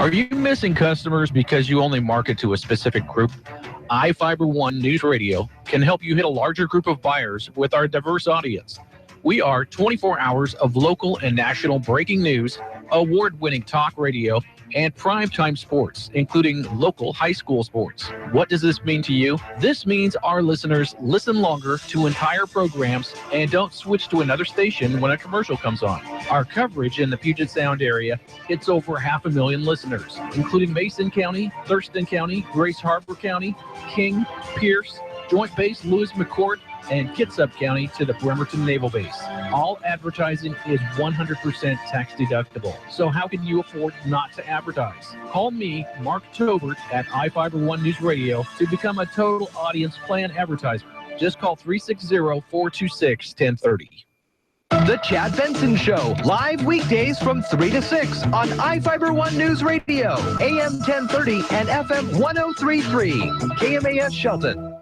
Are you missing customers because you only market to a specific group? iFIBER ONE Newsradio can help you hit a larger group of buyers with our diverse audience. We are 24 hours of local and national breaking news, award-winning talk radio, and primetime sports, including local high school sports. What does this mean to you? This means our listeners listen longer to entire programs and don't switch to another station when a commercial comes on. Our coverage in the Puget Sound area hits over 500,000 listeners, including Mason County, Thurston County, Grace Harbor County, King, Pierce, Joint Base Lewis McChord, and Kitsap County to the Bremerton Naval Base. All advertising is 100% tax deductible. So how can you afford not to advertise? Call me, Mark Tobert, at iFIBER ONE Newsradio to become a total audience plan advertiser. Just call 360-426-1030. The Chad Benson Show, live weekdays from 3 to 6 on iFIBER ONE Newsradio, AM 1030 and FM 1033, KMAS Shelton.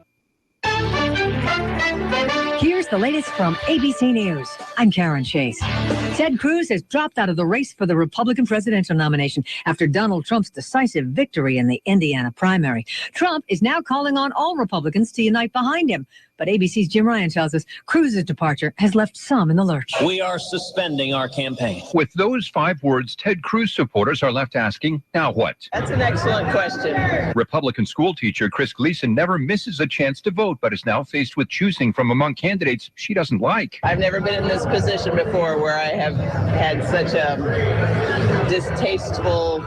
Here's the latest from ABC News. I'm Karen Chase. Ted Cruz has dropped out of the race for the Republican presidential nomination after Donald Trump's decisive victory in the Indiana primary. Trump is now calling on all Republicans to unite behind him. But ABC's Jim Ryan tells us Cruz's departure has left some in the lurch. We are suspending our campaign. With those 5 words, Ted Cruz supporters are left asking, now what? That's an excellent question. Republican school teacher Chris Gleason never misses a chance to vote, but is now faced with choosing from among candidates she doesn't like. I've never been in this position before where I have had such a distasteful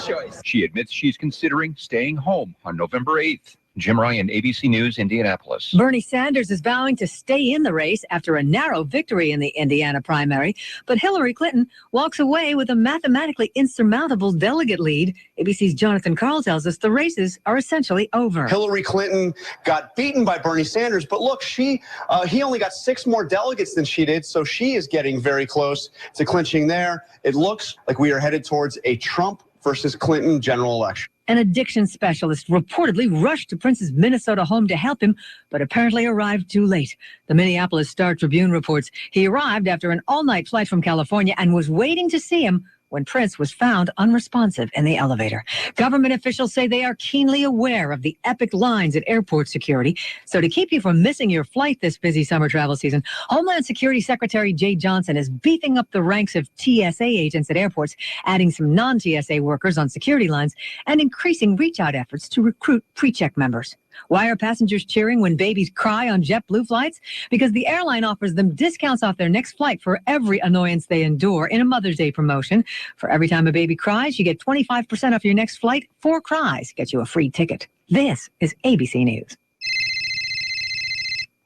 choice. She admits she's considering staying home on November 8th. Jim Ryan, ABC News, Indianapolis. Bernie Sanders is vowing to stay in the race after a narrow victory in the Indiana primary, but Hillary Clinton walks away with a mathematically insurmountable delegate lead. ABC's Jonathan Karl tells us the races are essentially over. Hillary Clinton got beaten by Bernie Sanders, but look, he only got 6 more delegates than she did, so she is getting very close to clinching there. It looks like we are headed towards a Trump versus Clinton general election. An addiction specialist reportedly rushed to Prince's Minnesota home to help him, but apparently arrived too late. The Minneapolis Star-Tribune reports he arrived after an all-night flight from California and was waiting to see him when Prince was found unresponsive in the elevator. Government officials say they are keenly aware of the epic lines at airport security. So to keep you from missing your flight this busy summer travel season, Homeland Security Secretary Jay Johnson is beefing up the ranks of TSA agents at airports, adding some non-TSA workers on security lines, and increasing reach-out efforts to recruit pre-check members. Why are passengers cheering when babies cry on JetBlue flights? Because the airline offers them discounts off their next flight for every annoyance they endure in a Mother's Day promotion. For every time a baby cries, you get 25% off your next flight. 4 cries get you a free ticket. This is ABC News.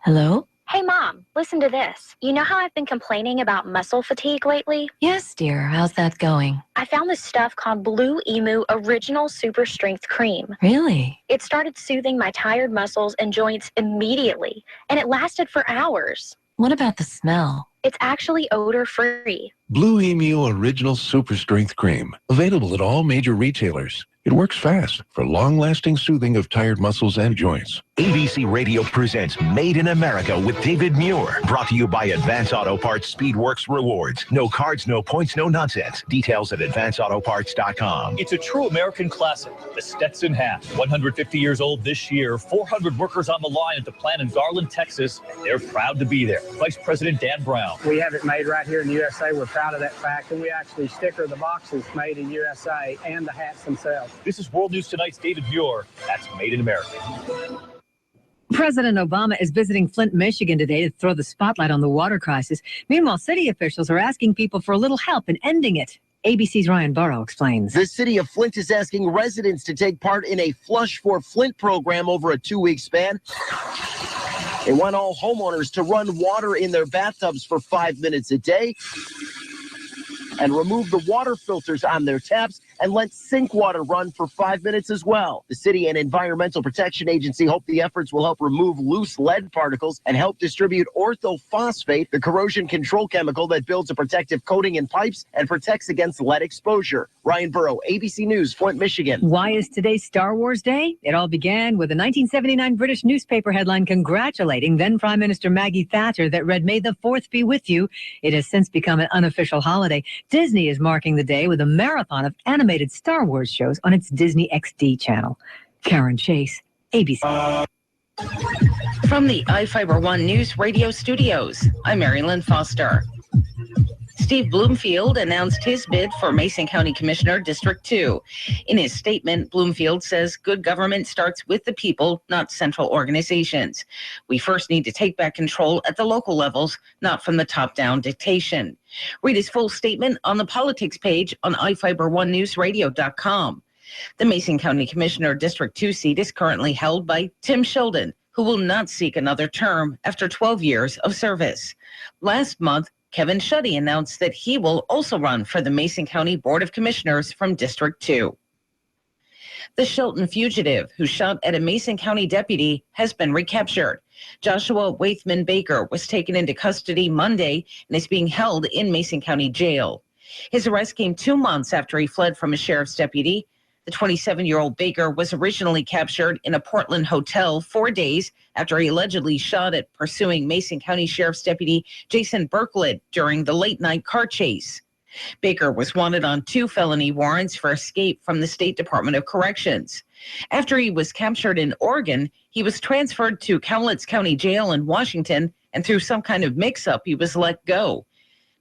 Hello? Hey, Mom, listen to this. You know how I've been complaining about muscle fatigue lately? Yes, dear. How's that going? I found this stuff called Blue Emu Original Super Strength Cream. Really? It started soothing my tired muscles and joints immediately, and it lasted for hours. What about the smell? It's actually odor-free. Blue Emu Original Super Strength Cream. Available at all major retailers. It works fast for long-lasting soothing of tired muscles and joints. ABC Radio presents Made in America with David Muir. Brought to you by Advance Auto Parts Speedworks Rewards. No cards, no points, no nonsense. Details at advanceautoparts.com. It's a true American classic, the Stetson hat. 150 years old this year, 400 workers on the line at the plant in Garland, Texas, and they're proud to be there. Vice President Dan Brown. We have it made right here in the USA. We're proud of that fact, and we actually sticker the boxes made in USA and the hats themselves. This is World News Tonight's David Muir. That's Made in America. President Obama is visiting Flint, Michigan today to throw the spotlight on the water crisis. Meanwhile, city officials are asking people for a little help in ending it. ABC's Ryan Burrow explains. The city of Flint is asking residents to take part in a Flush for Flint program over a 2-week span. They want all homeowners to run water in their bathtubs for 5 minutes a day and remove the water filters on their taps and let sink water run for 5 minutes as well. The city and Environmental Protection Agency hope the efforts will help remove loose lead particles and help distribute orthophosphate, the corrosion control chemical that builds a protective coating in pipes and protects against lead exposure. Ryan Burrow, ABC News, Flint, Michigan. Why is today Star Wars Day? It all began with a 1979 British newspaper headline congratulating then Prime Minister Maggie Thatcher that read, "May the 4th be with you." It has since become an unofficial holiday. Disney is marking the day with a marathon of animated Star Wars shows on its Disney XD channel. Karen Chase, ABC. From the iFIBER ONE News Radio studios, I'm Marilyn Foster. Steve Bloomfield announced his bid for Mason County Commissioner District 2. In his statement, Bloomfield says good government starts with the people, not central organizations. We first need to take back control at the local levels, not from the top-down dictation. Read his full statement on the politics page on iFIBER1newsradio.com. The Mason County Commissioner District 2 seat is currently held by Tim Sheldon, who will not seek another term after 12 years of service. Last month, Kevin Schutte announced that he will also run for the Mason County Board of Commissioners from District 2. The Shelton fugitive who shot at a Mason County deputy has been recaptured. Joshua Waithman Baker was taken into custody Monday and is being held in Mason County Jail. His arrest came 2 months after he fled from a sheriff's deputy. The 27-year-old Baker was originally captured in a Portland hotel 4 days after he allegedly shot at pursuing Mason County Sheriff's Deputy Jason Berklid during the late-night car chase. Baker was wanted on 2 felony warrants for escape from the State Department of Corrections. After he was captured in Oregon, he was transferred to Cowlitz County Jail in Washington, and through some kind of mix-up, he was let go.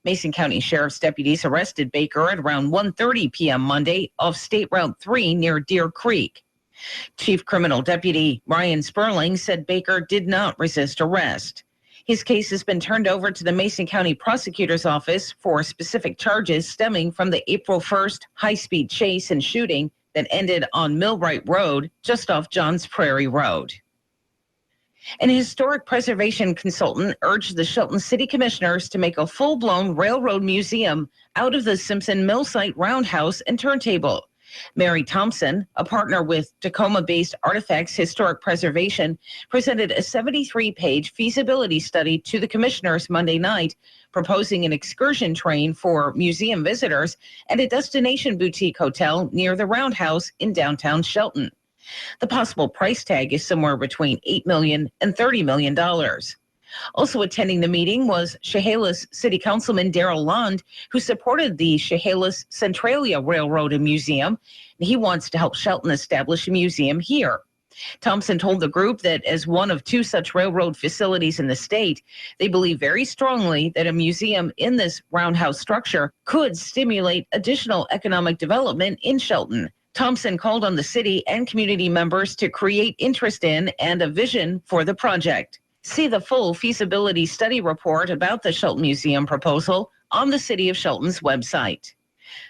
Mason County Sheriff's deputies arrested Baker at around 1:30 p.m. Monday off State Route 3 near Deer Creek. Chief Criminal Deputy Ryan Sperling said Baker did not resist arrest. His case has been turned over to the Mason County Prosecutor's Office for specific charges stemming from the April 1st high-speed chase and shooting that ended on Millwright Road just off Johns Prairie Road. An historic preservation consultant urged the Shelton City Commissioners to make a full-blown railroad museum out of the Simpson Mill Site roundhouse and turntable. Mary Thompson, a partner with Tacoma-based Artifacts Historic Preservation, presented a 73-page feasibility study to the commissioners Monday night, proposing an excursion train for museum visitors and a destination boutique hotel near the roundhouse in downtown Shelton. The possible price tag is somewhere between $8 million and $30 million. Also attending the meeting was Chehalis City Councilman Darrell Lund, who supported the Chehalis Centralia Railroad and Museum. He wants to help Shelton establish a museum here. Thompson told the group that as one of 2 such railroad facilities in the state, they believe very strongly that a museum in this roundhouse structure could stimulate additional economic development in Shelton. Thompson called on the city and community members to create interest in and a vision for the project. See the full feasibility study report about the Shelton Museum proposal on the City of Shelton's website.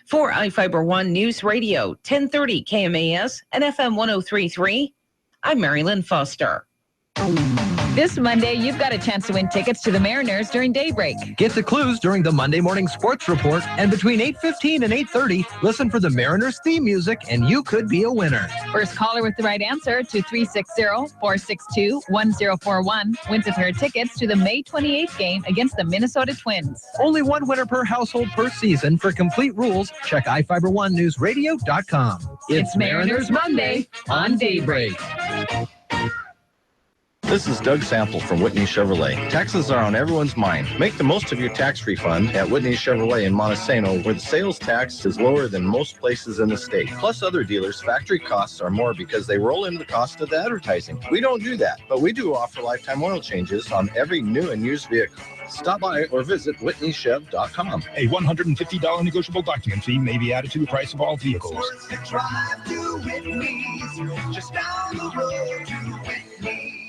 For iFIBER ONE News Radio, 1030 KMAS and FM 103.3, I'm Marilyn Foster. This Monday, you've got a chance to win tickets to the Mariners during Daybreak. Get the clues during the Monday morning sports report, and between 8:15 and 8:30, listen for the Mariners theme music, and you could be a winner. First caller with the right answer to 360-462-1041 wins a pair of tickets to the May 28th game against the Minnesota Twins. Only 1 winner per household per season. For complete rules, check iFIBER1newsradio.com. It's Mariners Monday on Daybreak. This is Doug Sample from Whitney Chevrolet. Taxes are on everyone's mind. Make the most of your tax refund at Whitney Chevrolet in Montesano, where the sales tax is lower than most places in the state. Plus, other dealers' factory costs are more because they roll in the cost of the advertising. We don't do that, but we do offer lifetime oil changes on every new and used vehicle. Stop by or visit WhitneyChev.com. A $150 negotiable document fee may be added to the price of all vehicles. Drive to Whitney's, just down the road to Whitney.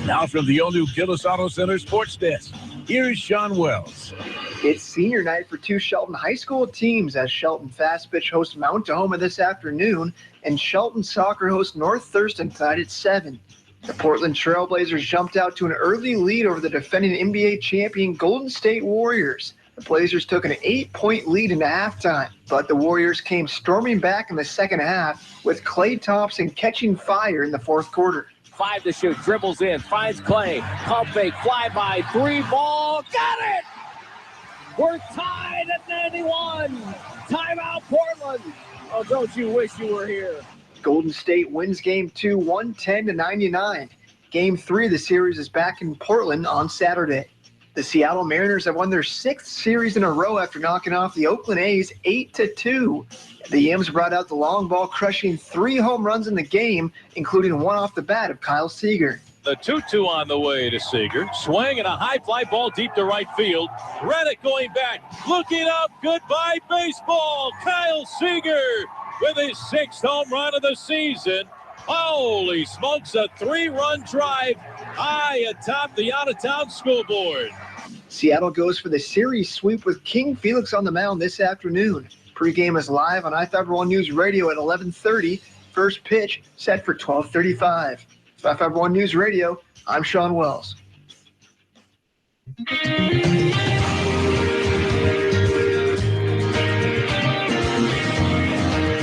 Now from the all-new Gillis Auto Center Sports Desk, here's Sean Wells. It's senior night for 2 Shelton High School teams as Shelton Fast Pitch hosts Mount Tahoma this afternoon, and Shelton Soccer hosts North Thurston tonight at 7. The Portland Trailblazers jumped out to an early lead over the defending NBA champion Golden State Warriors. The Blazers took an 8-point lead into halftime, but the Warriors came storming back in the second half with Klay Thompson catching fire in the fourth quarter. 5 to shoot, dribbles in, finds Klay, pump fake, fly by, 3 ball, got it! We're tied at 91. Timeout, Portland. Oh, don't you wish you were here? Golden State wins Game 2, 110-99. Game 3 of the series is back in Portland on Saturday. The Seattle Mariners have won their 6th series in a row after knocking off the Oakland A's 8-2. The Yams brought out the long ball, crushing 3 home runs in the game, including one off the bat of Kyle Seager. The 2-2 on the way to Seager. Swing and a high fly ball deep to right field. Reddick going back, looking up. Goodbye baseball. Kyle Seager with his 6th home run of the season. Holy smokes, a 3-run drive high atop the out-of-town scoreboard. Seattle goes for the series sweep with King Felix on the mound this afternoon. Pregame is live on iFIBER ONE News Radio at 11:30. First pitch set for 12:35. For iFIBER ONE News Radio, I'm Sean Wells.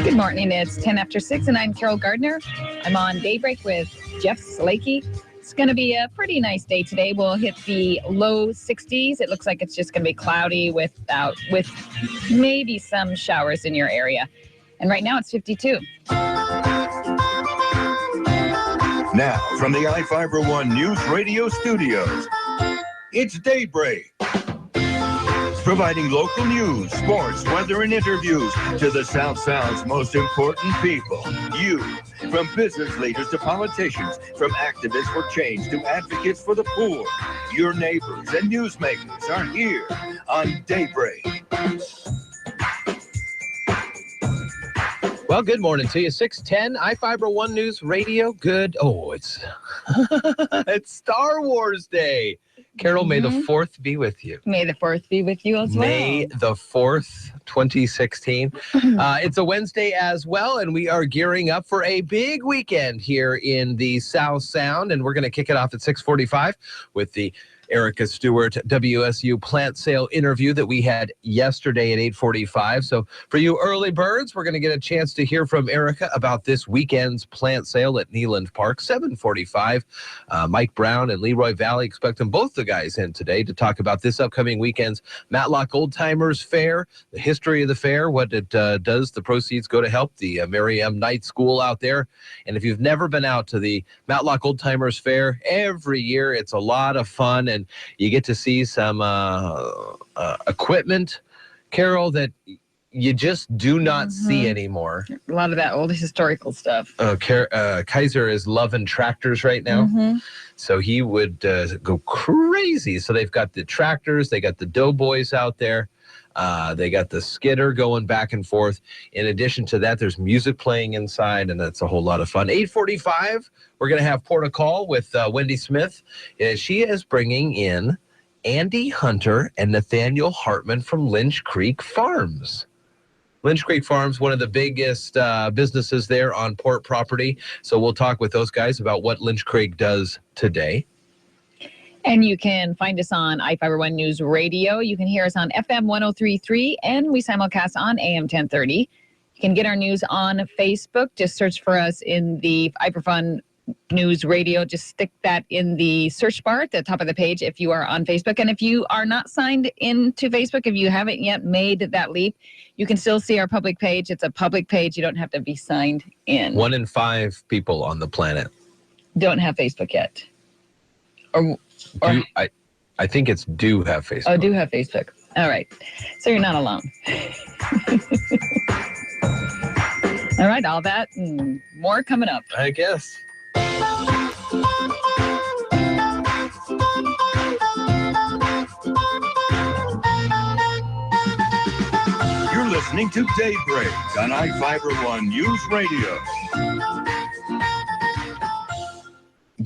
Good morning. It's 10 after 6, and I'm Carol Gardner. I'm on Daybreak with Jeff Slakey. It's going to be a pretty nice day today. We'll hit the low 60s. It looks like it's just going to be cloudy with maybe some showers in your area. And right now it's 52. Now, from the iFIBER ONE News Radio studios, it's Daybreak. Providing local news, sports, weather, and interviews to the South Sound's most important people. You. From business leaders to politicians, from activists for change to advocates for the poor. Your neighbors and newsmakers are here on Daybreak. Well, good morning to you. 610 iFIBER ONE News Radio. Good. Oh, it's it's Star Wars Day. Carol, may the 4th be with you. May the 4th be with you as well. May the 4th, 2016. It's a Wednesday as well, and we are gearing up for a big weekend here in the South Sound, and we're going to kick it off at 6:45 with the Erica Stewart WSU plant sale interview that we had yesterday at 8:45. So for you early birds, we're going to get a chance to hear from Erica about this weekend's plant sale at Neyland Park, 7:45. Mike Brown and Leroy Valley, expect them both the guys in today to talk about this upcoming weekend's Matlock Old Timers Fair, the history of the fair, what it does. The proceeds go to help the Mary M. Knight School out there. And if you've never been out to the Matlock Old Timers Fair, every year it's a lot of fun, and you get to see some equipment, Carol, that you just do not see anymore. A lot of that old historical stuff. Kaiser is loving tractors right now. So he would go crazy. So they've got the tractors, they got the doughboys out there. They got the skidder going back and forth. In addition to that, there's music playing inside, and that's a whole lot of fun. 8:45, we're going to have Port of Call with Wendy Smith. She is bringing in Andy Hunter and Nathaniel Hartman from Lynch Creek Farms. Lynch Creek Farms, one of the biggest businesses there on port property. So we'll talk with those guys about what Lynch Creek does today. And you can find us on iFIBER ONE News Radio. You can hear us on FM 103.3, and we simulcast on AM 1030. You can get our news on Facebook. Just search for us in the iFIBER ONE News Radio. Just stick that in the search bar at the top of the page if you are on Facebook. And if you are not signed into Facebook, if you haven't yet made that leap, you can still see our public page. It's a public page. You don't have to be signed in. 1 in 5 people on the planet don't have Facebook yet. I think it's do have Facebook. Oh, do have Facebook. All right. So you're not alone. All right. All that and more coming up. I guess. You're listening to Daybreak on iFIBER ONE News Radio.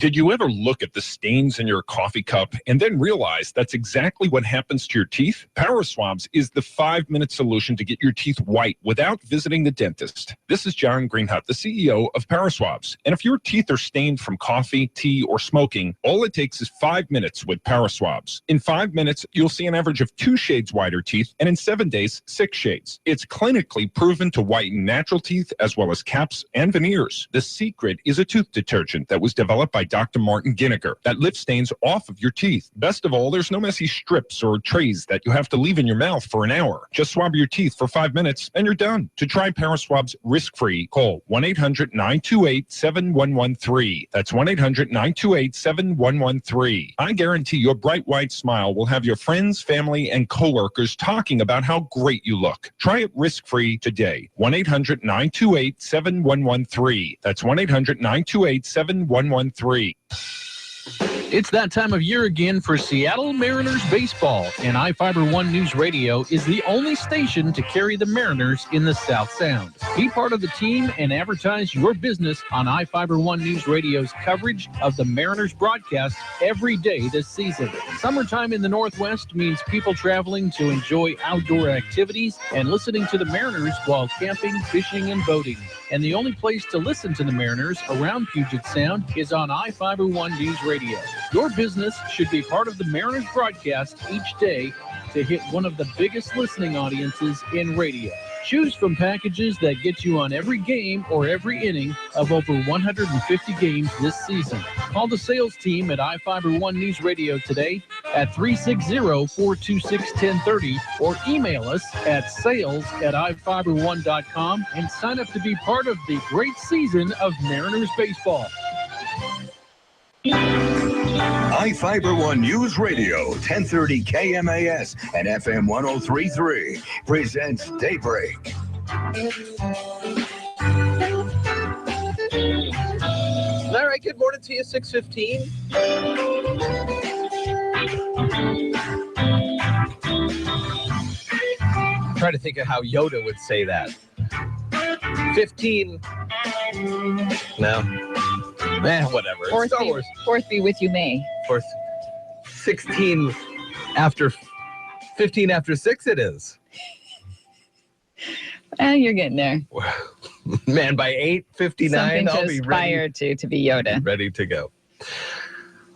Did you ever look at the stains in your coffee cup and then realize that's exactly what happens to your teeth? Power Swabs is the 5-minute solution to get your teeth white without visiting the dentist. This is John Greenhut, the CEO of Power Swabs. And if your teeth are stained from coffee, tea, or smoking, all it takes is 5 minutes with Power Swabs. In 5 minutes, you'll see an average of 2 shades whiter teeth, and in 7 days, 6 shades. It's clinically proven to whiten natural teeth as well as caps and veneers. The secret is a tooth detergent that was developed by Dr. Martin Ginniger that lifts stains off of your teeth. Best of all, there's no messy strips or trays that you have to leave in your mouth for an hour. Just swab your teeth for 5 minutes and you're done. To try Power Swabs risk-free, call 1-800-928-7113. That's 1-800-928-7113. I guarantee your bright white smile will have your friends, family, and coworkers talking about how great you look. Try it risk-free today. 1-800-928-7113. That's 1-800-928-7113. It's that time of year again for Seattle Mariners baseball, and iFIBER One News Radio is the only station to carry the Mariners in the South Sound. Be part of the team and advertise your business on iFIBER One News Radio's coverage of the Mariners broadcast every day this season. Summertime in the Northwest means people traveling to enjoy outdoor activities and listening to the Mariners while camping, fishing, and boating. And the only place to listen to the Mariners around Puget Sound is on iFIBER One News Radio. Your business should be part of the Mariners broadcast each day to hit one of the biggest listening audiences in radio. Choose from packages that get you on every game or every inning of over 150 games this season. Call the sales team at iFIBER One News Radio today at 360-426-1030 or email us at sales@ifiber1.com and sign up to be part of the great season of Mariners baseball. iFIBER One News Radio, 1030 KMAS and FM 103.3 presents Daybreak. All right, good morning to you, 6:15. Try to think of how Yoda would say that. 15. No. Whatever. Fourth be with you, May. 16 after 15 after 6 it is. You're getting there. Man, by 8:59 I'll be aspire to be Yoda. Ready to go.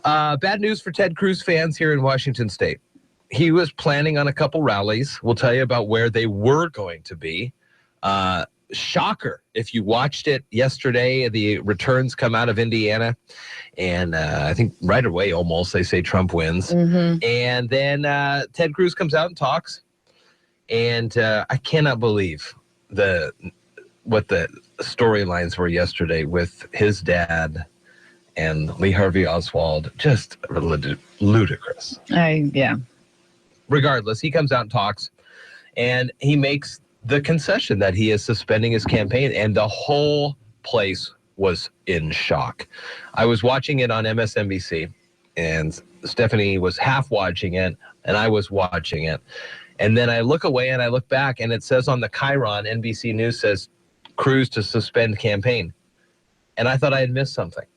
Bad news for Ted Cruz fans here in Washington State. He was planning on a couple rallies. We'll tell you about where they were going to be. Shocker. If you watched it yesterday, the returns come out of Indiana, and I think right away almost they say Trump wins. Mm-hmm. And then Ted Cruz comes out and talks, and I cannot believe what the storylines were yesterday with his dad and Lee Harvey Oswald. Just ludicrous. Yeah. Regardless, he comes out and talks, and he makes the concession that he is suspending his campaign, and the whole place was in shock. I was watching it on MSNBC, and Stephanie was half watching it, and I was watching it. And then I look away and I look back, and it says on the Chiron, NBC News says, Cruz to suspend campaign. And I thought I had missed something.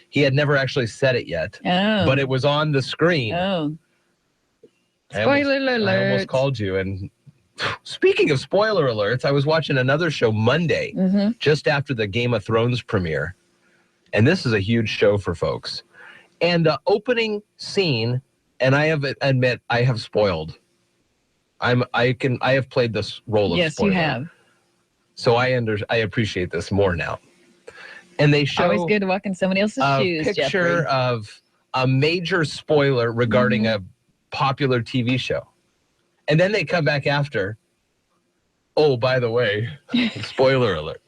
He had never actually said it yet, but it was on the screen. Oh. Spoiler alert. I almost called you, and speaking of spoiler alerts, I was watching another show Monday, just after the Game of Thrones premiere. And this is a huge show for folks. And the opening scene, and I admit I have spoiled. I have played this role of spoiler. Yes, you have. So I appreciate this more now. And they show always good to walk in somebody else's shoes. A picture Jeffrey. of a major spoiler regarding a popular TV show. And then they come back after, oh, by the way, spoiler alert.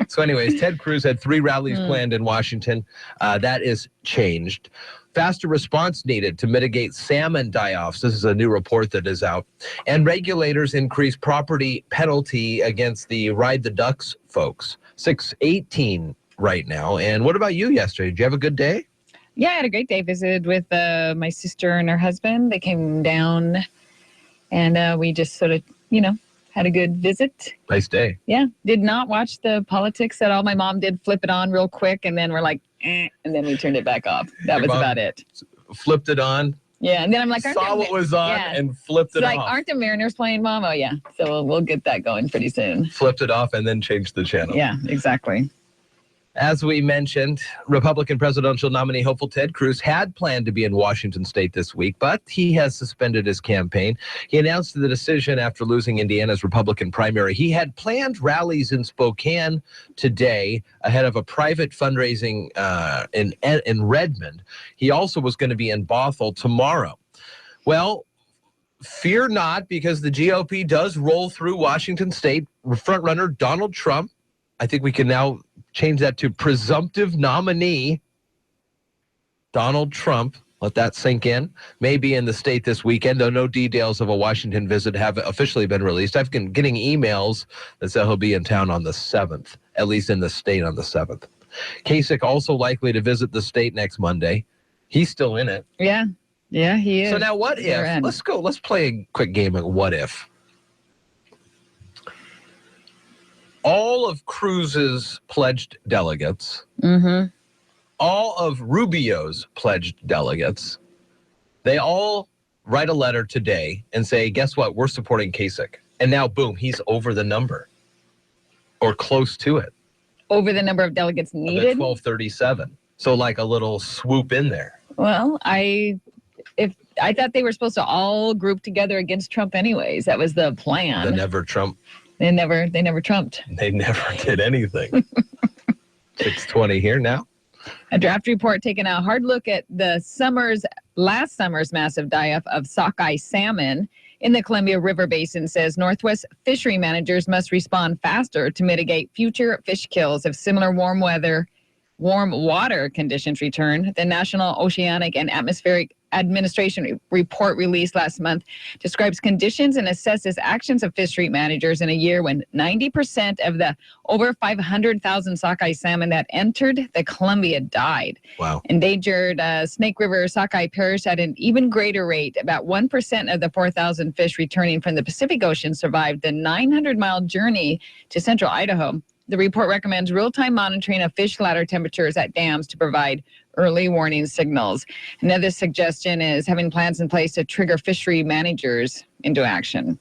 So anyways, Ted Cruz had 3 rallies planned in Washington. That is changed. Faster response needed to mitigate salmon die-offs. This is a new report that is out. And regulators increase property penalty against the Ride the Ducks folks. 618 right now. And what about you yesterday? Did you have a good day? Yeah, I had a great day. Visited with my sister and her husband. They came down. And we just sort of, had a good visit. Nice day. Yeah. Did not watch the politics at all. My mom did flip it on real quick. And then we're like, and then we turned it back off. That was about it. Flipped it on. Yeah, and then I'm like, saw what was on and flipped it off. off. Like, aren't the Mariners playing, Mom? Oh, yeah. So we'll get that going pretty soon. Flipped it off and then changed the channel. Yeah, exactly. As we mentioned, Republican presidential nominee hopeful Ted Cruz had planned to be in Washington State this week, but he has suspended his campaign. He announced the decision after losing Indiana's Republican primary. He had planned rallies in Spokane today ahead of a private fundraising in Redmond. He also was going to be in Bothell tomorrow. Well, fear not, because the GOP does roll through Washington State. Frontrunner Donald Trump, I think we can now change that to presumptive nominee Donald Trump, let that sink in, may be in the state this weekend, though no details of a Washington visit have officially been released. I've been getting emails that say he'll be in town on the 7th, at least in the state on the 7th. Kasich also likely to visit the state next Monday. He's still in it. Yeah, he is. So now what if? Let's play a quick game of what if. All of Cruz's pledged delegates, all of Rubio's pledged delegates, they all write a letter today and say, guess what? We're supporting Kasich. And now, boom, he's over the number or close to it. Over the number of delegates needed? 1237. So like a little swoop in there. Well, I thought they were supposed to all group together against Trump anyways. That was the plan. The never Trump. They never trumped. They never did anything. 6:20 here now. A draft report taking a hard look at last summer's massive die-off of sockeye salmon in the Columbia River Basin says Northwest fishery managers must respond faster to mitigate future fish kills if similar warm water conditions return. The National Oceanic and Atmospheric Administration report released last month describes conditions and assesses actions of fishery managers in a year when 90% of the over 500,000 sockeye salmon that entered the Columbia died. Wow. Endangered Snake River sockeye perished at an even greater rate. About 1% of the 4,000 fish returning from the Pacific Ocean survived the 900-mile journey to central Idaho. The report recommends real-time monitoring of fish ladder temperatures at dams to provide early warning signals. Another suggestion is having plans in place to trigger fishery managers into action.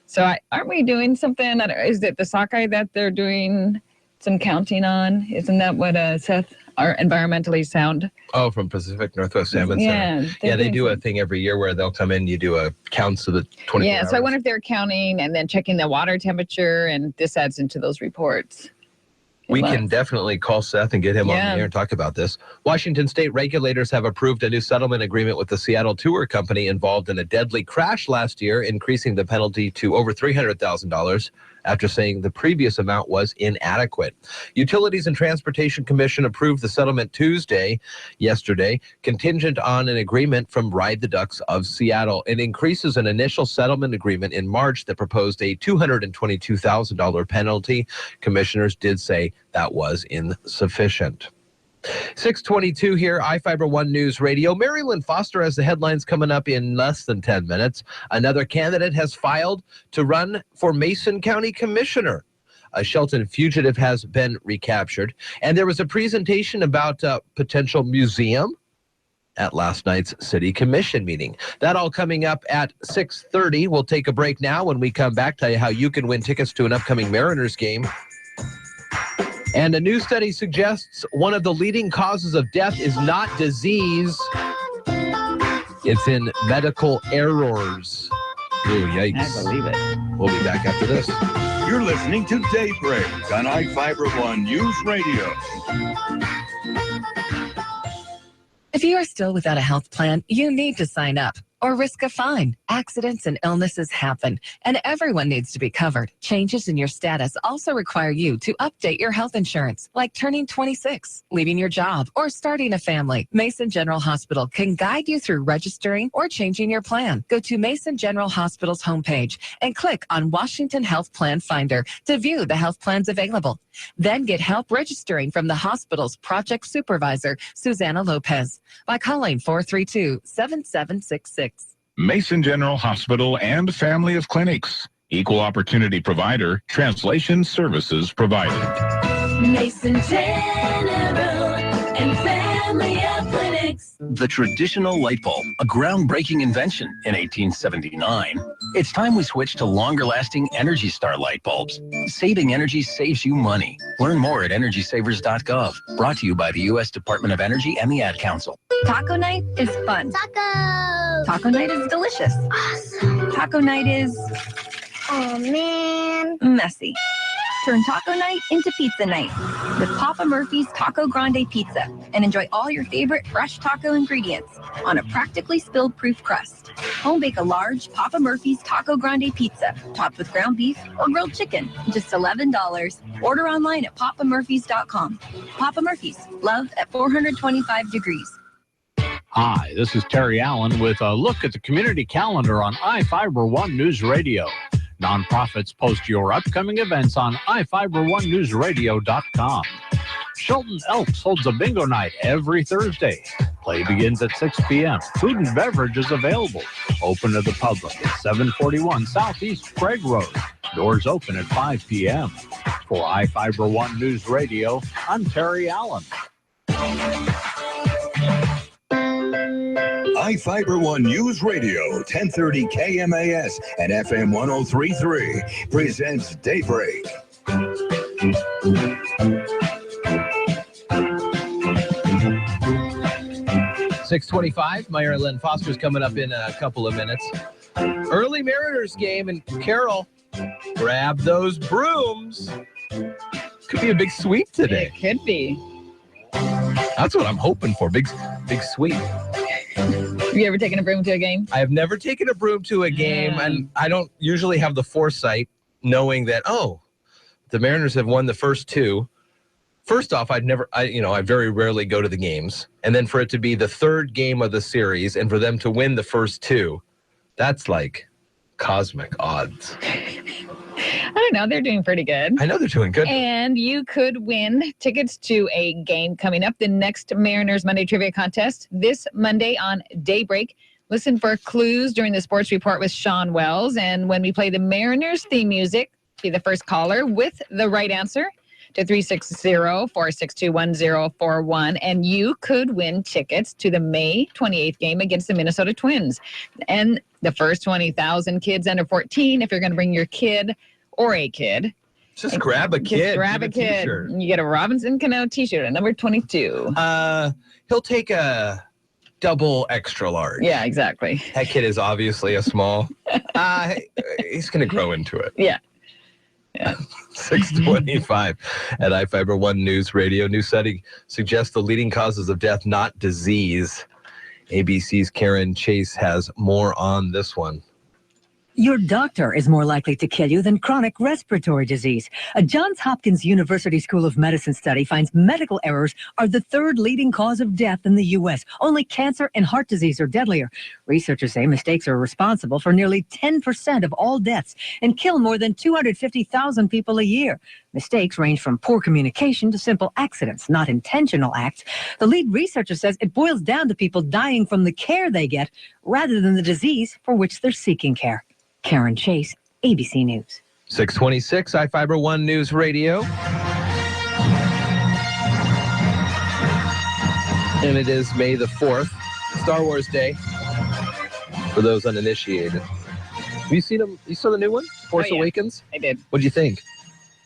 So aren't we doing something? Is it the sockeye that they're doing some counting on? Isn't that what Seth, our environmentally sound? Oh, from Pacific Northwest Salmon Center. Yeah, they do a thing every year where they'll come in, you do a counts of the 24 hours. So I wonder if they're counting and then checking the water temperature, and this adds into those reports. We can definitely call Seth and get him on the air and talk about this. Washington state regulators have approved a new settlement agreement with the Seattle Tour Company involved in a deadly crash last year, increasing the penalty to over $300,000 after saying the previous amount was inadequate. Utilities and Transportation Commission approved the settlement yesterday, contingent on an agreement from Ride the Ducks of Seattle. It increases an initial settlement agreement in March that proposed a $222,000 penalty. Commissioners did say that was insufficient. 6:22 here, iFIBER ONE News Radio. Marilyn Foster has the headlines coming up in less than 10 minutes. Another candidate has filed to run for Mason County Commissioner. A Shelton fugitive has been recaptured. And there was a presentation about a potential museum at last night's City Commission meeting. That all coming up at 6:30. We'll take a break now. When we come back, tell you how you can win tickets to an upcoming Mariners game. And a new study suggests one of the leading causes of death is not disease. It's in medical errors. Ooh, yikes. I believe it. We'll be back after this. You're listening to Daybreak on iFIBER ONE News Radio. If you are still without a health plan, you need to sign up or risk a fine. Accidents and illnesses happen, and everyone needs to be covered. Changes in your status also require you to update your health insurance, like turning 26, leaving your job, or starting a family. Mason General Hospital can guide you through registering or changing your plan. Go to Mason General Hospital's homepage and click on Washington Health Plan Finder to view the health plans available. Then get help registering from the hospital's project supervisor, Susanna Lopez, by calling 432-7766. Mason General Hospital and family of clinics. Equal opportunity provider. Translation services provided. Mason General and family of clinics. The traditional light bulb, a groundbreaking invention in 1879. It's time we switch to longer-lasting Energy Star light bulbs. Saving energy saves you money. Learn more at EnergySavers.gov. Brought to you by the U.S. Department of Energy and the Ad Council. Taco night is fun. Tacos! Taco night is delicious. Awesome. Taco night is... oh, man. Messy. Turn taco night into pizza night with Papa Murphy's Taco Grande Pizza and enjoy all your favorite fresh taco ingredients on a practically spill-proof crust. Home bake a large Papa Murphy's Taco Grande Pizza topped with ground beef or grilled chicken, just $11. Order online at papamurphys.com. Papa Murphy's, love at 425 degrees. Hi, this is Terry Allen with a look at the community calendar on iFIBER One News Radio. Nonprofits post your upcoming events on iFIBER1newsradio.com. Shelton Elks holds a bingo night every Thursday. Play begins at 6 p.m. Food and beverage is available. Open to the public at 741 Southeast Craig Road. Doors open at 5 p.m. For iFIBER One News Radio, I'm Terry Allen. iFIBER One News Radio, 1030 KMAS and FM 103.3 presents Daybreak. 6:25. Myra Lynn Foster's coming up in a couple of minutes. Early Mariners game, and Carol, grab those brooms. Could be a big sweep today. It could be. That's what I'm hoping for. Big sweep. Have you ever taken a broom to a game? I have never taken a broom to a game, and I don't usually have the foresight knowing that, oh, the Mariners have won the first two. First off, I very rarely go to the games. And then for it to be the third game of the series and for them to win the first two, that's like cosmic odds. I don't know. They're doing pretty good. I know they're doing good. And you could win tickets to a game coming up, the next Mariners Monday Trivia Contest this Monday on Daybreak. Listen for clues during the sports report with Sean Wells. And when we play the Mariners theme music, be the first caller with the right answer to 360-462-1041. And you could win tickets to the May 28th game against the Minnesota Twins. And the first 20,000 kids under 14, if you're going to bring your kid or a kid. Just grab a kid. Just grab a kid. T-shirt. You get a Robinson Cano t-shirt at number 22. He'll take a double extra large. Yeah, exactly. That kid is obviously a small. He's going to grow into it. Yeah. 6:25 at iFIBER One News Radio. New study suggests the leading causes of death, not disease. ABC's Karen Chase has more on this one. Your doctor is more likely to kill you than chronic respiratory disease. A Johns Hopkins University School of Medicine study finds medical errors are the third leading cause of death in the U.S. Only cancer and heart disease are deadlier. Researchers say mistakes are responsible for nearly 10% of all deaths and kill more than 250,000 people a year. Mistakes range from poor communication to simple accidents, not intentional acts. The lead researcher says it boils down to people dying from the care they get rather than the disease for which they're seeking care. Karen Chase, ABC News. 6:26, iFIBER One News Radio. And it is May the 4th, Star Wars Day, for those uninitiated. Have you seen them? You saw the new one, Force Awakens? I did. What did you think?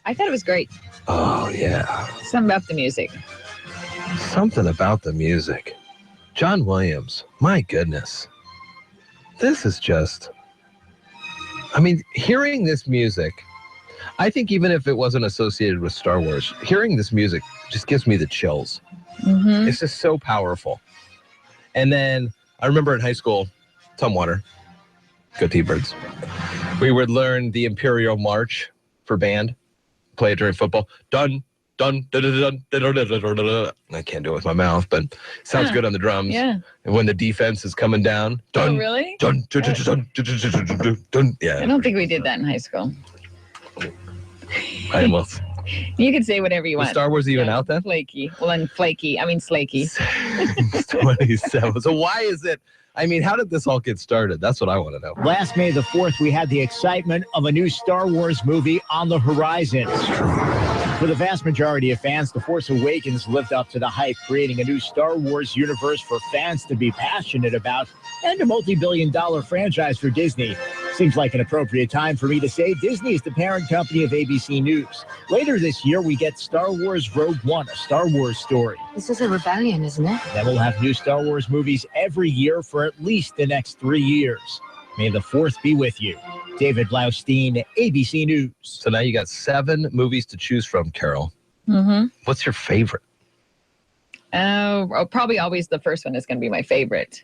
I thought it was great. Oh, yeah. Something about the music. Something about the music. John Williams, my goodness. This is just... I mean, hearing this music, I think even if it wasn't associated with Star Wars, hearing this music just gives me the chills. Mm-hmm. It's just so powerful. And then I remember in high school, Tumwater, go T-Birds, we would learn the Imperial March for band, play it during football. Dun, dun, dun, dun, dun, dun, dun, dun, dun. I can't do it with my mouth, but it sounds good on the drums. Yeah. And when the defense is coming down, dun, oh, really? Dun, dun, dun, dun, dun, dun, dun, dun, dun. Yeah. I don't think we did that in high school. I will. You can say whatever you want. Was Star Wars even out then? Flaky. Well, then flaky. I mean, slaky. 27. So why is it? I mean, how did this all get started? That's what I want to know. Last May the 4th, we had the excitement of a new Star Wars movie on the horizon. For the vast majority of fans, The Force Awakens lived up to the hype, creating a new Star Wars universe for fans to be passionate about and a multi-billion-dollar franchise for Disney. Seems like an appropriate time for me to say Disney is the parent company of ABC News. Later this year, we get Star Wars Rogue One, a Star Wars story. This is a rebellion, isn't it? Then we'll have new Star Wars movies every year for at least the next 3 years. May the 4th be with you. David Blaustein, ABC News. So now you got 7 movies to choose from, Carol. Mm-hmm. What's your favorite? Probably always the first one is going to be my favorite.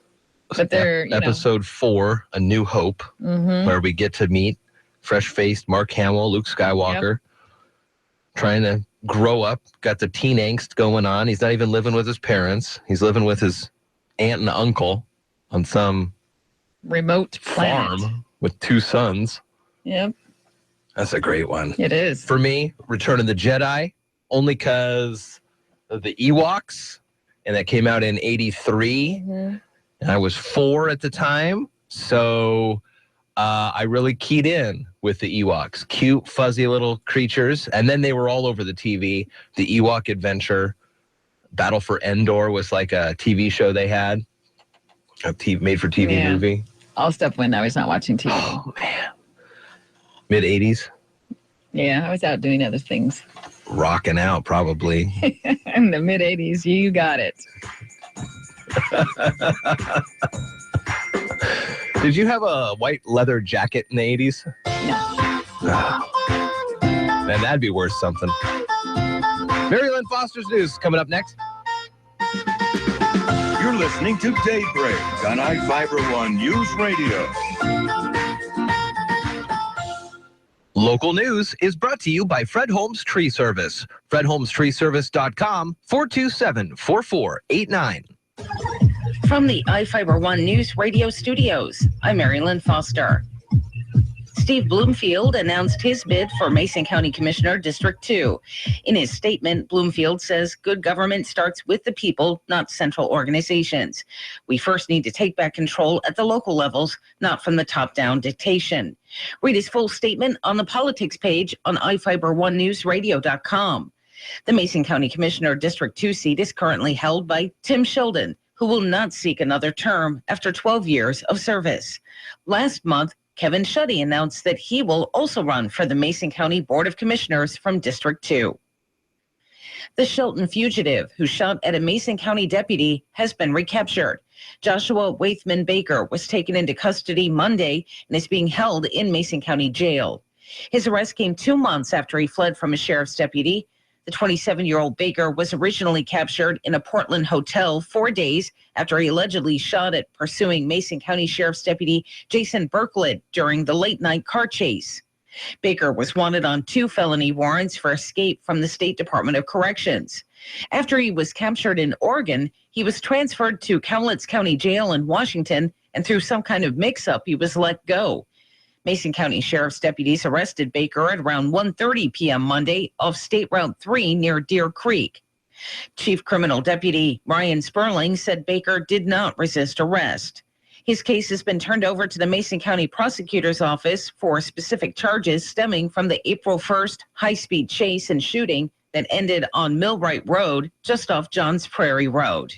But they're, Episode 4, A New Hope, Mhm. where we get to meet fresh-faced Mark Hamill, Luke Skywalker, trying to grow up, got the teen angst going on. He's not even living with his parents. He's living with his aunt and uncle on some remote planet. farm with 2 sons. Yep. That's a great one. It is. For me, Return of the Jedi, only because of the Ewoks, and that came out in 83. Mhm. And I was 4 at the time, so I really keyed in with the Ewoks. Cute, fuzzy little creatures, and then they were all over the TV. The Ewok Adventure, Battle for Endor was like a TV show they had, a made-for-TV Yeah. movie. All stuff when I was not watching TV. Oh, man. Mid-'80s, Yeah, I was out doing other things. rocking out probably. In the mid-'80s, you got it. Did you have a white leather jacket in the 80s? No. Man, that'd be worth something. Mary Lynn Foster's News coming up next. You're listening to Daybreak on iFIBER One News Radio. Local news is brought to you by Fred Holmes Tree Service. FredHolmesTreeService.com, 427-4489. From the iFIBER One News Radio studios, I'm Mary Lynn Foster. Steve Bloomfield announced his bid for Mason County Commissioner District 2. In his statement, Bloomfield says good government starts with the people, not central organizations. We first need to take back control at the local levels, not from the top-down dictation. Read his full statement on the politics page on iFIBER1newsradio.com. The Mason County Commissioner District 2 seat is currently held by Tim Sheldon, who will not seek another term after 12 years of service. Last month, Kevin Shuddy announced that he will also run for the Mason County Board of Commissioners from District 2. The Shelton fugitive who shot at a Mason County deputy has been recaptured. Joshua Waithman Baker was taken into custody Monday and is being held in Mason County Jail. His arrest came 2 months after he fled from a sheriff's deputy. The 27-year-old Baker was originally captured in a Portland hotel 4 days after he allegedly shot at pursuing Mason County Sheriff's Deputy Jason Berklid during the late-night car chase. Baker was wanted on 2 felony warrants for escape from the State Department of Corrections. After he was captured in Oregon, he was transferred to Cowlitz County Jail in Washington, and through some kind of mix-up, he was let go. Mason County Sheriff's deputies arrested Baker at around 1:30 p.m. Monday off State Route 3 near Deer Creek. Chief Criminal Deputy Ryan Sperling said Baker did not resist arrest. His case has been turned over to the Mason County Prosecutor's Office for specific charges stemming from the April 1st high-speed chase and shooting that ended on Millwright Road just off Johns Prairie Road.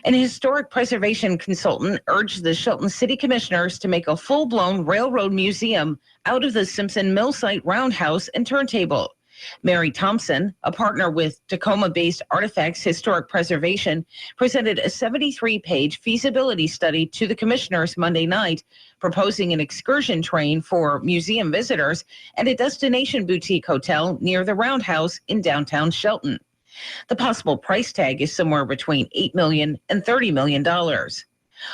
An historic preservation consultant urged the Shelton City Commissioners to make a full-blown railroad museum out of the Simpson Mill Site roundhouse and turntable. Mary Thompson, a partner with Tacoma-based Artifacts Historic Preservation, presented a 73-page feasibility study to the commissioners Monday night, proposing an excursion train for museum visitors and a destination boutique hotel near the roundhouse in downtown Shelton. The possible price tag is somewhere between $8 million and $30 million.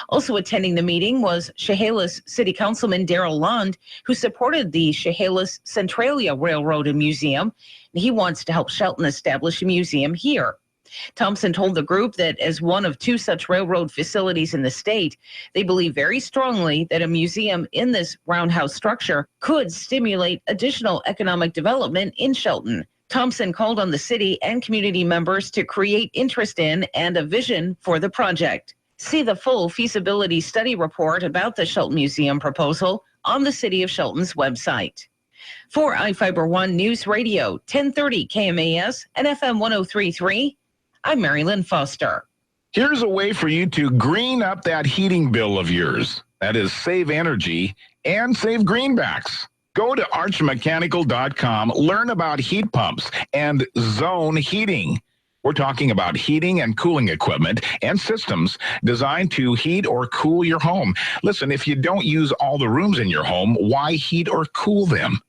Also attending the meeting was Chehalis City Councilman Darrell Lund, who supported the Chehalis Centralia Railroad and Museum. He wants to help Shelton establish a museum here. Thompson told the group that as one of 2 such railroad facilities in the state, they believe very strongly that a museum in this roundhouse structure could stimulate additional economic development in Shelton. Thompson called on the city and community members to create interest in and a vision for the project. See the full feasibility study report about the Shelton Museum proposal on the City of Shelton's website. For iFIBER One News Radio, 1030 KMAS and FM 103.3, I'm Mary Lynn Foster. Here's a way for you to green up that heating bill of yours. That is save energy and save greenbacks. Go to archmechanical.com, learn about heat pumps and zone heating. We're talking about heating and cooling equipment and systems designed to heat or cool your home. Listen, if you don't use all the rooms in your home, why heat or cool them?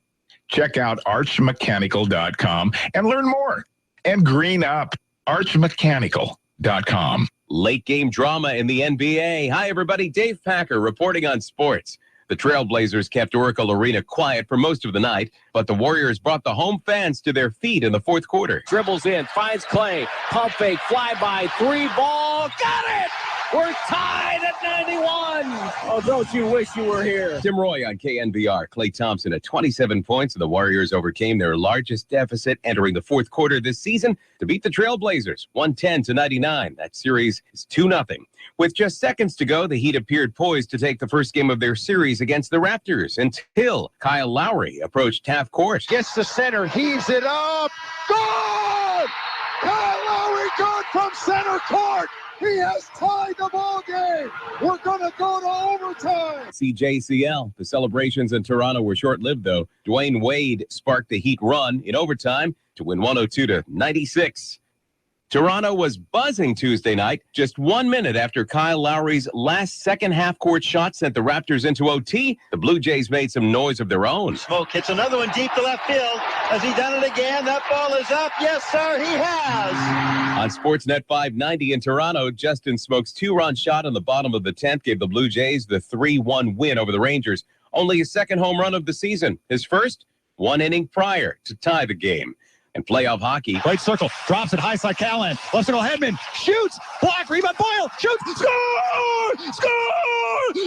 Check out archmechanical.com and learn more. And green up, archmechanical.com. Late game drama in the NBA. Hi, everybody. Dave Packer reporting on sports. The Trailblazers kept Oracle Arena quiet for most of the night, but the Warriors brought the home fans to their feet in the fourth quarter. Dribbles in, finds Clay. Pump fake, flyby, three ball. Got it! We're tied at 91. Oh, don't you wish you were here? Tim Roy on KNBR. Klay Thompson at 27 points, and the Warriors overcame their largest deficit entering the fourth quarter this season to beat the Trailblazers, 110-99. That series is 2-0. With just seconds to go, the Heat appeared poised to take the first game of their series against the Raptors until Kyle Lowry approached half court. Gets the center, heaves it up. Good! Kyle Lowry good from center court. He has tied the ball game. We're going to go to overtime. CJCL. The celebrations in Toronto were short-lived, though. Dwayne Wade sparked the Heat run in overtime to win 102-96. Toronto was buzzing Tuesday night, just 1 minute after Kyle Lowry's last second half-court shot sent the Raptors into OT. The Blue Jays made some noise of their own. Smoke hits another one deep to left field. Has he done it again? That ball is up. Yes, sir, he has. On Sportsnet 590 in Toronto, Justin Smoke's two-run shot in the bottom of the 10th gave the Blue Jays the 3-1 win over the Rangers. Only his second home run of the season. His first, 1 inning prior to tie the game. And playoff hockey. Right circle, drops it, high side, Callahan. Left circle, Hedman, shoots, block, rebound, Boyle, shoots, score! Score!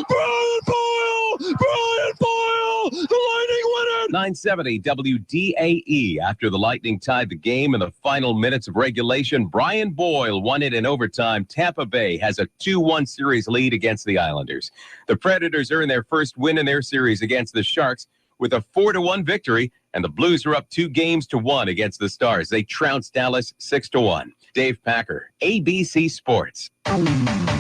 Brian Boyle! Brian Boyle! The Lightning winner! 970 WDAE. After the Lightning tied the game in the final minutes of regulation, Brian Boyle won it in overtime. Tampa Bay has a 2-1 series lead against the Islanders. The Predators earned their first win in their series against the Sharks with a 4-1 victory, and the Blues are up 2-1 against the Stars. They trounced Dallas 6-1. Dave Packer, ABC Sports.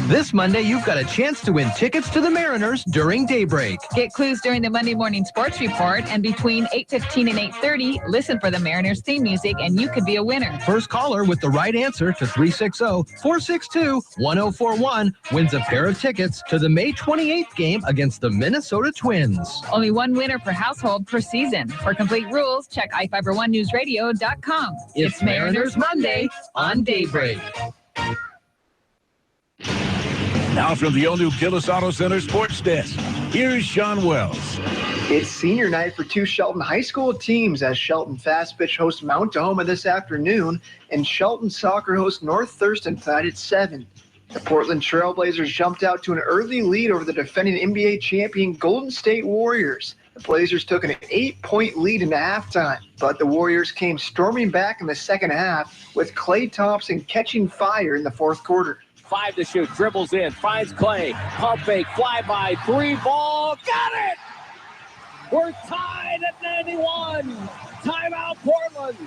This Monday, you've got a chance to win tickets to the Mariners during Daybreak. Get clues during the Monday Morning Sports Report, and between 8:15 and 8:30, listen for the Mariners theme music, and you could be a winner. First caller with the right answer to 360-462-1041 wins a pair of tickets to the May 28th game against the Minnesota Twins. Only one winner per household per season. For complete rules, check iFiber1newsradio.com. It's Mariners Monday on Daybreak. Now from the all-new Gillis Auto Center Sports Desk, here's Sean Wells. It's senior night for two Shelton High School teams as Shelton Fast Pitch hosts Mount Tahoma this afternoon, and Shelton Soccer hosts North Thurston tonight at 7. The Portland Trailblazers jumped out to an early lead over the defending NBA champion Golden State Warriors. The Blazers took an 8-point lead into halftime, but the Warriors came storming back in the second half with Klay Thompson catching fire in the fourth quarter. 5 to shoot, dribbles in, finds Clay, pump fake, flyby, three ball, got it! We're tied at 91. Timeout, Portland.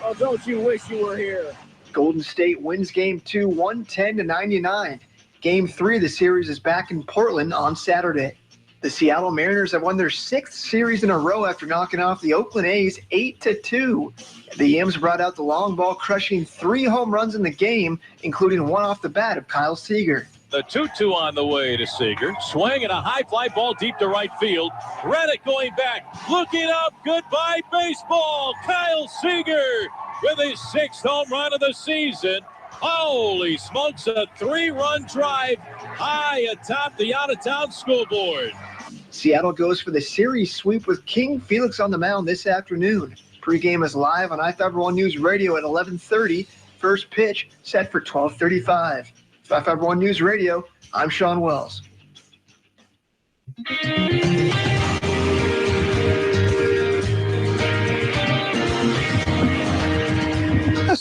Oh, don't you wish you were here? Golden State wins Game 2, 110-99. Game 3 of the series is back in Portland on Saturday. The Seattle Mariners have won their 6th series in a row after knocking off the Oakland A's 8-2. The Yams brought out the long ball, crushing 3 home runs in the game, including one off the bat of Kyle Seager. The 2-2 on the way to Seager. Swing and a high fly ball deep to right field. Reddick going back, looking up. Goodbye baseball. Kyle Seager with his 6th home run of the season. Holy smokes, a 3-run drive high atop the out-of-town scoreboard. Seattle goes for the series sweep with King Felix on the mound this afternoon. Pregame is live on iFIBER One News Radio at 11:30. First pitch set for 12:35. For iFIBER One News Radio, I'm Sean Wells.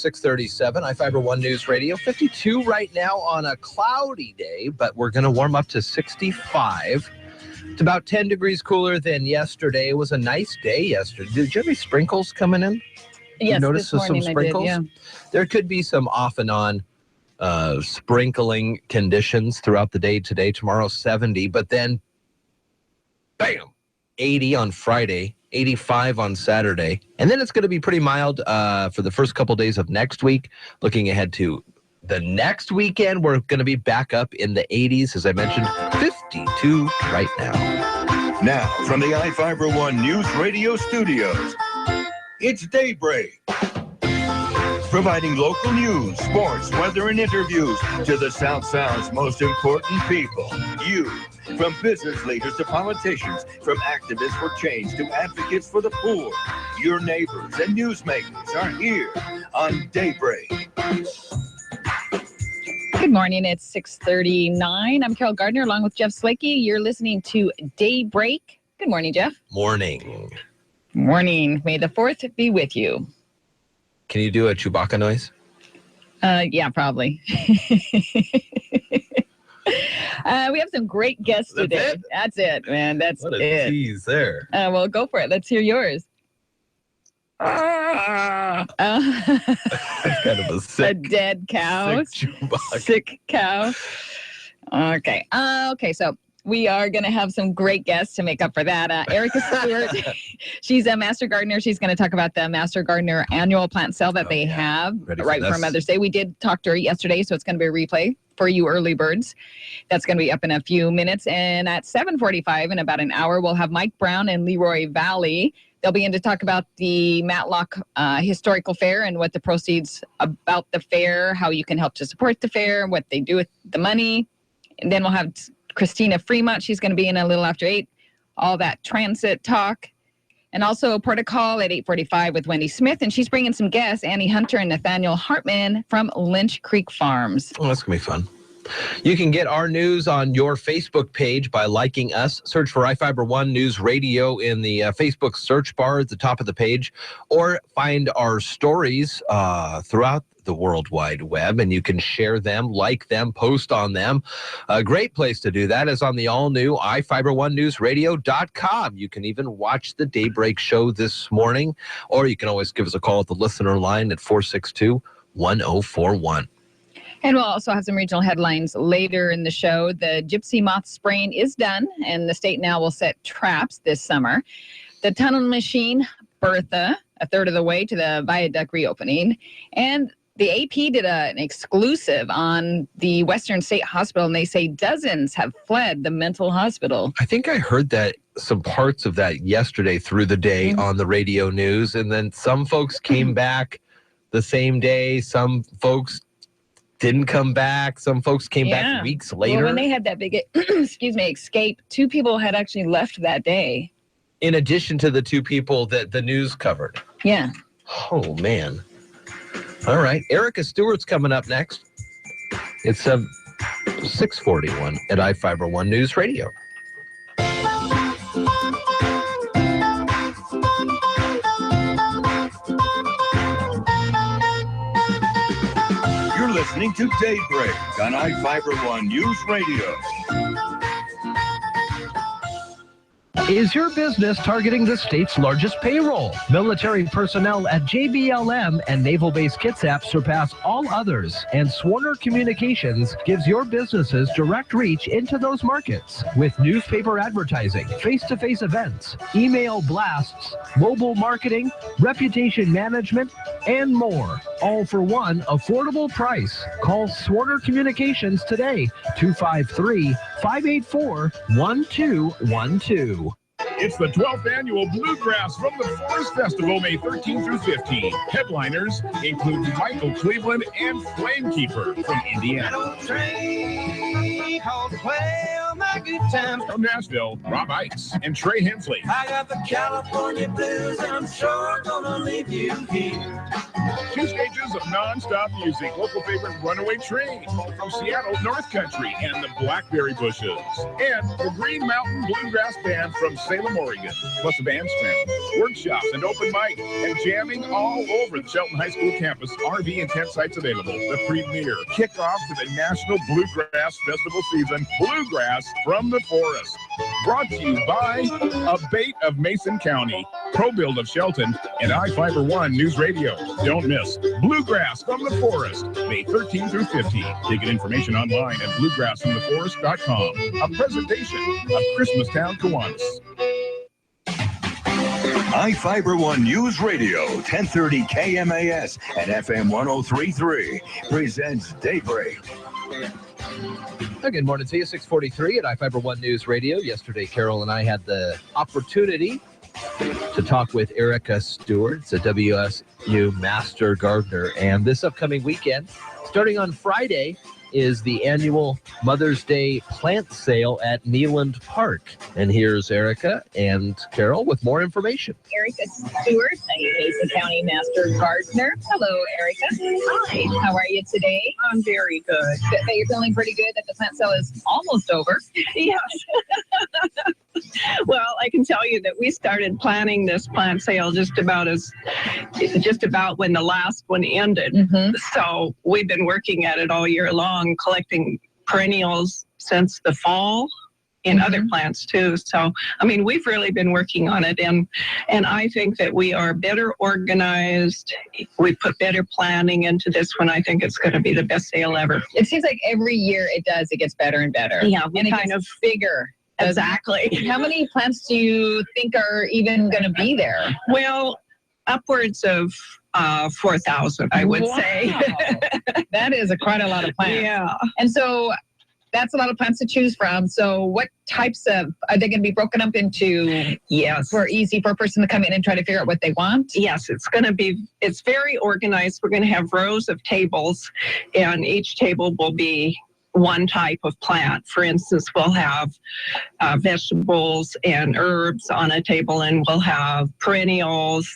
6:37, iFIBER One News Radio. 52 right now on a cloudy day, but we're going to warm up to 65 It's about 10 degrees cooler than yesterday. It was a nice day yesterday. Did you have any sprinkles coming in? Yes, notice this morning some sprinkles? I did, There could be some off and on sprinkling conditions throughout the day today. Tomorrow 70, but then bam, 80 on Friday, 85 on Saturday. And then it's going to be pretty mild for the first couple days of next week. Looking ahead to the next weekend, we're going to be back up in the 80s. As I mentioned, 52 right now. Now, from the iFIBER One News Radio studios, it's Daybreak. Providing local news, sports, weather, and interviews to the South Sound's most important people. You. From business leaders to politicians, from activists for change to advocates for the poor, your neighbors and newsmakers are here on Daybreak. Good morning. It's 6:39. I'm Carol Gardner along with Jeff Slakey. You're listening to Daybreak. Good morning, Jeff. Morning. Morning. May the 4th be with you. Can you do a Chewbacca noise? Yeah, probably. We have some great guests today. That's it, man. That's what a it. tease there. Well, go for it. Let's hear yours. Kind of a sick, a dead cow. Sick cow. Okay. Okay, so we are going to have some great guests to make up for that. Erica Stewart, she's a Master Gardener. She's going to talk about the Master Gardener annual plant sale that they have right for Mother's Day. We did talk to her yesterday, so it's going to be a replay for you early birds. That's going to be up in a few minutes. And at 7:45, in about an hour, we'll have Mike Brown and Leroy Valley. They'll be in to talk about the Matlock Historical Fair and what the proceeds about the fair, how you can help to support the fair, what they do with the money. And then we'll have Christina Fremont. She's going to be in a little after 8. All that transit talk. And also Protocol at 8:45 with Wendy Smith. And she's bringing some guests, Annie Hunter and Nathaniel Hartman from Lynch Creek Farms. Oh, that's going to be fun. You can get our news on your Facebook page by liking us. Search for iFIBER One News Radio in the Facebook search bar at the top of the page, or find our stories throughout the World Wide Web, and you can share them, like them, post on them. A great place to do that is on the all-new iFIBER1newsradio.com. You can even watch the Daybreak show this morning, or you can always give us a call at the listener line at 462-1041. And we'll also have some regional headlines later in the show. The gypsy moth spraying is done, and the state now will set traps this summer. The tunnel machine, Bertha, a third of the way to the viaduct reopening. And the AP did an exclusive on the Western State Hospital, and they say dozens have fled the mental hospital. I think I heard that some parts of that yesterday through the day on the radio news, and then some folks came back the same day. Some folks didn't come back. Some folks came back weeks later. Well, when they had that big, escape, 2 people had actually left that day. In addition to the 2 people that the news covered. Yeah. Oh, man. All right. Erica Stewart's coming up next. It's 6:41 at iFIBER One News Radio. You're listening to Daybreak on iFIBER One News Radio. Is your business targeting the state's largest payroll? Military personnel at JBLM and Naval Base Kitsap surpass all others, and Swarner Communications gives your businesses direct reach into those markets with newspaper advertising, face-to-face events, email blasts, mobile marketing, reputation management, and more, all for one affordable price. Call Swarner Communications today, 253-584-1212. It's the 12th annual Bluegrass from the Forest Festival, May 13 through 15. Headliners include Michael Cleveland and Flamekeeper from Indiana. From Nashville, Rob Ice and Trey Hensley. I got the California blues, I'm sure gonna leave you here. 2 stages of non-stop music. Local favorite Runaway Train from Seattle, North Country, and the Blackberry Bushes. And the Green Mountain Bluegrass Band from Salem, Oregon. Plus a band strand, workshops, and open mic, and jamming all over the Shelton High School campus. RV and tent sites available. The premier kickoff to the National Bluegrass Festival season. Bluegrass from the forest. Brought to you by Abate of Mason County, ProBuild of Shelton, and iFIBER One News Radio. Don't miss Bluegrass from the Forest, May 13 through 15. Ticket information online at bluegrassfromtheforest.com. A presentation of Christmastown, Kiwanis. iFIBER One News Radio, 1030 KMAS and FM 103.3 presents Daybreak. Good morning to you, 643 at iFIBER One News Radio. Yesterday, Carol and I had the opportunity to talk with Erica Stewart, a WSU Master Gardener. And this upcoming weekend, starting on Friday, is the annual Mother's Day plant sale at Neeland Park. And here's Erica and Carol with more information. Erica Stewart, a Mason County Master Gardener. Hello, Erica. Hi. How are you today? I'm very good. You're feeling pretty good that the plant sale is almost over. Yes. Well, I can tell you that we started planning this plant sale just about when the last one ended. Mm-hmm. So we've been working at it all year long, collecting perennials since the fall and other plants too. So, I mean, we've really been working on it, and I think that we are better organized. We put better planning into this one. I think it's going to be the best sale ever. It seems like every year it gets better and better. Yeah, and it gets bigger. Exactly. How many plants do you think are even going to be there? Well, upwards of 4,000, I would say. That is quite a lot of plants. Yeah. And so that's a lot of plants to choose from. So what types are they going to be broken up into? Yes. For easy for a person to come in and try to figure out what they want? Yes, it's very organized. We're going to have rows of tables, and each table will be one type of plant. For instance, we'll have vegetables and herbs on a table, and we'll have perennials,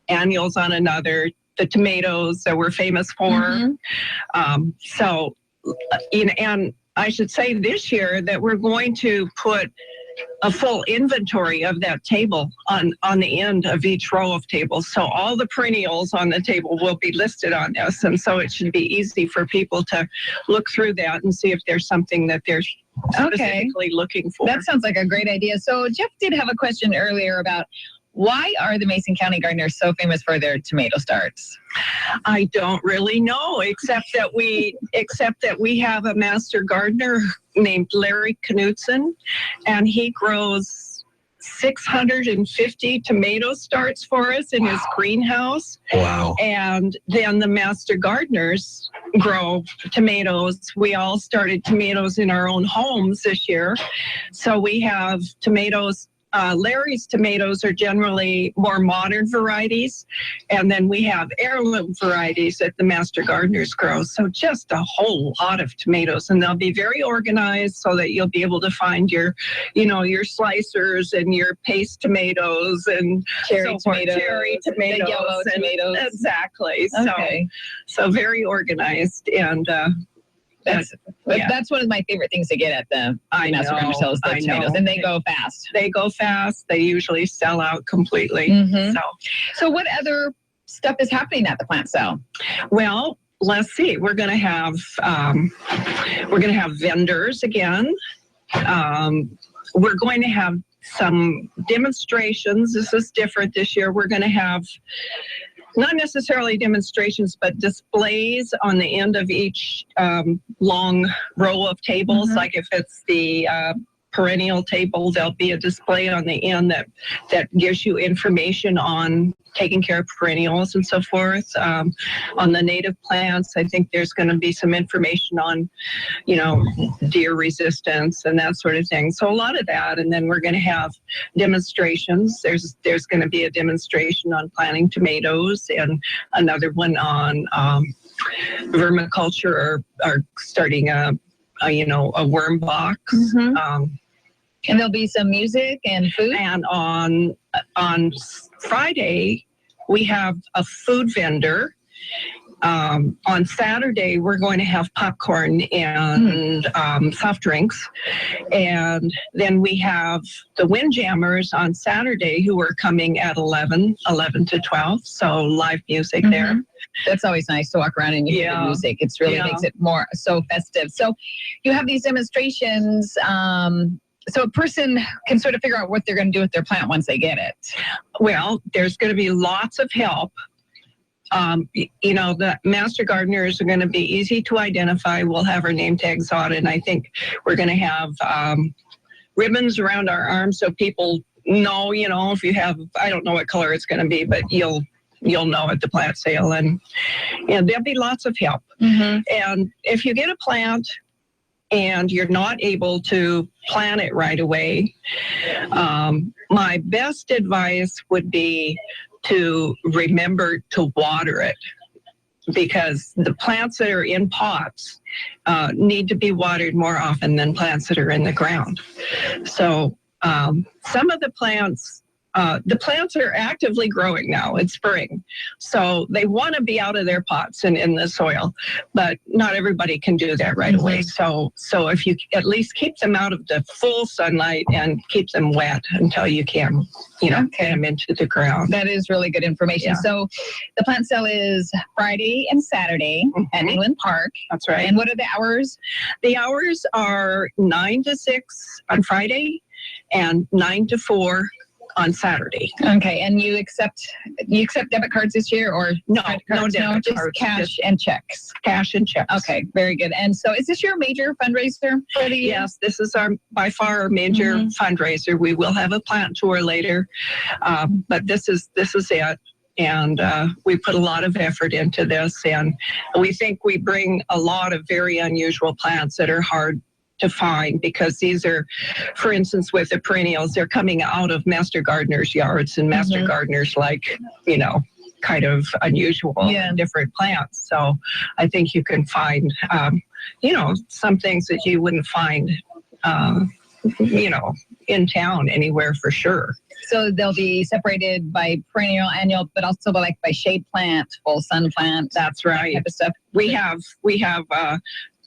annuals on another, the tomatoes that we're famous for. And I should say this year that we're going to put a full inventory of that table on the end of each row of tables. So all the perennials on the table will be listed on this. And so it should be easy for people to look through that and see if there's something that they're specifically looking for. That sounds like a great idea. So Jeff did have a question earlier about why are the Mason County gardeners so famous for their tomato starts? I don't really know, except that we have a master gardener named Larry Knutson, and he grows 650 tomato starts for us in his greenhouse. Wow. And then the master gardeners grow tomatoes. We all started tomatoes in our own homes this year. So we have tomatoes. Larry's tomatoes are generally more modern varieties, and then we have heirloom varieties that the master gardeners grow. So just a whole lot of tomatoes, and they'll be very organized so that you'll be able to find your slicers and your paste tomatoes and cherry tomatoes, the yellow tomatoes. Exactly. Okay. So very organized, and that's one of my favorite things to get at the master gardener sales, the tomatoes, and they go fast. They go fast. They usually sell out completely. Mm-hmm. So what other stuff is happening at the plant sale? Well, let's see. We're going to have vendors again. We're going to have some demonstrations. This is different this year. We're going to have not necessarily demonstrations, but displays on the end of each long row of tables. Mm-hmm. Like if it's the perennial table, there'll be a display on the end that gives you information on taking care of perennials and so forth. On the native plants, I think there's going to be some information on, deer resistance and that sort of thing. So a lot of that, and then we're going to have demonstrations. There's going to be a demonstration on planting tomatoes and another one on vermiculture or starting a worm box. Mm-hmm. And there'll be some music and food. And on Friday, we have a food vendor, on Saturday, we're going to have popcorn and soft drinks. And then we have the Windjammers on Saturday who are coming at 11 to 12. So live music there. That's always nice to walk around and you hear the music. It's really makes it more so festive. So you have these demonstrations. So a person can sort of figure out what they're going to do with their plant once they get it. Well, there's going to be lots of help. The master gardeners are going to be easy to identify. We'll have our name tags on, and I think we're going to have ribbons around our arms so people know, if you have, I don't know what color it's going to be, but you'll know at the plant sale, and there'll be lots of help. And if you get a plant and you're not able to plant it right away, my best advice would be to remember to water it, because the plants that are in pots need to be watered more often than plants that are in the ground. So some of the plants are actively growing now. It's spring. So they want to be out of their pots and in the soil, but not everybody can do that right away. So if you at least keep them out of the full sunlight and keep them wet until you can, get them into the ground. That is really good information. Yeah. So the plant sale is Friday and Saturday at Neyland Park. That's right. And what are the hours? The hours are 9 to 6 on Friday and 9 to 4 on Saturday. Okay, and you accept debit cards this year, or no cards? No debit just cards, cash and checks. Cash and checks. Okay, very good. And so, is this your major fundraiser for the year? Yes, this is by far our major fundraiser. We will have a plant tour later, but this is it. And we put a lot of effort into this, and we think we bring a lot of very unusual plants that are hard to find, because these are, for instance, with the perennials, they're coming out of master gardeners' yards, and master gardeners like, kind of unusual and different plants. So I think you can find, some things that you wouldn't find, in town anywhere for sure. So they'll be separated by perennial, annual, but also by shade plant, full sun plant. That's right. That type of stuff. We have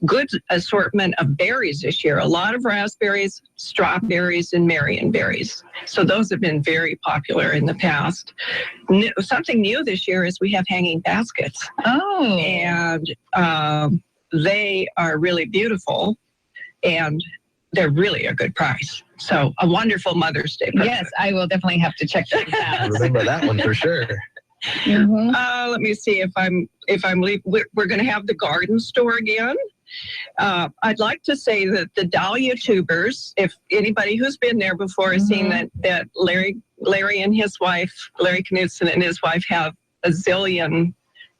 good assortment of berries this year. A lot of raspberries, strawberries, and marionberries. So those have been very popular in the past. Something new this year is we have hanging baskets. Oh. And they are really beautiful, and they're really a good price. So a wonderful Mother's Day present. Yes, I will definitely have to check that out. Remember that one for sure. Let me see if I'm leaving. We're going to have the garden store again. I'd like to say that the dahlia tubers, if anybody who's been there before has seen that Larry and his wife, Larry Knudsen and his wife, have a zillion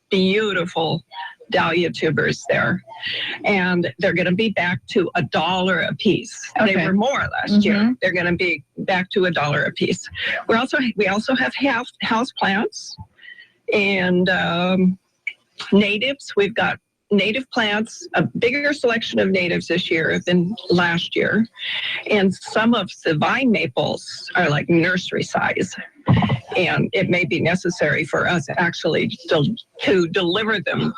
beautiful dahlia tubers there, and they're going to be back to $1 a piece. Okay. They were more last year. They're going to be back to $1 a piece. We also have house plants and natives. We've got native plants, a bigger selection of natives this year than last year, and some of the vine maples are like nursery size, and it may be necessary for us actually to deliver them.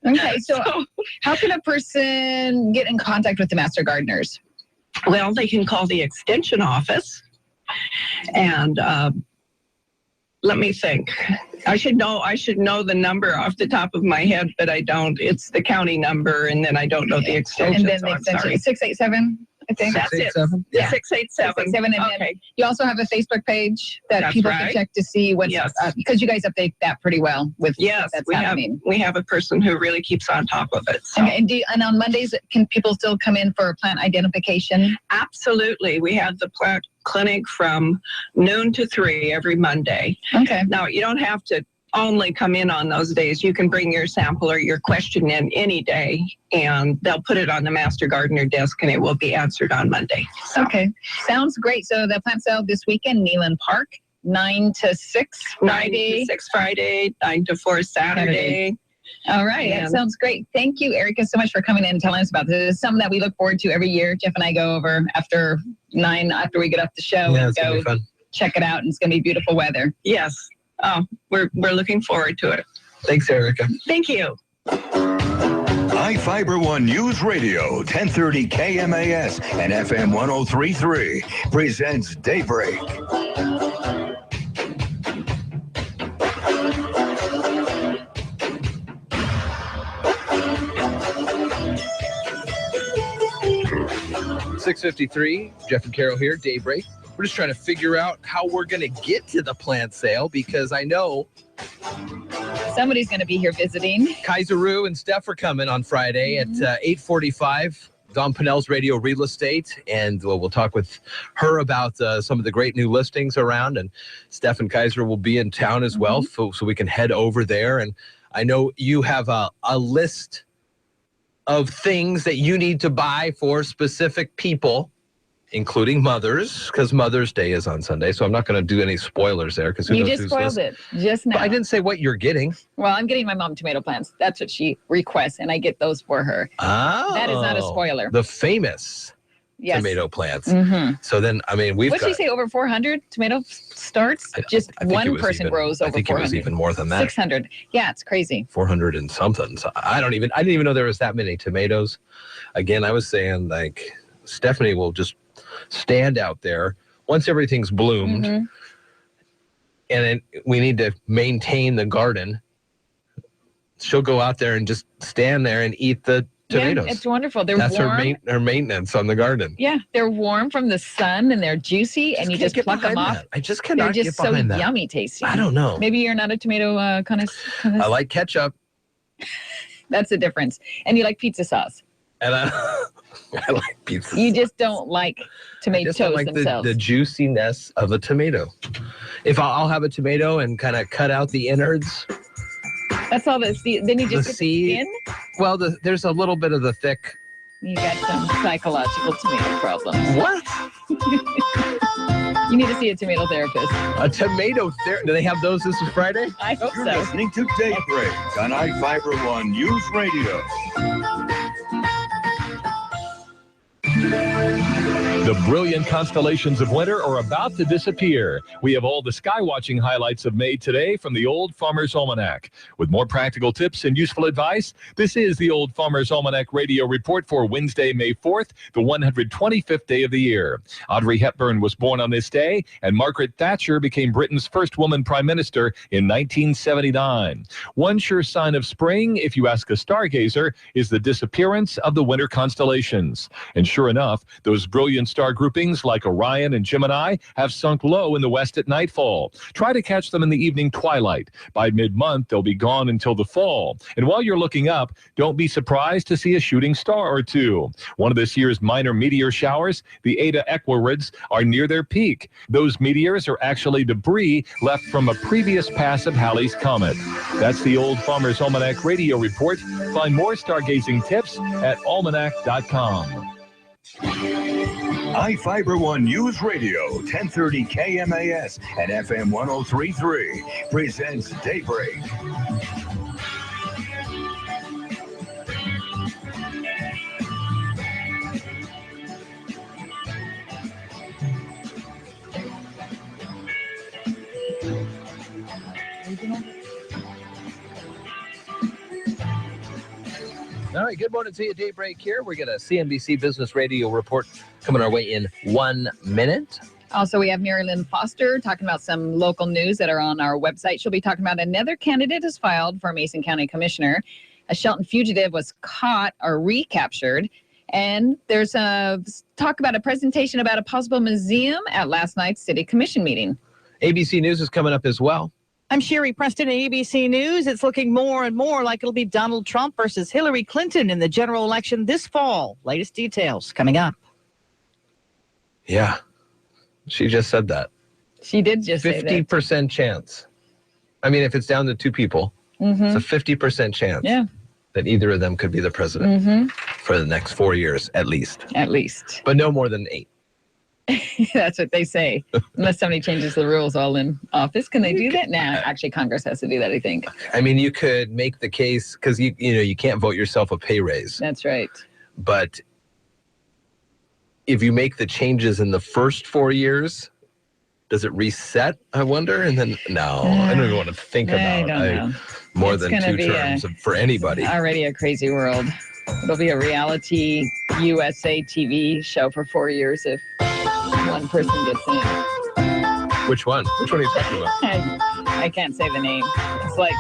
Okay, so how can a person get in contact with the Master Gardeners? Well, they can call the extension office, and let me think. I should know the number off the top of my head, but I don't. It's the county number, and then I don't know the extension. And then the extension is 687, I think. That's it. 687? Yeah. 687. 687. And then you also have a Facebook page that people can check to see what's, because you guys update that pretty well with yes, that's we happening. We have a person who really keeps on top of it. So. Okay, and on Mondays, can people still come in for plant identification? Absolutely. We have the plant clinic from noon to 3 every Monday. Okay. Now, you don't have to only come in on those days. You can bring your sample or your question in any day, and they'll put it on the Master Gardener desk, and it will be answered on Monday. So. Okay. Sounds great. So the plant sale this weekend, Neyland Park, 9 to 6 Friday. 9 to 6 Friday, 9 to 4 Saturday. All right. That sounds great. Thank you, Erica, so much for coming in and telling us about this. It's something that we look forward to every year. Jeff and I go over after 9, after we get off the show, and go check it out, and it's going to be beautiful weather. Yes. we're looking forward to it. Thanks, Erica. Thank you. iFIBER One News Radio, 1030 KMAS and FM 103.3 presents Daybreak. .653, Jeff and Carol here, Daybreak. We're just trying to figure out how we're going to get to the plant sale because I know somebody's going to be here visiting. Kaiser Rue and Steph are coming on Friday at 8:45. Don Pinnell's Radio Real Estate, and we'll talk with her about some of the great new listings around. And Steph and Kaiser will be in town as well, so we can head over there. And I know you have a list of things that you need to buy for specific people, including mothers, because Mother's Day is on Sunday. So I'm not going to do any spoilers there. Because you just spoiled it just now. But I didn't say what you're getting. Well, I'm getting my mom tomato plants. That's what she requests, and I get those for her. Oh, that is not a spoiler. The famous tomato plants. So then, I mean, What'd she say? Over 400 tomato starts? Just one person grows over 400. I think it was even more than that. 600. Yeah, it's crazy. 400 and something. So I didn't even know there was that many tomatoes. Again, I was saying like Stephanie will just stand out there once everything's bloomed, and then we need to maintain the garden. She'll go out there and just stand there and eat the tomatoes. Yeah, it's wonderful. That's her maintenance on the garden. Yeah, they're warm from the sun and they're juicy, and you just pluck them off. I just cannot get behind that. They're just so yummy tasting. I don't know. Maybe you're not a tomato connoisseur. I like ketchup. That's the difference. And you like pizza sauce. And I like pizza. You just don't like tomatoes themselves. The juiciness of a tomato. If I'll have a tomato and kind of cut out the innards. That's all then you just get the skin? Well, there's a little bit of the thick. You got some psychological tomato problems. What? You need to see a tomato therapist. A tomato therapist? Do they have those this Friday? I hope You're so. listening to Daybreak on iFIBER One News Radio. The brilliant constellations of winter are about to disappear. We have all the sky watching highlights of May today from the Old Farmer's Almanac. With more practical tips and useful advice, this is the Old Farmer's Almanac radio report for Wednesday, May 4th, the 125th day of the year. Audrey Hepburn was born on this day, and Margaret Thatcher became Britain's first woman prime minister in 1979. One sure sign of spring, if you ask a stargazer, is the disappearance of the winter constellations. And sure enough, those brilliant star groupings like Orion and Gemini have sunk low in the west at nightfall. Try to catch them in the evening twilight. By mid-month, they'll be gone until the fall. And while you're looking up, don't be surprised to see a shooting star or two. One of this year's minor meteor showers, the Eta Equirids, are near their peak. Those meteors are actually debris left from a previous pass of Halley's Comet. That's the Old Farmer's Almanac radio report. Find more stargazing tips at almanac.com. iFIBER One News Radio, 1030 KMAS and FM 103.3 presents Daybreak. All right, good morning to you. Daybreak here. We got a CNBC Business Radio report coming our way in 1 minute. Also, we have Mary Lynn Foster talking about some local news that are on our website. She'll be talking about another candidate has filed for Mason County Commissioner. A Shelton fugitive was caught or recaptured. And there's a talk about a presentation about a possible museum at last night's City Commission meeting. ABC News is coming up as well. I'm Sherry Preston at ABC News. It's looking more and more like it'll be Donald Trump versus Hillary Clinton in the general election this fall. Latest details coming up. Yeah, she just said that. She did just say that. 50% chance. I mean, if it's down to two people, it's a 50% chance that either of them could be the president for the next 4 years, at least. At least. But no more than 8. That's what they say. Unless somebody changes the rules while in office. Can they do that? Nah, actually, Congress has to do that, I think. I mean, you could make the case, because you can't vote yourself a pay raise. That's right. But if you make the changes in the first 4 years, Does it reset, I wonder? And then, no, I don't even want to think about more than 2 terms for anybody. Already a crazy world. It'll be a reality USA TV show for 4 years if one person gets in. Which one? Which one are you talking about? I can't say the name. It's like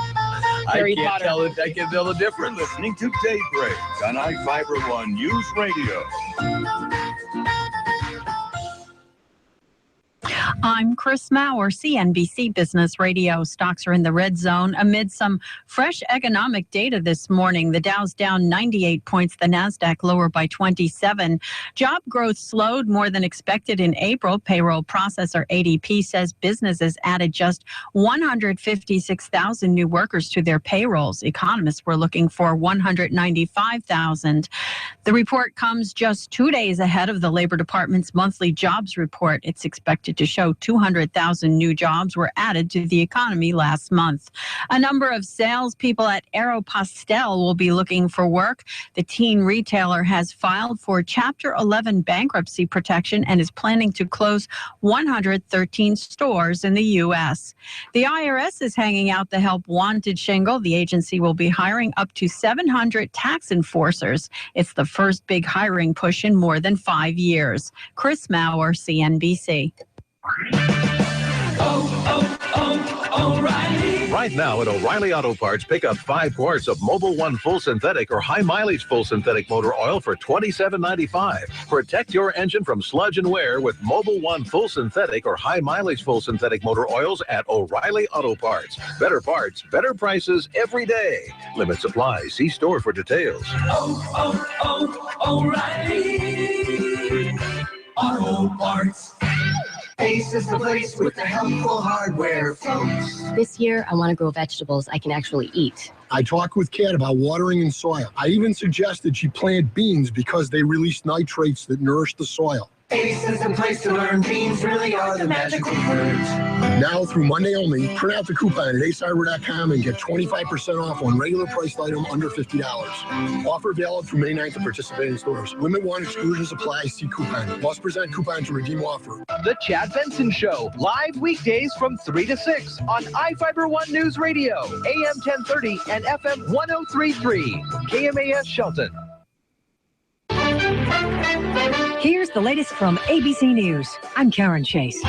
Harry Potter. I can't tell the difference. You're listening to Daybreak on iFIBER ONE News Radio. I'm Chris Maurer, CNBC Business Radio. Stocks are in the red zone amid some fresh economic data this morning. The Dow's down 98 points, the Nasdaq lower by 27. Job growth slowed more than expected in April. Payroll processor ADP says businesses added just 156,000 new workers to their payrolls. Economists were looking for 195,000. The report comes just 2 days ahead of the Labor Department's monthly jobs report. It's expected to show 200,000 new jobs were added to the economy last month. A number of salespeople at Aeropostale will be looking for work. The teen retailer has filed for Chapter 11 bankruptcy protection and is planning to close 113 stores in the U.S. The IRS is hanging out the help wanted shingle. The agency will be hiring up to 700 tax enforcers. It's the first big hiring push in more than 5 years. Chris Maurer, CNBC. O'Reilly. Right now at O'Reilly Auto Parts, pick up 5 quarts of Mobile One Full Synthetic or High Mileage Full Synthetic Motor Oil for $27.95. Protect your engine from sludge and wear with Mobile One Full Synthetic or High Mileage Full Synthetic Motor Oils at O'Reilly Auto Parts. Better parts, better prices every day. Limit supply. See store for details. O'Reilly Auto Parts. Ace is the place with the helpful hardware, folks. This year, I want to grow vegetables I can actually eat. I talked with Kat about watering in soil. I even suggested she plant beans because they release nitrates that nourish the soil. Ace is the place to learn beans really are the magical words. Now through Monday only, print out the coupon at acefiber.com and get 25% off on regular priced item under $50. Offer valid through May 9th at participating stores. Limit 1 exclusions apply. See coupon. Must present coupon to redeem offer. The Chad Benson Show, live weekdays from 3 to 6 on iFIBER ONE News Radio, AM 1030 and FM 1033, KMAS Shelton. Here's the latest from ABC News. I'm Karen Chase.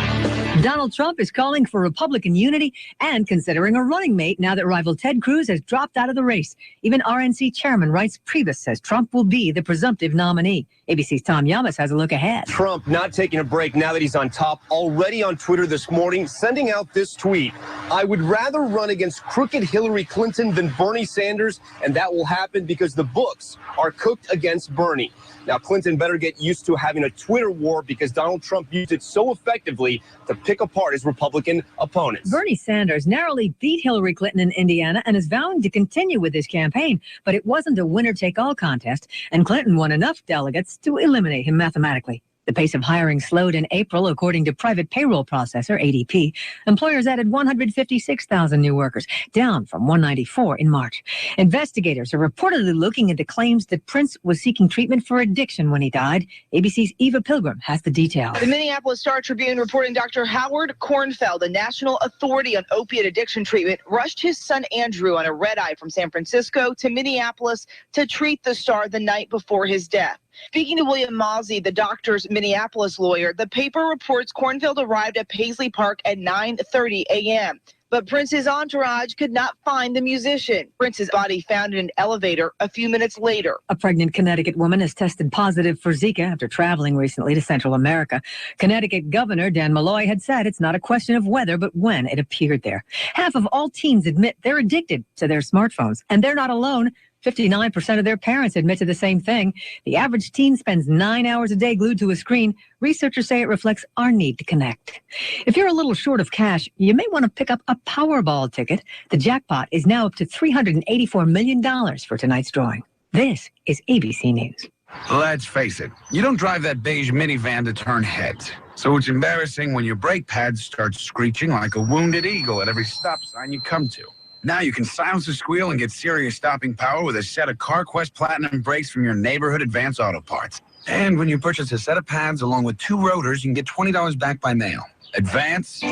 Donald Trump is calling for Republican unity and considering a running mate now that rival Ted Cruz has dropped out of the race. Even RNC Chairman Reince Priebus says Trump will be the presumptive nominee. ABC's Tom Yamas has a look ahead. Trump not taking a break now that he's on top. Already on Twitter this morning, sending out this tweet. I would rather run against crooked Hillary Clinton than Bernie Sanders, and that will happen because the books are cooked against Bernie. Now, Clinton better get used to having a Twitter war because Donald Trump used it so effectively to pick apart his Republican opponents. Bernie Sanders narrowly beat Hillary Clinton in Indiana and is vowing to continue with his campaign, but it wasn't a winner-take-all contest, and Clinton won enough delegates to eliminate him mathematically. The pace of hiring slowed in April, according to private payroll processor ADP. Employers added 156,000 new workers, down from 194 in March. Investigators are reportedly looking into claims that Prince was seeking treatment for addiction when he died. ABC's Eva Pilgrim has the details. The Minneapolis Star-Tribune reporting Dr. Howard Kornfeld, a national authority on opiate addiction treatment, rushed his son Andrew on a red-eye from San Francisco to Minneapolis to treat the star the night before his death. Speaking to William Mozzie, the doctor's Minneapolis lawyer, the paper reports Kornfeld arrived at Paisley Park at 9:30 a.m. But Prince's entourage could not find the musician. Prince's body found in an elevator a few minutes later. A pregnant Connecticut woman has tested positive for Zika after traveling recently to Central America. Connecticut Governor Dan Malloy had said it's not a question of whether, but when it appeared there. Half of all teens admit they're addicted to their smartphones, and they're not alone. 59% of their parents admit to the same thing. The average teen spends 9 hours a day glued to a screen. Researchers say it reflects our need to connect. If you're a little short of cash, you may want to pick up a Powerball ticket. The jackpot is now up to $384 million for tonight's drawing. This is ABC News. Let's face it, you don't drive that beige minivan to turn heads. So it's embarrassing when your brake pads start screeching like a wounded eagle at every stop sign you come to. Now you can silence the squeal and get serious stopping power with a set of CarQuest Platinum brakes from your neighborhood Advance Auto Parts. And when you purchase a set of pads along with 2 rotors, you can get $20 back by mail. Advance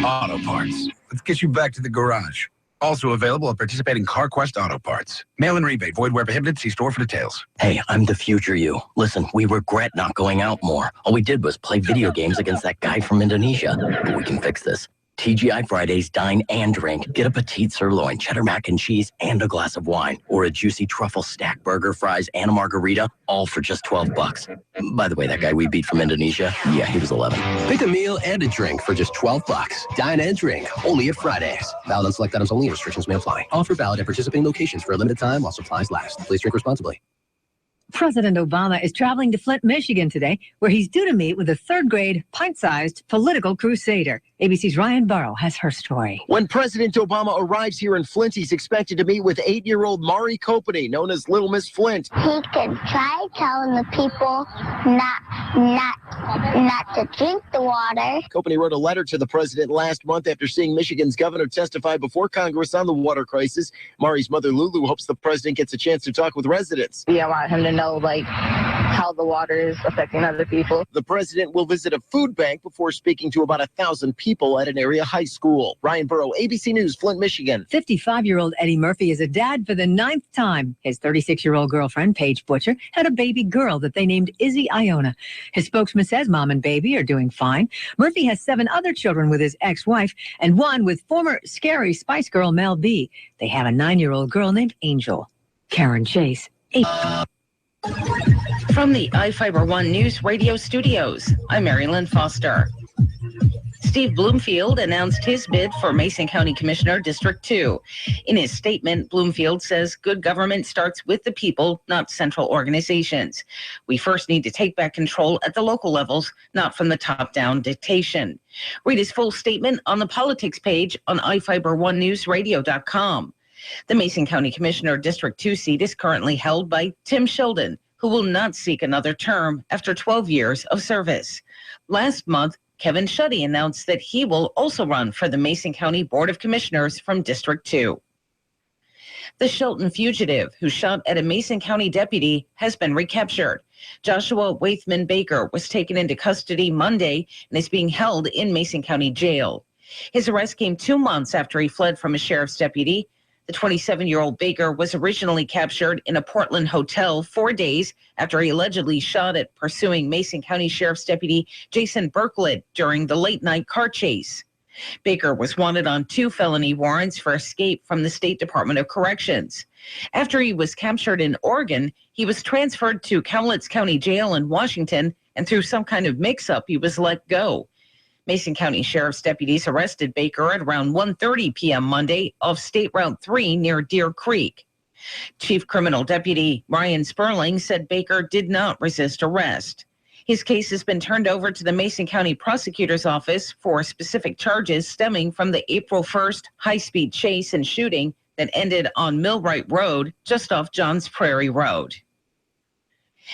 Auto Parts. Let's get you back to the garage. Also available at participating CarQuest Auto Parts. Mail-in rebate. Void where prohibited. See store for details. Hey, I'm the future you. Listen, we regret not going out more. All we did was play video games against that guy from Indonesia. But we can fix this. TGI Fridays, dine and drink. Get a petite sirloin, cheddar mac and cheese, and a glass of wine. Or a juicy truffle stack burger, fries, and a margarita, all for just $12. By the way, that guy we beat from Indonesia, yeah, he was 11. Pick a meal and a drink for just $12. Dine and drink, only at Fridays. Valid on select items only. Restrictions may apply. Offer valid at participating locations for a limited time while supplies last. Please drink responsibly. President Obama is traveling to Flint, Michigan today, where he's due to meet with a third-grade, pint-sized political crusader. ABC's Ryan Burrow has her story. When President Obama arrives here in Flint, he's expected to meet with 8-year-old Mari Kopany, known as Little Miss Flint. He could try telling the people not to drink the water. Kopany wrote a letter to the president last month after seeing Michigan's governor testify before Congress on the water crisis. Mari's mother, Lulu, hopes the president gets a chance to talk with residents. Yeah, I want him to know, how the water is affecting other people. The president will visit a food bank before speaking to about 1,000 people at an area high school. Ryan Burrow, ABC News, Flint, Michigan. 55-year-old Eddie Murphy is a dad for the 9th time. His 36-year-old girlfriend, Paige Butcher, had a baby girl that they named Izzy Iona. His spokesman says mom and baby are doing fine. Murphy has 7 other children with his ex-wife and 1 with former Scary Spice Girl Mel B. They have a 9-year-old girl named Angel. Karen Chase, 8. From the iFIBER ONE News Radio studios, I'm Mary Lynn Foster. Steve Bloomfield announced his bid for Mason County Commissioner District 2. In his statement, Bloomfield says good government starts with the people, not central organizations. We first need to take back control at the local levels, not from the top-down dictation. Read his full statement on the politics page on iFIBER1newsradio.com. The Mason County Commissioner District 2 seat is currently held by Tim Sheldon, who will not seek another term after 12 years of service. Last month, Kevin Schutte announced that he will also run for the Mason County Board of Commissioners from District 2. The Shelton fugitive who shot at a Mason County deputy has been recaptured. Joshua Waithman Baker was taken into custody Monday and is being held in Mason County Jail. His arrest came 2 months after he fled from a sheriff's deputy. The 27-year-old Baker was originally captured in a Portland hotel 4 days after he allegedly shot at pursuing Mason County Sheriff's Deputy Jason Berklet during the late-night car chase. Baker was wanted on 2 felony warrants for escape from the State Department of Corrections. After he was captured in Oregon, he was transferred to Cowlitz County Jail in Washington, and through some kind of mix-up, he was let go. Mason County Sheriff's deputies arrested Baker at around 1:30 p.m. Monday off State Route 3 near Deer Creek. Chief Criminal Deputy Ryan Sperling said Baker did not resist arrest. His case has been turned over to the Mason County Prosecutor's Office for specific charges stemming from the April 1st high-speed chase and shooting that ended on Millwright Road just off Johns Prairie Road.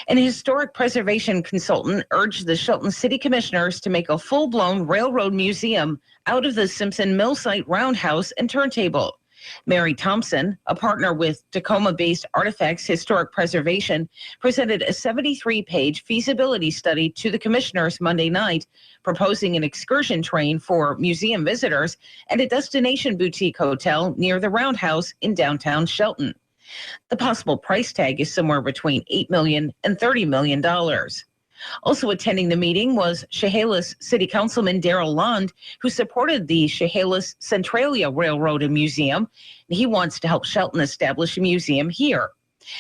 An historic preservation consultant urged the Shelton City Commissioners to make a full-blown railroad museum out of the Simpson Mill Site roundhouse and turntable. Mary Thompson, a partner with Tacoma-based Artifacts Historic Preservation, presented a 73-page feasibility study to the commissioners Monday night, proposing an excursion train for museum visitors and a destination boutique hotel near the roundhouse in downtown Shelton. The possible price tag is somewhere between $8 million and $30 million. Also attending the meeting was Chehalis City Councilman Darrell Lund, who supported the Chehalis Centralia Railroad and Museum. He wants to help Shelton establish a museum here.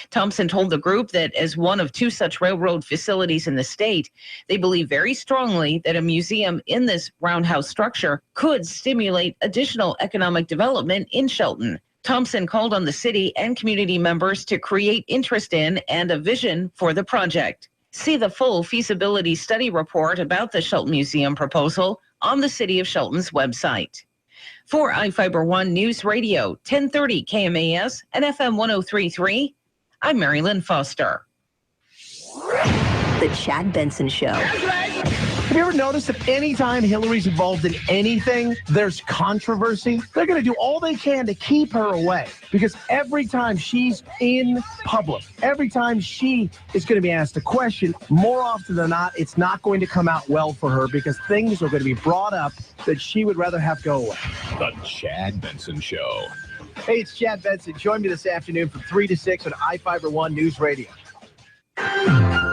Thompson told the group that as one of 2 such railroad facilities in the state, they believe very strongly that a museum in this roundhouse structure could stimulate additional economic development in Shelton. Thompson called on the city and community members to create interest in and a vision for the project. See the full feasibility study report about the Shelton Museum proposal on the City of Shelton's website. For iFIBER ONE News Radio, 1030 KMAS and FM 103.3, I'm Mary Lynn Foster. The Chad Benson Show. Have you ever noticed that anytime Hillary's involved in anything, there's controversy? They're going to do all they can to keep her away, because every time she's in public, every time she is going to be asked a question, more often than not, it's not going to come out well for her, because things are going to be brought up that she would rather have go away. The Chad Benson Show. Hey, it's Chad Benson. Join me this afternoon from 3 to 6 on iFIBER ONE News Radio.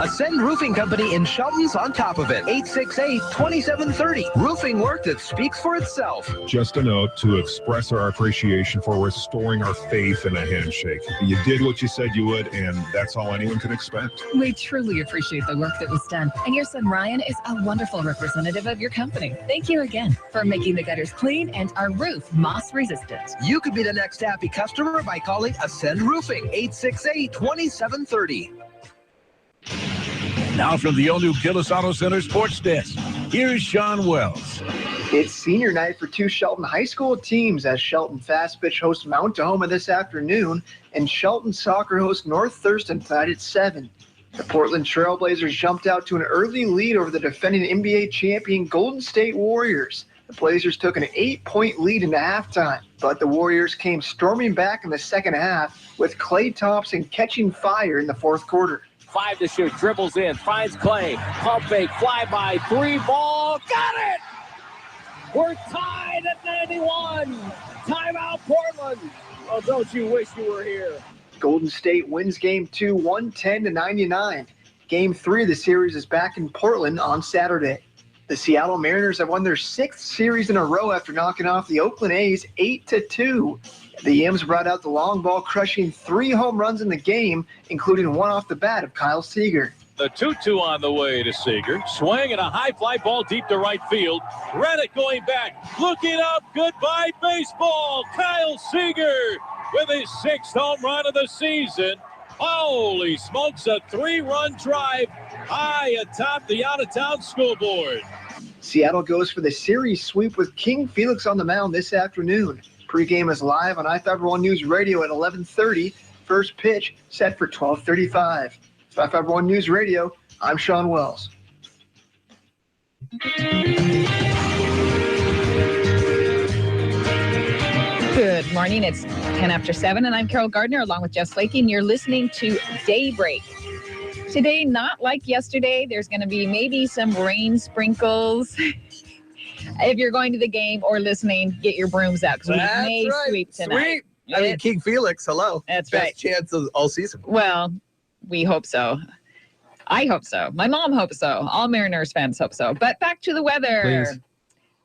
Ascend Roofing Company in Shelton's on top of it. 868-2730. Roofing work that speaks for itself. Just a note to express our appreciation for restoring our faith in a handshake. You did what you said you would, and that's all anyone can expect. We truly appreciate the work that was done. And your son Ryan is a wonderful representative of your company. Thank you again for making the gutters clean and our roof moss resistant. You could be the next happy customer by calling Ascend Roofing. 868-2730. Now from the all-new Gillis Auto Center Sports Desk, here's Sean Wells. It's senior night for two Shelton High School teams as Shelton Fast Pitch hosts Mount Tahoma this afternoon and Shelton Soccer hosts North Thurston tonight at 7. The Portland Trailblazers jumped out to an early lead over the defending NBA champion Golden State Warriors. The Blazers took an 8-point lead into halftime, but the Warriors came storming back in the second half with Klay Thompson catching fire in the fourth quarter. 5 to shoot, dribbles in, finds Clay, pump fake, fly by, 3 ball, got it! We're tied at 91. Timeout Portland. Oh, don't you wish you were here. Golden State wins Game 2, 110-99. Game 3 of the series is back in Portland on Saturday. The Seattle Mariners have won their 6th series in a row after knocking off the Oakland A's 8-2. The Yams brought out the long ball, crushing 3 home runs in the game, including one off the bat of Kyle Seager. The 2-2 on the way to Seager. Swing and a high fly ball deep to right field. Reddick going back, looking up. Goodbye baseball. Kyle Seager with his 6th home run of the season. Holy smokes, a 3-run drive high atop the out-of-town scoreboard. Seattle goes for the series sweep with King Felix on the mound this afternoon. Pre-game is live on iFIBER ONE News Radio at 11:30. First pitch set for 12:35. For iFIBER ONE News Radio, I'm Sean Wells. Good morning. It's 10 after 7, and I'm Carol Gardner along with Jeff Slakey, and you're listening to Daybreak. Today, not like yesterday, there's going to be maybe some rain sprinkles. If you're going to the game or listening, get your brooms out because we may sweep tonight. Sweep. I mean, King Felix, hello. That's Best right. chance of all season. Well, we hope so. I hope so. My mom hopes so. All Mariners fans hope so. But back to the weather. Please. A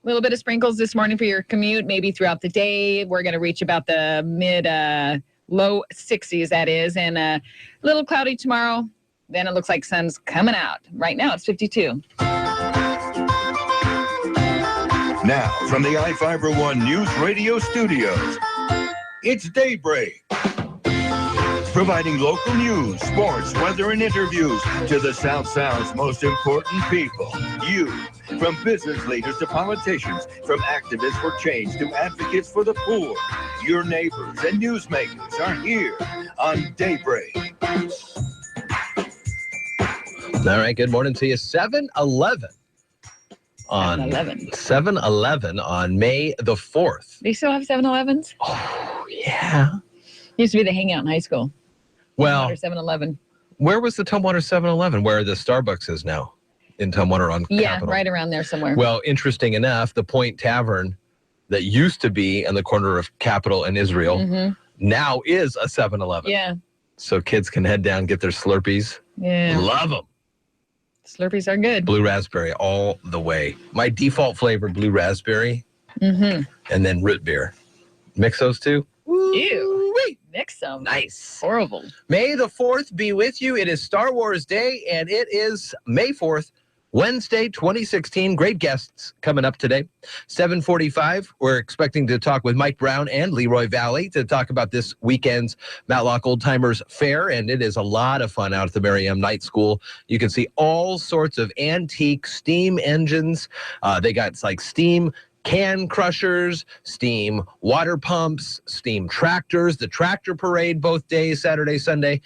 little bit of sprinkles this morning for your commute, maybe throughout the day. We're going to reach about the low 60s, that is, and a little cloudy tomorrow. Then it looks like sun's coming out. Right now, it's 52. Now, from the iFIBER ONE News Radio studios, it's Daybreak. Providing local news, sports, weather, and interviews to the South Sound's most important people. You. From business leaders to politicians, from activists for change to advocates for the poor. Your neighbors and newsmakers are here on Daybreak. All right, good morning to you. 7-11 on 7-11 on May the 4th. They still have 7-Elevens? Oh, yeah. Used to be the hangout in high school. Well, 7-Eleven. Where was the Tumwater 7-Eleven? Where the Starbucks is now in Tumwater on Capitol. Right around there somewhere. Well, interesting enough, the Point Tavern that used to be on the corner of Capitol and Israel now is a 7-Eleven. Yeah. So kids can head down, get their Slurpees. Yeah. Love them. Slurpees are good. Blue raspberry all the way. My default flavor, blue raspberry, and then root beer. Mix those two. Ew. Mix them. Nice. Horrible. May the 4th be with you. It is Star Wars Day, and it is May 4th, Wednesday, 2016. Great guests coming up today. 7:45, we're expecting to talk with Mike Brown and Leroy Valley to talk about this weekend's Matlock Old Timers Fair, and it is a lot of fun out at the Merriam Night School. You can see all sorts of antique steam engines. They got like steam can crushers, steam water pumps, steam tractors, the tractor parade both days, Saturday, Sunday.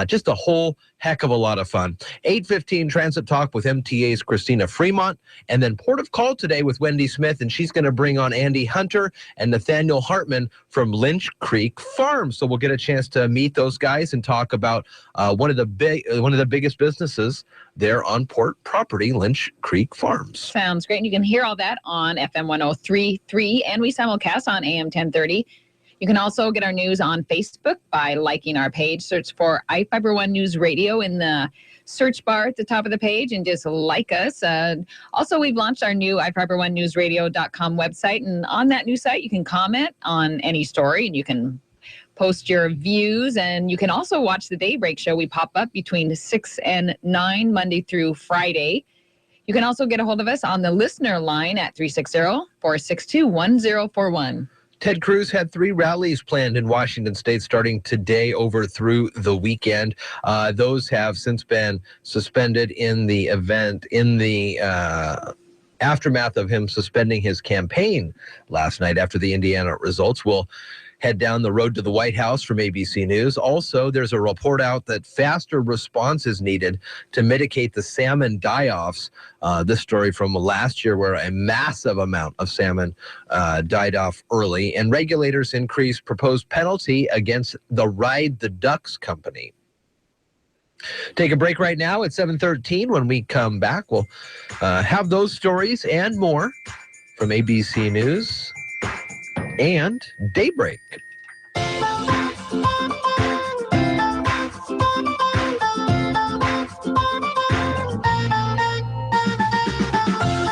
Just a whole heck of a lot of fun. 8:15 Transit Talk with MTA's Christina Fremont, and then Port of Call today with Wendy Smith, and she's going to bring on Andy Hunter and Nathaniel Hartman from Lynch Creek Farm. So we'll get a chance to meet those guys and talk about one of the biggest businesses there on port property, Lynch Creek Farms. Sounds great. And you can hear all that on FM 103.3, and we simulcast on AM 1030. You can also get our news on Facebook by liking our page. Search for iFIBER One News Radio in the search bar at the top of the page and just like us. Also, we've launched our new iFiberOneNewsRadio.com website. And on that new site, you can comment on any story and you can post your views. And you can also watch the Daybreak show. We pop up between 6 and 9, Monday through Friday. You can also get a hold of us on the listener line at 360-462-1041. Ted Cruz had 3 rallies planned in Washington State starting today over through the weekend. Those have since been suspended in the aftermath of him suspending his campaign last night after the Indiana results. We'll head down the road to the White House from ABC News. Also, there's a report out that faster response is needed to mitigate the salmon die-offs. This story from last year where a massive amount of salmon died off early, and regulators increased proposed penalty against the Ride the Ducks company. Take a break right now at 7:13. When we come back, we'll have those stories and more from ABC News and Daybreak.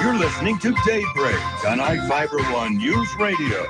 You're listening to Daybreak on iFIBER One News Radio.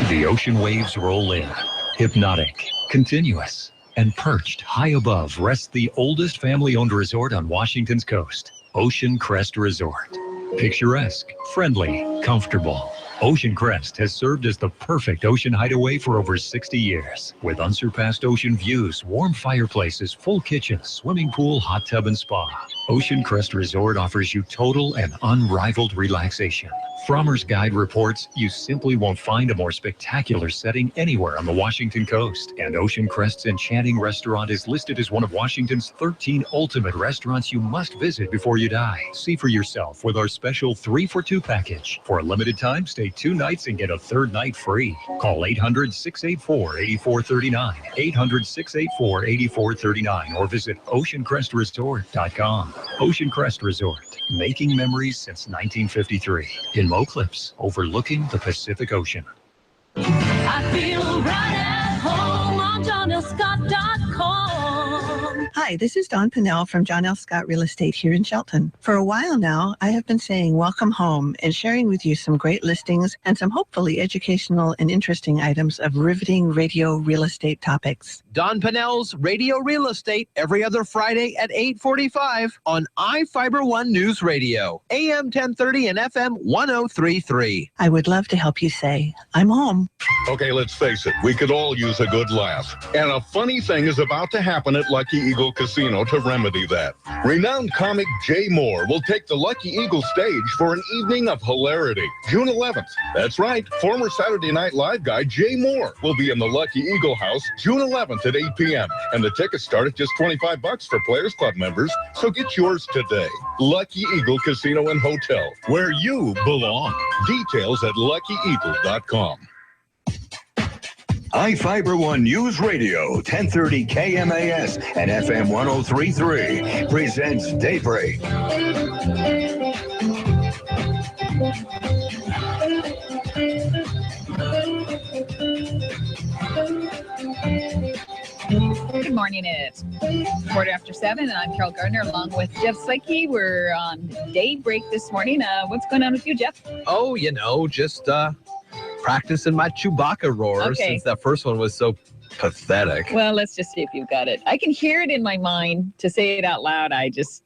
The ocean waves roll in, hypnotic, continuous, and perched high above rests the oldest family-owned resort on Washington's coast, Ocean Crest Resort. Picturesque, friendly, comfortable. Ocean Crest has served as the perfect ocean hideaway for over 60 years. With unsurpassed ocean views, warm fireplaces, full kitchen, swimming pool, hot tub, and spa. Ocean Crest Resort offers you total and unrivaled relaxation. Frommer's Guide reports you simply won't find a more spectacular setting anywhere on the Washington coast. And Ocean Crest's enchanting restaurant is listed as one of Washington's 13 ultimate restaurants you must visit before you die. See for yourself with our special 3-for-2 package. For a limited time, stay 2 nights and get a 3rd night free. Call 800-684-8439, 800-684-8439, or visit OceanCrestResort.com. Ocean Crest Resort, making memories since 1953. In Moclips, overlooking the Pacific Ocean. I feel right at home on JohnLScott.com. Hi, this is Dawn Pinnell from John L. Scott Real Estate here in Shelton. For a while now, I have been saying welcome home and sharing with you some great listings and some hopefully educational and interesting items of riveting radio real estate topics. Don Pinnell's Radio Real Estate every other Friday at 8:45 on iFIBER One News Radio, AM 1030 and FM 103.3. I would love to help you say, I'm home. Okay, let's face it, we could all use a good laugh. And a funny thing is about to happen at Lucky Eagle Casino to remedy that. Renowned comic Jay Moore will take the Lucky Eagle stage for an evening of hilarity. June 11th. That's right, former Saturday Night Live guy Jay Moore will be in the Lucky Eagle House June 11th at 8 p.m. And the tickets start at just $25 for Players Club members, so get yours today. Lucky Eagle Casino and Hotel, where you belong. Details at LuckyEagle.com. iFIBER One News Radio, 1030 KMAS and FM 103.3 presents Daybreak. Good morning. It's 7:15, and I'm Carol Gardner along with Jeff Psyche. We're on Daybreak this morning. What's going on with you, Jeff? Oh, just practicing my Chewbacca roar since that first one was so pathetic. Well, let's just see if you've got it. I can hear it in my mind. To say it out loud,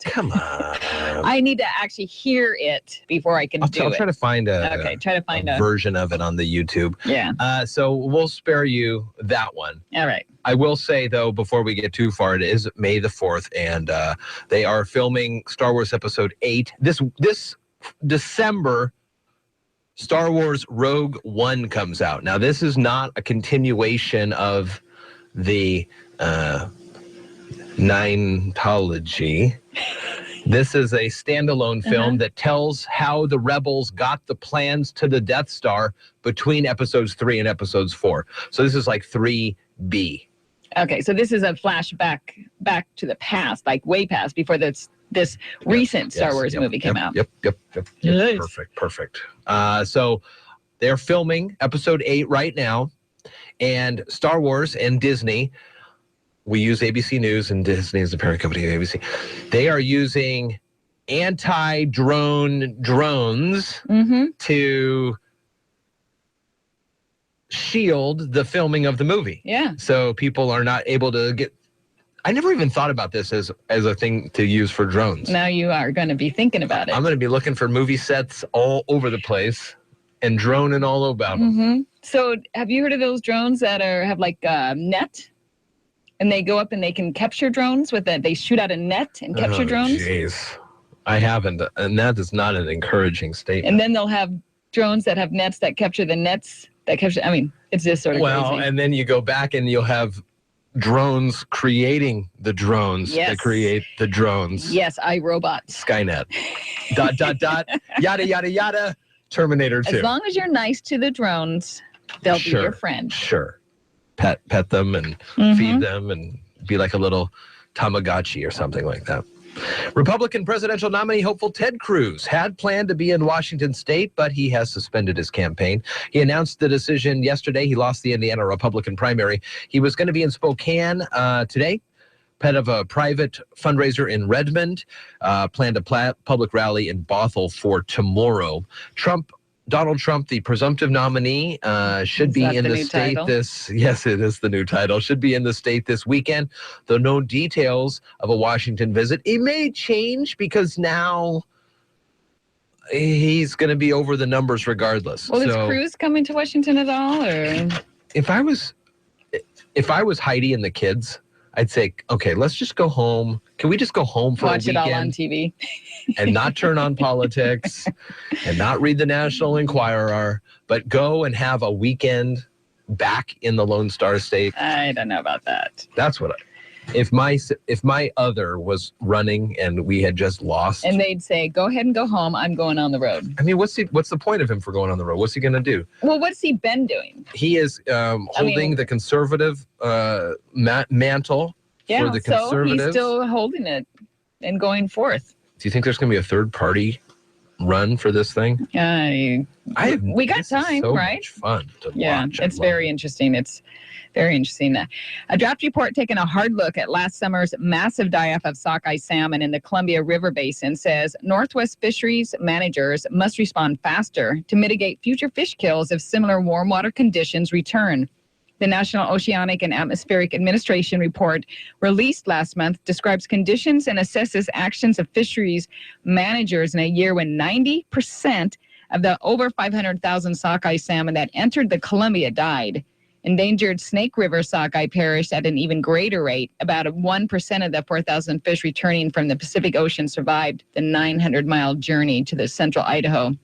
Come on. I need to actually hear it before I can do it. I'll try to find a version of it on the YouTube. Yeah. So we'll spare you that one. All right. I will say, though, before we get too far, it is May the 4th, and they are filming Star Wars Episode 8. This December, Star Wars Rogue One comes out. Now, this is not a continuation of the Nineology. This is a standalone film that tells how the rebels got the plans to the Death Star between episodes 3 and episodes 4. So this is like 3B. Okay, so this is a flashback back to the past, like way past, before this recent Star Wars movie came out. Yep. Nice. Perfect. So they're filming episode 8 right now, and Star Wars and Disney, we use ABC News, and Disney is the parent company of ABC. They are using anti-drone drones to shield the filming of the movie. Yeah. So people are not able to get... I never even thought about this as a thing to use for drones. Now you are going to be thinking about it. I'm going to be looking for movie sets all over the place and droning all about them. So have you heard of those drones that have like a net? And they go up and they can capture drones with it. They shoot out a net and capture drones. Jeez. I haven't. And that is not an encouraging statement. And then they'll have drones that have nets that capture the nets that capture. I mean, it's just sort of crazy. And then you go back and you'll have drones creating the drones that create the drones. Yes, iRobot. Skynet. ... Yada, yada, yada. Terminator 2. As long as you're nice to the drones, they'll be your friend. Sure. Pet them and feed them and be like a little Tamagotchi or something like that. Republican presidential nominee hopeful Ted Cruz had planned to be in Washington State, but he has suspended his campaign. He announced the decision yesterday. He lost the Indiana Republican primary. He was going to be in Spokane today, head of a private fundraiser in Redmond, planned a public rally in Bothell for tomorrow. Donald Trump, the presumptive nominee, should be in the state yes, it is the new title, should be in the state this weekend, though no details of a Washington visit. It may change because now he's going to be over the numbers regardless. Well, is Cruz coming to Washington at all? Or if I was Heidi and the kids, I'd say, okay, let's just go home. Can we just go home for a weekend? Watch it all on TV. And not turn on politics and not read the National Enquirer, but go and have a weekend back in the Lone Star State? I don't know about that. That's what if my other was running and we had just lost. And they'd say, go ahead and go home. I'm going on the road. I mean, what's the point of him for going on the road? What's he going to do? Well, what's he been doing? He is holding the conservative mantle for the conservatives. So he's still holding it and going forth. Do you think there's going to be a third party run for this thing? We got time, so right? Much fun to watch. It's very interesting. It's very interesting. A draft report taking a hard look at last summer's massive die-off of sockeye salmon in the Columbia River Basin says Northwest fisheries managers must respond faster to mitigate future fish kills if similar warm water conditions return. The National Oceanic and Atmospheric Administration report released last month describes conditions and assesses actions of fisheries managers in a year when 90% of the over 500,000 sockeye salmon that entered the Columbia died. Endangered Snake River sockeye perished at an even greater rate. About 1% of the 4,000 fish returning from the Pacific Ocean survived the 900-mile journey to the central Idaho.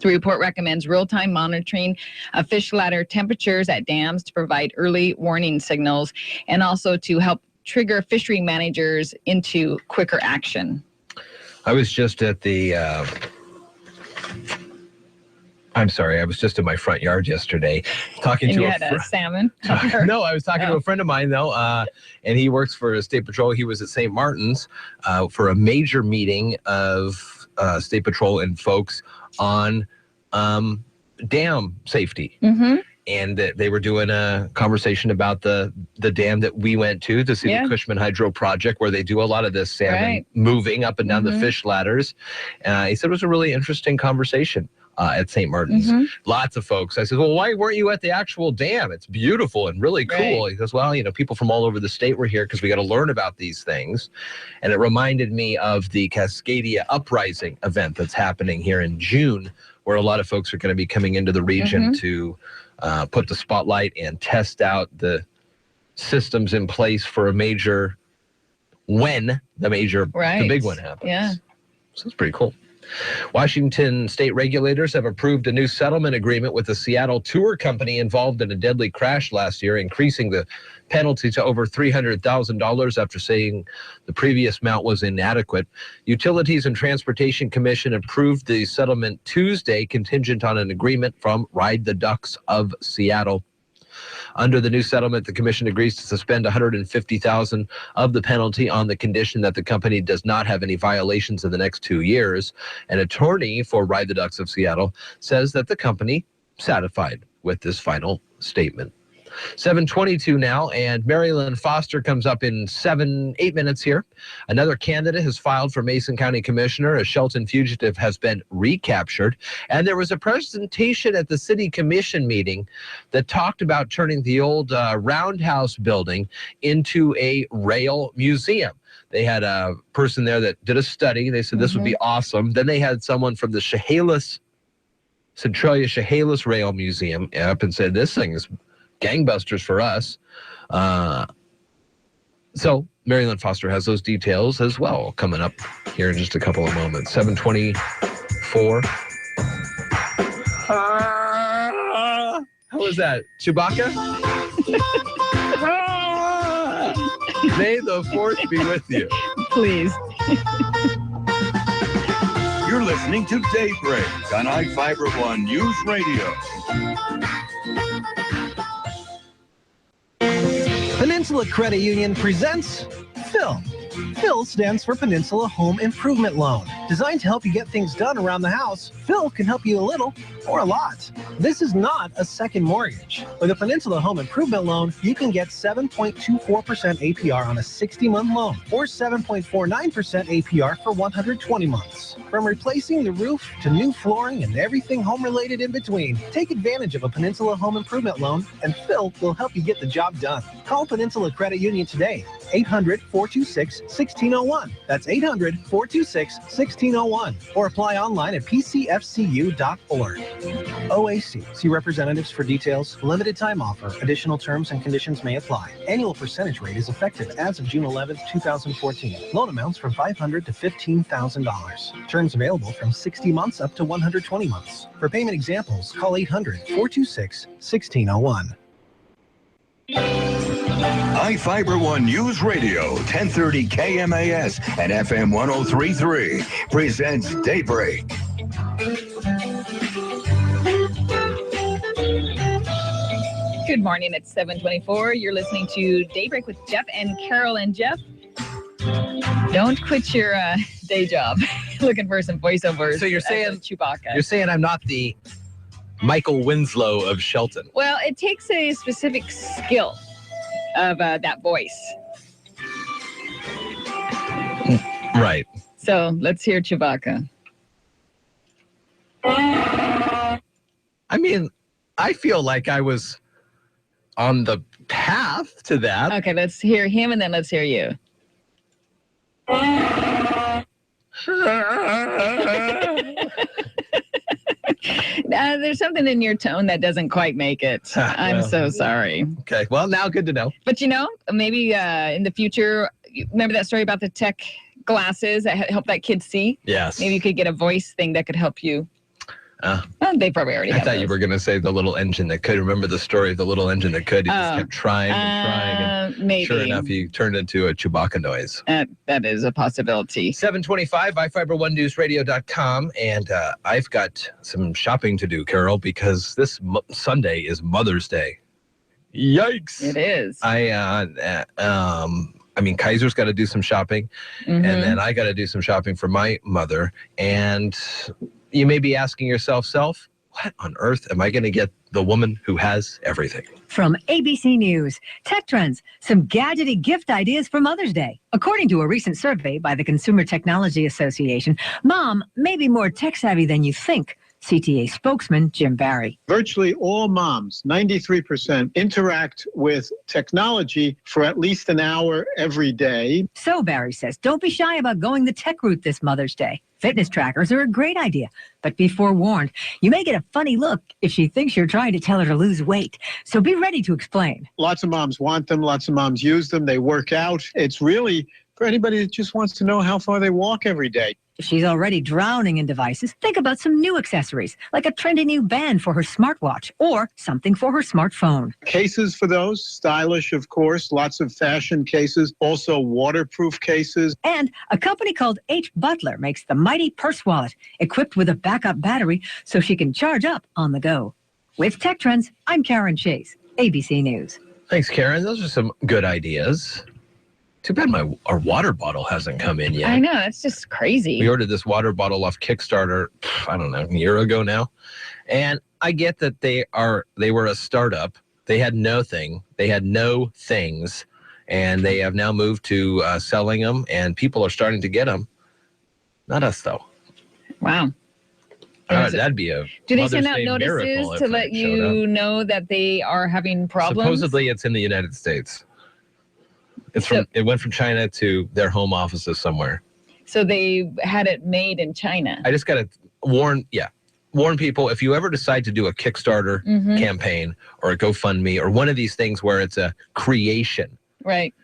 The report recommends real-time monitoring of fish ladder temperatures at dams to provide early warning signals and also to help trigger fishery managers into quicker action. I was just at I was just in my front yard yesterday talking and to you had a salmon? No, I was talking to a friend of mine, though, and he works for State Patrol. He was at St. Martin's for a major meeting of State Patrol and folks on dam safety. And they were doing a conversation about the dam that we went to see the Cushman Hydro Project, where they do a lot of this salmon moving up and down the fish ladders. He said it was a really interesting conversation at St. Martin's. Lots of folks. I said, well, why weren't you at the actual dam? It's beautiful and really cool. He goes, well, people from all over the state were here because we got to learn about these things. And it reminded me of the Cascadia Uprising event that's happening here in June, where a lot of folks are going to be coming into the region to put the spotlight and test out the systems in place for a major, when the big one happens. Yeah. So it's pretty cool. Washington state regulators have approved a new settlement agreement with the Seattle tour company involved in a deadly crash last year, increasing the penalty to over $300,000 after saying the previous amount was inadequate. Utilities and Transportation Commission approved the settlement Tuesday, contingent on an agreement from Ride the Ducks of Seattle. Under the new settlement, the commission agrees to suspend $150,000 of the penalty on the condition that the company does not have any violations in the next 2 years. An attorney for Ride the Ducks of Seattle says that the company satisfied with this final statement. 7:22 now, and Marilyn Foster comes up in 8 minutes here. Another candidate has filed for Mason County Commissioner. A Shelton fugitive has been recaptured, and there was a presentation at the City Commission meeting that talked about turning the old Roundhouse building into a rail museum. They had a person there that did a study. They said this would be awesome. Then they had someone from the Centralia Chehalis Rail Museum up and said, this thing is gangbusters for us. So Marilyn Foster has those details as well coming up here in just a couple of moments. 7:24. How was that? Chewbacca? May the force be with you. Please. You're listening to Daybreak on iFIBER ONE Newsradio. Peninsula Credit Union presents PHIL. PHIL stands for Peninsula Home Improvement Loan. Designed to help you get things done around the house, PHIL can help you a little or a lot. This is not a second mortgage. With a Peninsula Home Improvement Loan, you can get 7.24% APR on a 60-month loan or 7.49% APR for 120 months. From replacing the roof to new flooring and everything home-related in between, take advantage of a Peninsula Home Improvement Loan, and PHIL will help you get the job done. Call Peninsula Credit Union today, 800-426-1601. That's 800-426-1601. Or apply online at pcfcu.org. OAC. See representatives for details. Limited time offer. Additional terms and conditions may apply. Annual percentage rate is effective as of June 11th, 2014. Loan amounts from $500 to $15,000. Terms available from 60 months up to 120 months. For payment examples, call 800-426-1601. iFIBER ONE Newsradio, 1030 KMAS and FM 103.3 presents Daybreak. Good morning. It's 7:24. You're listening to Daybreak with Jeff and Carol. And Jeff, don't quit your day job looking for some voiceovers. So you're saying Chewbacca. You're saying I'm not the Michael Winslow of Shelton. Well, it takes a specific skill of that voice. Right. So let's hear Chewbacca. I mean, I feel like I was on the path to that. Okay, let's hear him and then let's hear you. There's something in your tone that doesn't quite make it. I'm so sorry. Okay, well, now good to know. But maybe in the future, remember that story about the tech glasses that help that kid see? Yes. Maybe you could get a voice thing that could help you. They probably already have I thought you were going to say the little engine that could. Remember the story of the little engine that could? He just kept trying and trying. And maybe. Sure enough, he turned into a Chewbacca noise. That is a possibility. 7:25, iFIBER1Newsradio.com. And I've got some shopping to do, Carol, because this Sunday is Mother's Day. Yikes. It is. I mean, Kaiser's got to do some shopping, and then I got to do some shopping for my mother. And you may be asking yourself, what on earth am I going to get the woman who has everything? From ABC News, tech trends, some gadgety gift ideas for Mother's Day. According to a recent survey by the Consumer Technology Association, Mom may be more tech-savvy than you think. CTA spokesman Jim Barry. Virtually all moms, 93%, interact with technology for at least an hour every day. So Barry says, don't be shy about going the tech route this Mother's Day. Fitness trackers are a great idea, but be forewarned, you may get a funny look if she thinks you're trying to tell her to lose weight. So be ready to explain. Lots of moms want them. Lots of moms use them. They work out. It's really for anybody that just wants to know how far they walk every day. If she's already drowning in devices, think about some new accessories, like a trendy new band for her smartwatch or something for her smartphone. Cases for those, stylish, of course, lots of fashion cases, also waterproof cases. And a company called H. Butler makes the mighty purse wallet, equipped with a backup battery so she can charge up on the go. With Tech Trends, I'm Karen Chase, ABC News. Thanks, Karen. Those are some good ideas. Too bad our water bottle hasn't come in yet. I know, that's just crazy. We ordered this water bottle off Kickstarter, I don't know, a year ago now. And I get that they were a startup. They had no things, and they have now moved to selling them, and people are starting to get them. Not us, though. Wow. That'd be a Do they Mother's send out Day notices miracle to if let it showed you up. know that they are having problems? Supposedly, it's in the United States. It went from China to their home offices somewhere. So they had it made in China. I just got to warn people, if you ever decide to do a Kickstarter campaign or a GoFundMe or one of these things where it's a creation, Right.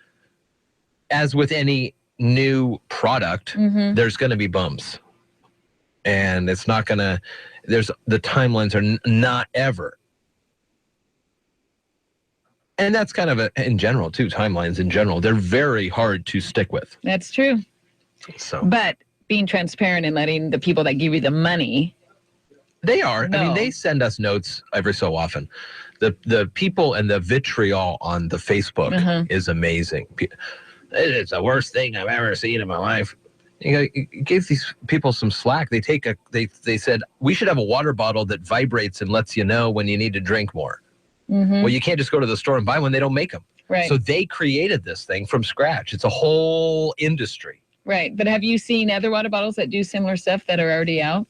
as with any new product, there's going to be bumps. And it's not going to, the timelines are not ever. And that's kind of in general, too, timelines in general. They're very hard to stick with. That's true. So, but being transparent and letting the people that give you the money. They are. I mean, they send us notes every so often. The people and the vitriol on the Facebook is amazing. It's the worst thing I've ever seen in my life. You know, it gives these people some slack. They said we should have a water bottle that vibrates and lets you know when you need to drink more. Well, you can't just go to the store and buy one. They don't make them. Right. So they created this thing from scratch. It's a whole industry. Right. But have you seen other water bottles that do similar stuff that are already out?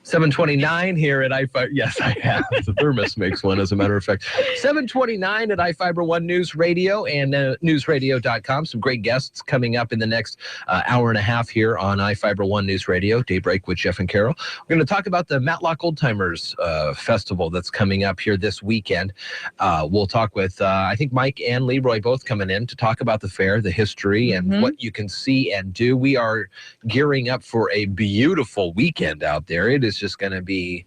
729 here at iFiber. Yes, I have. The Thermos makes one, as a matter of fact. 729 at iFiber One News Radio and newsradio.com. Some great guests coming up in the next hour and a half here on iFiber One News Radio, Daybreak with Jeff and Carol. We're going to talk about the Matlock Old Timers Festival that's coming up here this weekend. We'll talk with, I think, Mike and Leroy both coming in to talk about the fair, the history, and what you can see and do. We are gearing up for a beautiful weekend out there. It is just going to be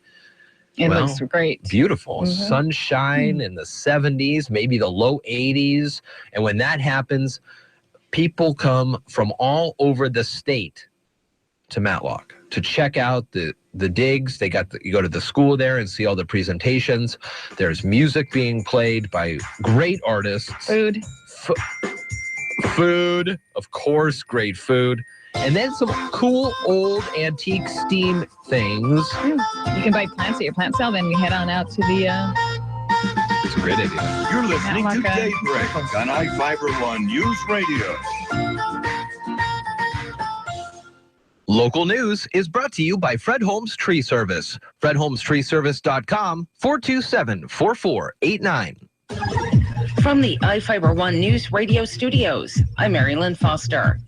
looks great, beautiful sunshine in the 70s, maybe the low 80s, and when that happens, people come from all over the state to Matlock to check out the digs. You go to the school there and see all the presentations. There's music being played by great artists, food, of course, great food. And then some cool old antique steam things. You can buy plants at your plant sale, then you head on out to the... It's a great idea. You're listening to Daybreak on iFiber One News Radio. Local news is brought to you by Fred Holmes Tree Service. FredHolmesTreeService.com, 427-4489. From the iFiber One News Radio studios, I'm Mary Lynn Foster.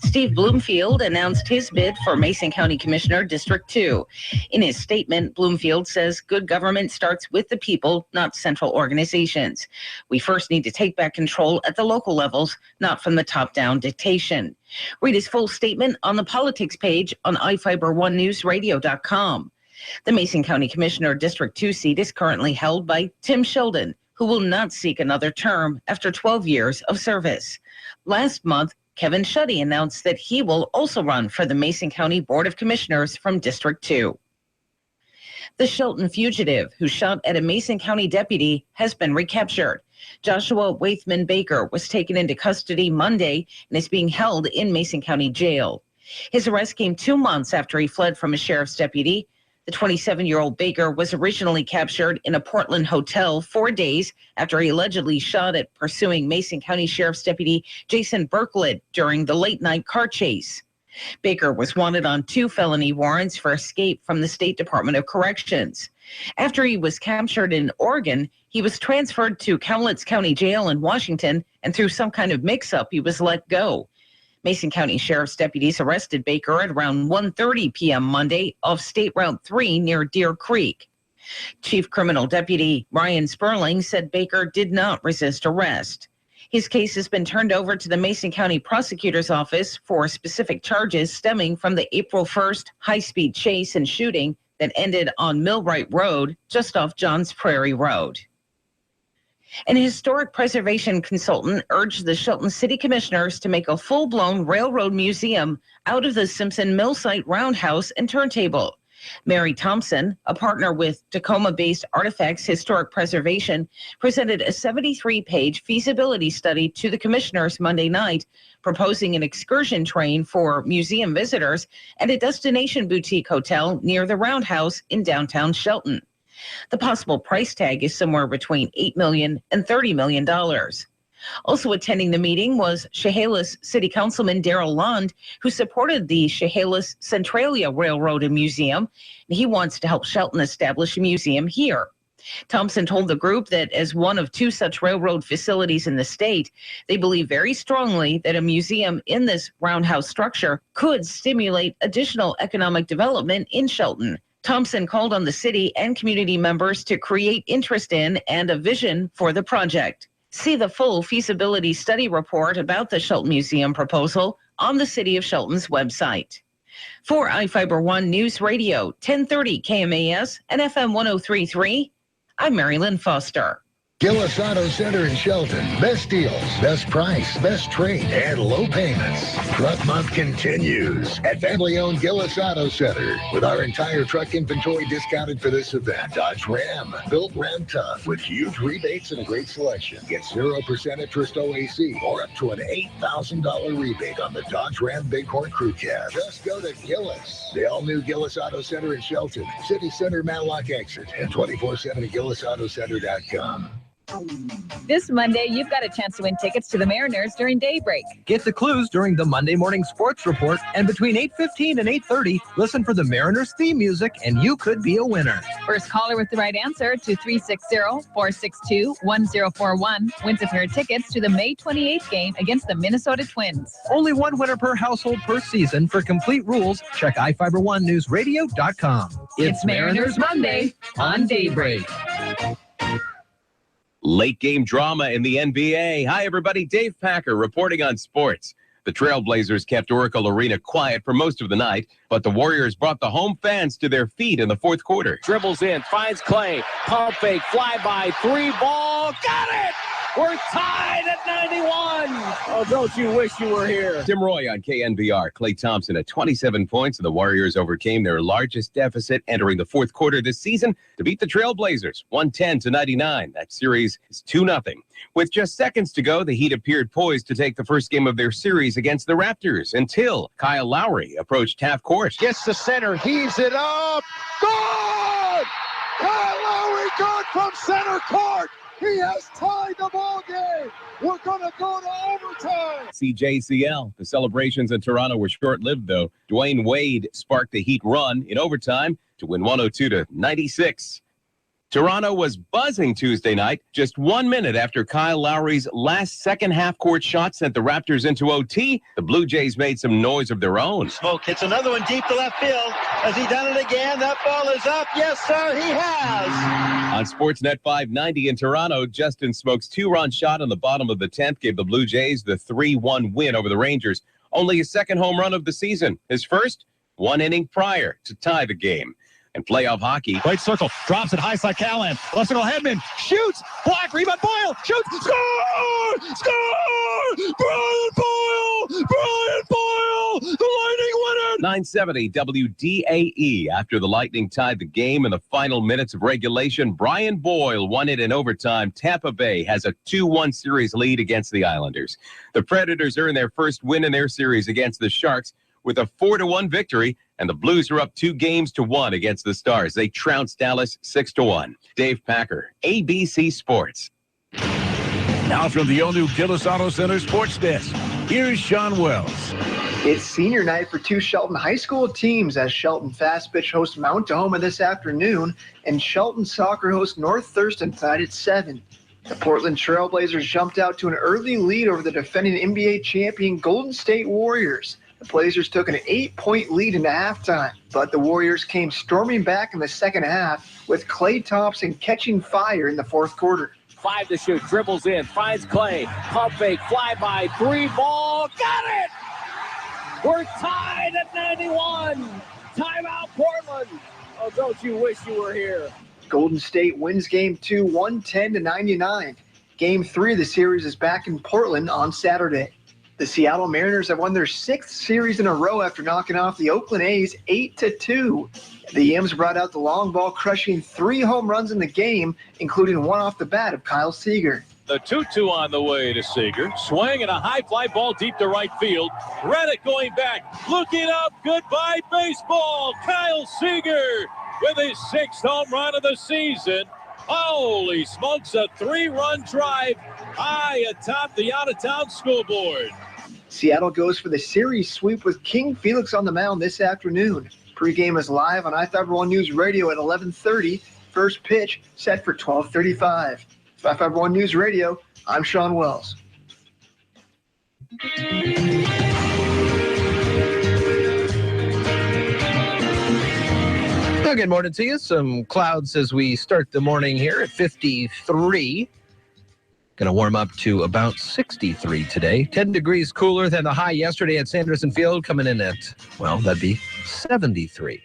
Steve Bloomfield announced his bid for Mason County Commissioner District 2. In his statement, Bloomfield says good government starts with the people, not central organizations. We first need to take back control at the local levels, not from the top-down dictation. Read his full statement on the politics page on iFiber1newsradio.com. The Mason County Commissioner District 2 seat is currently held by Tim Sheldon, who will not seek another term after 12 years of service. Last month, Kevin Shuddy announced that he will also run for the Mason County Board of Commissioners from District 2. The Shelton fugitive who shot at a Mason County deputy has been recaptured. Joshua Waithman Baker was taken into custody Monday and is being held in Mason County Jail. His arrest came 2 months after he fled from a sheriff's deputy. The 27-year-old Baker was originally captured in a Portland hotel 4 days after he allegedly shot at pursuing Mason County Sheriff's Deputy Jason Berklet during the late-night car chase. Baker was wanted on 2 felony warrants for escape from the State Department of Corrections. After he was captured in Oregon, he was transferred to Cowlitz County Jail in Washington, and through some kind of mix-up, he was let go. Mason County Sheriff's deputies arrested Baker at around 1:30 p.m. Monday off State Route 3 near Deer Creek. Chief Criminal Deputy Ryan Sperling said Baker did not resist arrest. His case has been turned over to the Mason County Prosecutor's Office for specific charges stemming from the April 1st high-speed chase and shooting that ended on Millwright Road, just off Johns Prairie Road. An historic preservation consultant urged the Shelton City Commissioners to make a full-blown railroad museum out of the Simpson Mill Site roundhouse and turntable. Mary Thompson, a partner with Tacoma-based Artifacts Historic Preservation, presented a 73-page feasibility study to the commissioners Monday night, proposing an excursion train for museum visitors and a destination boutique hotel near the Roundhouse in downtown Shelton. The possible price tag is somewhere between $8 million and $30 million. Also attending the meeting was Chehalis City Councilman Darrell Lund, who supported the Chehalis Centralia Railroad and Museum. He wants to help Shelton establish a museum here. Thompson told the group that as one of two such railroad facilities in the state, they believe very strongly that a museum in this roundhouse structure could stimulate additional economic development in Shelton. Thompson called on the city and community members to create interest in and a vision for the project. See the full feasibility study report about the Shelton Museum proposal on the City of Shelton's website. For iFIBER One News Radio, 1030 KMAS and FM 103.3, I'm Mary Lynn Foster. Gillis Auto Center in Shelton. Best deals, best price, best trade, and low payments. Truck Month continues at family-owned Gillis Auto Center with our entire truck inventory discounted for this event. Dodge Ram, built Ram tough with huge rebates and a great selection. Get 0% interest OAC or up to an $8,000 rebate on the Dodge Ram Bighorn Crew Cab. Just go to Gillis, the all-new Gillis Auto Center in Shelton, City Center Matlock exit, and 24/7 at GillisAutoCenter.com. This Monday, you've got a chance to win tickets to the Mariners during Daybreak. Get the clues during the Monday morning sports report, and between 8:15 and 8:30, listen for the Mariners theme music, and you could be a winner. First caller with the right answer to 360-462-1041 wins a pair of tickets to the May 28th game against the Minnesota Twins. Only one winner per household per season. For complete rules, check iFiber1newsradio.com. It's Mariners Monday on Daybreak. Late game drama in the NBA. Hi, everybody. Dave Packer reporting on sports. The Trailblazers kept Oracle Arena quiet for most of the night, but the Warriors brought the home fans to their feet in the fourth quarter. Dribbles in, finds Clay. Pump fake, fly by, three ball. Got it! We're tied at 91. Oh, don't you wish you were here? Tim Roy on KNBR. Klay Thompson at 27 points, and the Warriors overcame their largest deficit entering the fourth quarter this season to beat the Trailblazers 110-99. That series is 2-0. With just seconds to go, the Heat appeared poised to take the first game of their series against the Raptors until Kyle Lowry approached half court. Gets the center, heaves it up. Good! Kyle Lowry good from center court. He has tied the ball game. We're going to go to overtime. CJCL. The celebrations in Toronto were short-lived, though. Dwayne Wade sparked the Heat run in overtime to win 102-96. Toronto was buzzing Tuesday night, just 1 minute after Kyle Lowry's last second half-court shot sent the Raptors into OT. The Blue Jays made some noise of their own. Smoke hits another one deep to left field. Has he done it again? That ball is up. Yes, sir, he has. On Sportsnet 590 in Toronto, Justin Smoke's two-run shot on the bottom of the 10th gave the Blue Jays the 3-1 win over the Rangers. Only his second home run of the season. His first, 1 inning prior to tie the game. And playoff hockey. Right circle, drops it high side, Callahan. Left circle, Hedman shoots. Block, rebound, Boyle shoots. Score! Score! Brian Boyle! Brian Boyle! The Lightning winner! 970 WDAE. After the Lightning tied the game in the final minutes of regulation, Brian Boyle won it in overtime. Tampa Bay has a 2-1 series lead against the Islanders. The Predators earned their first win in their series against the Sharks with a 4-1 victory, and the Blues are up 2-1 against the Stars. They trounced Dallas 6-1. Dave Packer, ABC Sports. Now from the all-new Gillis Auto Center Sports Desk, here's Sean Wells. It's senior night for two Shelton High School teams as Shelton Fast Pitch hosts Mount Tahoma this afternoon, and Shelton Soccer hosts North Thurston tonight at 7. The Portland Trailblazers jumped out to an early lead over the defending NBA champion Golden State Warriors. The Blazers took an 8-point lead into halftime, but the Warriors came storming back in the second half with Klay Thompson catching fire in the fourth quarter. 5 to shoot. Dribbles in. Finds Clay. Pump fake. Fly by. 3 ball. Got it! We're tied at 91. Timeout, Portland. Oh, don't you wish you were here? Golden State wins Game 2, 110-99. Game 3 of the series is back in Portland on Saturday. The Seattle Mariners have won their 6th series in a row after knocking off the Oakland A's 8-2. The Yams brought out the long ball, crushing 3 home runs in the game, including one off the bat of Kyle Seager. The 2-2 on the way to Seager. Swing and a high fly ball deep to right field. Reddick going back. Looking up. Goodbye, baseball. Kyle Seager with his 6th home run of the season. Holy smokes, a 3-run drive high atop the out-of-town scoreboard. Seattle goes for the series sweep with King Felix on the mound this afternoon. Pregame is live on iFIBER ONE News Radio at 11:30. First pitch set for 12:35. iFIBER ONE News Radio, I'm Sean Wells. Well, good morning to you. Some clouds as we start the morning here at 53. Going to warm up to about 63 today. 10 degrees cooler than the high yesterday at Sanderson Field, coming in at, well, that'd be 73.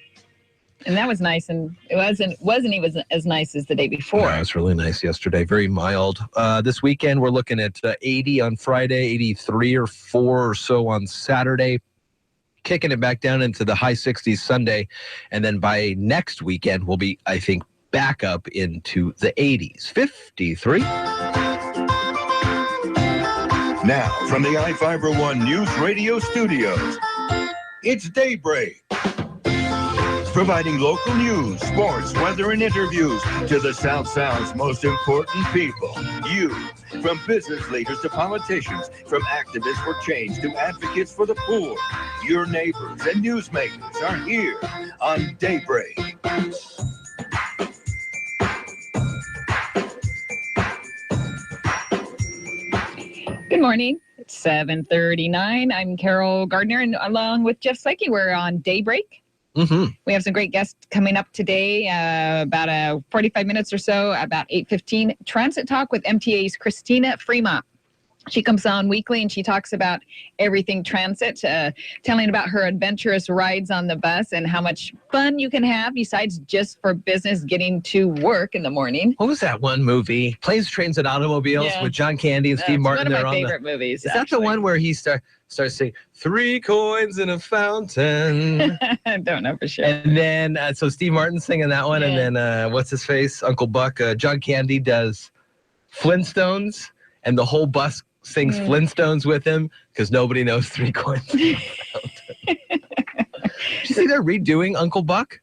And that was nice, and it wasn't even as nice as the day before. Yeah, it was really nice yesterday. Very mild. This weekend, we're looking at 80 on Friday, 83 or 4 or so on Saturday. Kicking it back down into the high 60s Sunday. And then by next weekend, we'll be, I think, back up into the 80s. 53. Now, from the iFIBER ONE News Radio studios, it's Daybreak. Providing local news, sports, weather, and interviews to the South Sound's most important people. You. From business leaders to politicians, from activists for change to advocates for the poor, your neighbors and newsmakers are here on Daybreak. Good morning. It's 7:39. I'm Carol Gardner, and along with Jeff Psyche, we're on Daybreak. Mm-hmm. We have some great guests coming up today, about 45 minutes or so, about 8:15. Transit Talk with MTA's Christina Fremont. She comes on weekly and she talks about everything transit, telling about her adventurous rides on the bus and how much fun you can have besides just for business getting to work in the morning. What was that one movie? Planes, Trains, and Automobiles with John Candy and Steve Martin. It's one of my favorite movies. Is that the one where he starts saying, 3 coins in a fountain? I don't know for sure. And then, so Steve Martin's singing that one, and then, what's his face? Uncle Buck, John Candy does Flintstones, and the whole bus sings Flintstones with him because nobody knows 3 coins in a fountain. Did you see they're redoing Uncle Buck?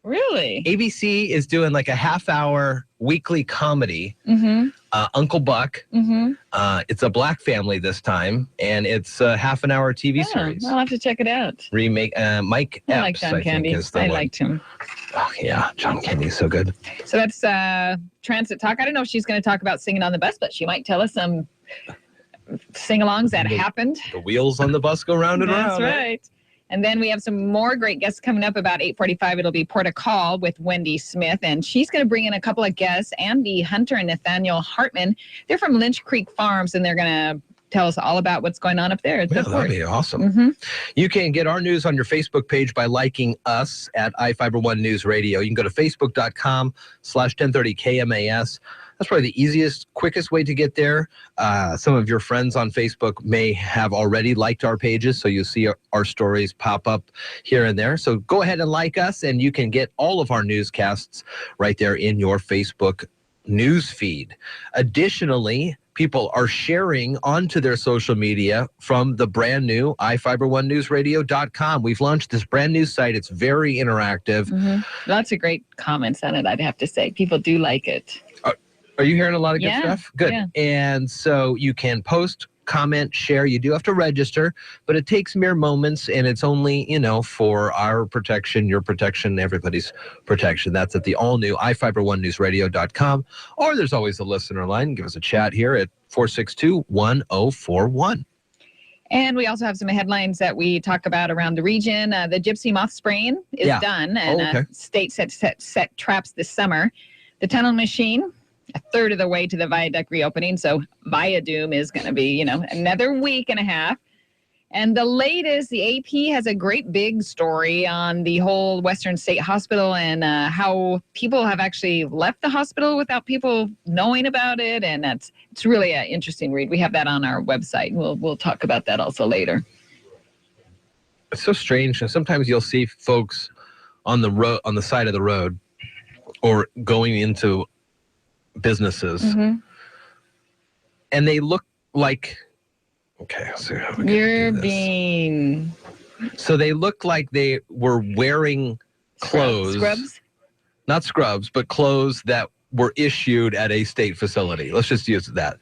Really? ABC is doing like a half-hour weekly comedy, Uncle Buck. It's a black family this time, and it's a half-an-hour TV series. I'll have to check it out. Remake. Mike Epps, I like John Candy. I liked him. Oh, yeah, John Candy's so good. So that's Transit Talk. I don't know if she's going to talk about singing on the bus, but she might tell us some sing-alongs that happened. The wheels on the bus go round and round. That's right. And then we have some more great guests coming up about 8:45. It'll be Port of Call with Wendy Smith, and she's going to bring in a couple of guests, Andy Hunter and Nathaniel Hartman. They're from Lynch Creek Farms, and they're going to tell us all about what's going on up there. Yeah, that'd be awesome. You can get our news on your Facebook page by liking us at iFIBER ONE News Radio. You can go to facebook.com/1030 KMAS. That's probably the easiest, quickest way to get there. Some of your friends on Facebook may have already liked our pages, so you'll see our stories pop up here and there. So go ahead and like us, and you can get all of our newscasts right there in your Facebook news feed. Additionally, people are sharing onto their social media from the brand new iFIBER1NewsRadio.com. We've launched this brand new site. It's very interactive. Lots of great comments on it, I'd have to say. People do like it. Are you hearing a lot of good stuff? Good. Yeah. And so you can post, comment, share. You do have to register, but it takes mere moments, and it's only, for our protection, your protection, everybody's protection. That's at the all-new iFIBER1NewsRadio.com, or there's always a listener line. Give us a chat here at 462-1041. And we also have some headlines that we talk about around the region. The gypsy moth spraying is done, and state set traps this summer. The tunnel machine a third of the way to the viaduct reopening. So Viadume is going to be, another week and a half. And the latest, the AP has a great big story on the whole Western State Hospital and how people have actually left the hospital without people knowing about it. And it's really an interesting read. We have that on our website. We'll talk about that also later. It's so strange. Sometimes you'll see folks on the road, on the side of the road, or going into businesses, and they look like. Okay, let's see how we You're being. So they look like they were wearing clothes. Scrubs? Not scrubs, but clothes that were issued at a state facility. Let's just use that.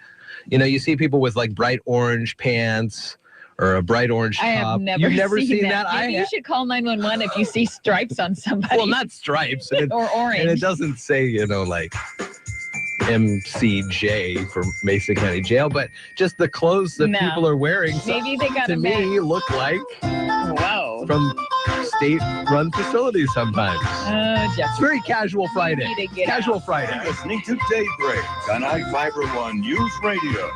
You see people with like bright orange pants or a bright orange top. I have never You've never seen that? Maybe you should call 911 if you see stripes on somebody. Well, not stripes. Or orange. And it doesn't say, like MCJ for Mason County Jail, but just the clothes that people are wearing. Maybe they got to me look like from state-run facilities sometimes. Jeff. It's very casual Friday. Casual Friday. You're listening to Daybreak on iFIBER One News Radio.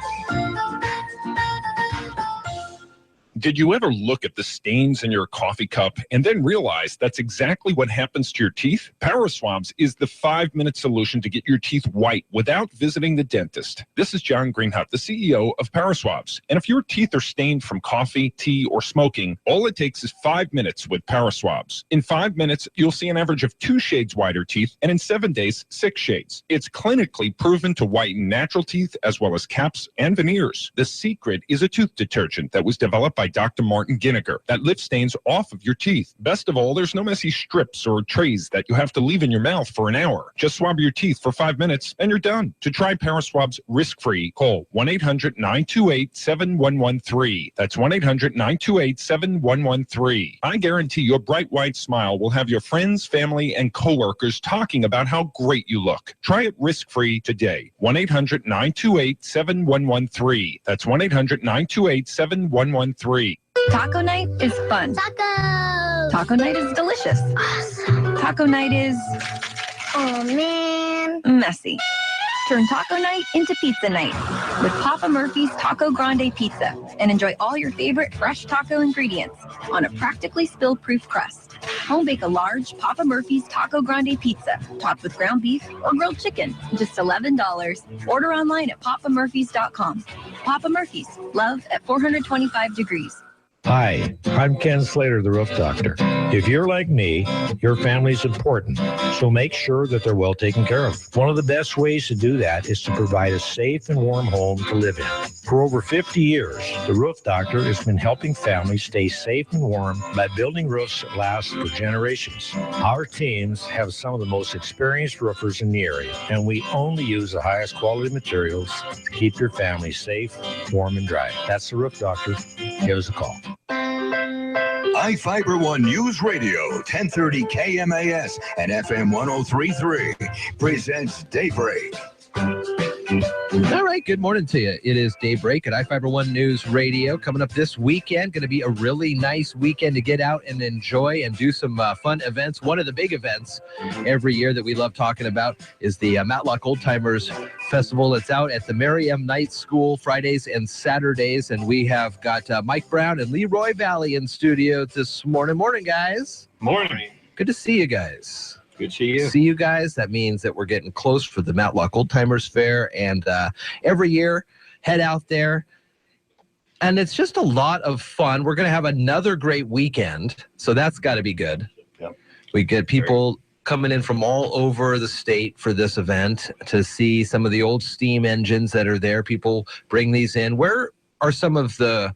Did you ever look at the stains in your coffee cup and then realize that's exactly what happens to your teeth? Paraswabs is the 5-minute solution to get your teeth white without visiting the dentist. This is John Greenhut, the CEO of Paraswabs. And if your teeth are stained from coffee, tea, or smoking, all it takes is 5 minutes with Paraswabs. In 5 minutes, you'll see an average of 2 shades whiter teeth, and in 7 days, 6 shades. It's clinically proven to whiten natural teeth as well as caps and veneers. The secret is a tooth detergent that was developed by Dr. Martin Ginniger that lifts stains off of your teeth. Best of all, there's no messy strips or trays that you have to leave in your mouth for an hour. Just swab your teeth for 5 minutes and you're done. To try Paraswabs risk-free, call 1-800-928-7113. That's 1-800-928-7113. I guarantee your bright white smile will have your friends, family, and coworkers talking about how great you look. Try it risk-free today. 1-800-928-7113. That's 1-800-928-7113. Taco night is fun. Taco night is delicious. Awesome. Taco night is... oh, man. Messy. Turn taco night into pizza night with Papa Murphy's Taco Grande Pizza and enjoy all your favorite fresh taco ingredients on a practically spill-proof crust. Home bake a large Papa Murphy's Taco Grande Pizza topped with ground beef or grilled chicken, just $11. Order online at papamurphys.com. Papa Murphy's, love at 425 degrees. Hi, I'm Ken Slater, the Roof Doctor. If you're like me, your family's important, so make sure that they're well taken care of. One of the best ways to do that is to provide a safe and warm home to live in. For over 50 years, the Roof Doctor has been helping families stay safe and warm by building roofs that last for generations. Our teams have some of the most experienced roofers in the area, and we only use the highest quality materials to keep your family safe, warm, and dry. That's the Roof Doctor. Give us a call. iFIBER One News Radio, 1030 KMAS and FM 103.3 presents Daybreak. All right, good morning to you. It is Daybreak at iFIBER One News Radio. Coming up this weekend, going to be a really nice weekend to get out and enjoy and do some fun events. One of the big events every year that we love talking about is the Matlock Old Timers Festival. It's out at the Mary M. Knight School Fridays and Saturdays, and we have got Mike Brown and Leroy Valley in studio this morning. Morning, guys. Morning. Good to see you guys. Good to see you. See you guys. That means that we're getting close for the Matlock Old Timers Fair, and every year head out there, and it's just a lot of fun. We're going to have another great weekend, so that's got to be good. Yep. We get people coming in from all over the state for this event to see some of the old steam engines that are there. People bring these in. Where are some of the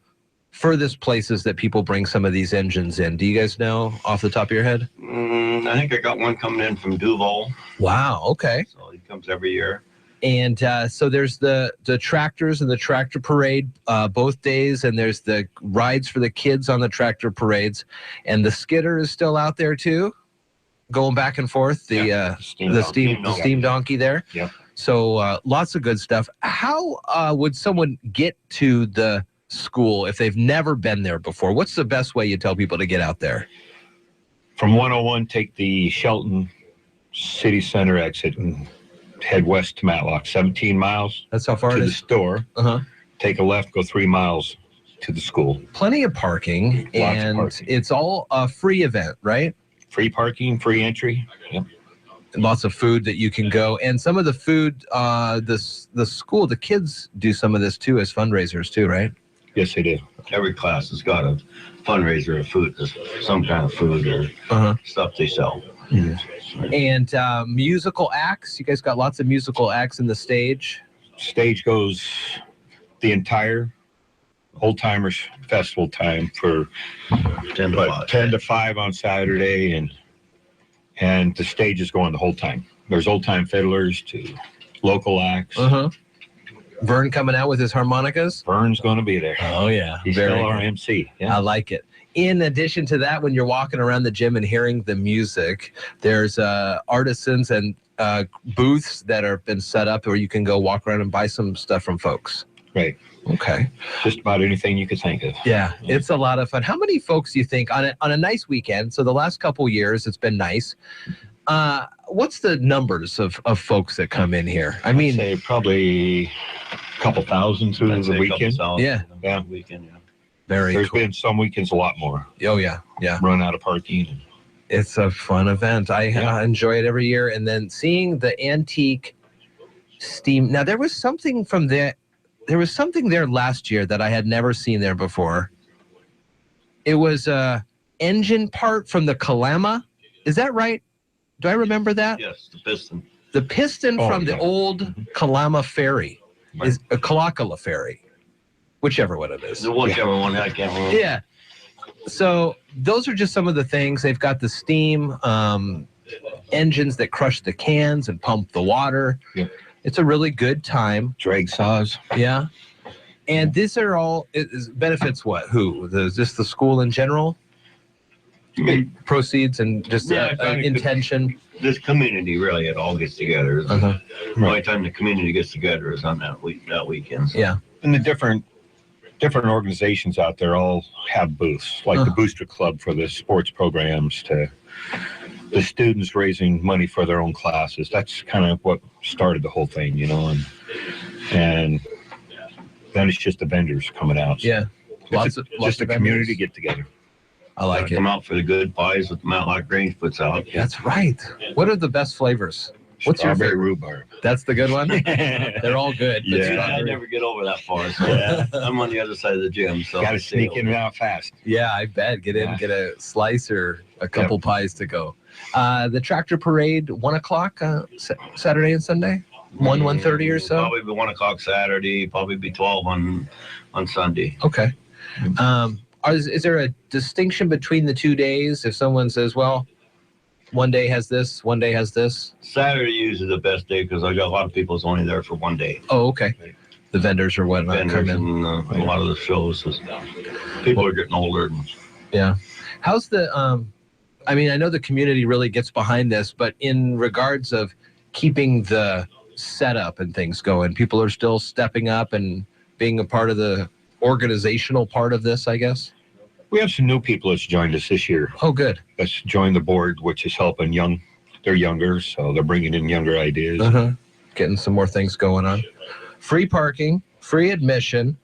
furthest places that people bring some of these engines in? Do you guys know off the top of your head? I think I got one coming in from Duval. Wow, okay. So he comes every year. And so there's the tractors and the tractor parade both days, and there's the rides for the kids on the tractor parades. And the skidder is still out there too, going back and forth, the steam donkey there. Yep. So lots of good stuff. How would someone get to the school if they've never been there before? What's the best way you tell people to get out there? From 101, take the Shelton City Center exit and head west to Matlock, 17 miles. That's how far to it the is? store. Uh-huh. Take a left, go 3 miles to the school. Plenty of parking, Lots and of parking. it's all a free event, right? Free parking, free entry. Yep. Lots of food that you can go, and some of the food, the school, the kids do some of this too as fundraisers too, right? Yes, they do. Every class has got a fundraiser of food, some kind of food or stuff they sell. And musical acts. You guys got lots of musical acts in the stage. Stage goes the entire Old Timers Festival time for 10 to 5 on Saturday, and the stage is going the whole time. There's old time fiddlers to local acts. Vern coming out with his harmonicas. Vern's going to be there. Oh yeah, He's very still our cool. MC. Yeah. I like it. In addition to that, when you're walking around the gym and hearing the music, there's artisans and booths that have been set up where you can go walk around and buy some stuff from folks. Right. Okay. Just about anything you could think of. Yeah, it's a lot of fun. How many folks do you think on a nice weekend? So the last couple years, it's been nice. What's the numbers of folks that come in here? I mean, I'd say probably a couple thousand through the weekend. Yeah. Weekend, yeah. There's been some weekends a lot more. Oh yeah, yeah. Run out of parking. It's a fun event. I enjoy it every year. And then seeing the antique steam. Now there was something from there. There was something there last year that I had never seen there before. It was a engine part from the Kalama. Is that right? Do I remember that? Yes, the piston. The piston from the old Kalama ferry is a Kalakala ferry, whichever one it is. Whichever one, I can't remember. Yeah. So those are just some of the things. They've got the steam engines that crush the cans and pump the water. Yeah. It's a really good time. Drag saws. Yeah. And these are all, it benefits what? Who? Is this the school in general? Proceeds and just intention. This community really, it all gets together. The only time the community gets together is on that weekend. Yeah. And the different organizations out there all have booths, like the Booster Club for the sports programs, to the students raising money for their own classes. That's kind of what started the whole thing, you know, and then it's just the vendors coming out. Yeah. Lots of community get together. I like it. Come out for the good pies that the Matlock Grange puts out. That's right. What are the best flavors? What's your Strawberry favorite? rhubarb. That's the good one? They're all good. But I never get over that far. So I'm on the other side of the gym. So got to sneak in and out fast. Yeah, I bet. Get in, get a slice or a couple pies to go. The tractor parade, 1 o'clock Saturday and Sunday? 1:30 or so? Probably be 1 o'clock Saturday, probably be 12 on Sunday. Okay. Is there a distinction between the 2 days? If someone says, well, one day has this, one day has this? Saturday usually the best day because I got a lot of people that's only there for 1 day. Oh, okay. The vendors or whatnot. Vendors and a lot of the shows. People are getting older. Yeah. How's the, I mean, I know the community really gets behind this, but in regards of keeping the setup and things going, people are still stepping up and being a part of the organizational part of this, I guess? We have some new people that's joined us this year. Oh, good. That's joined the board, which is helping they're younger, so they're bringing in younger ideas. Getting some more things going on. Free parking, free admission,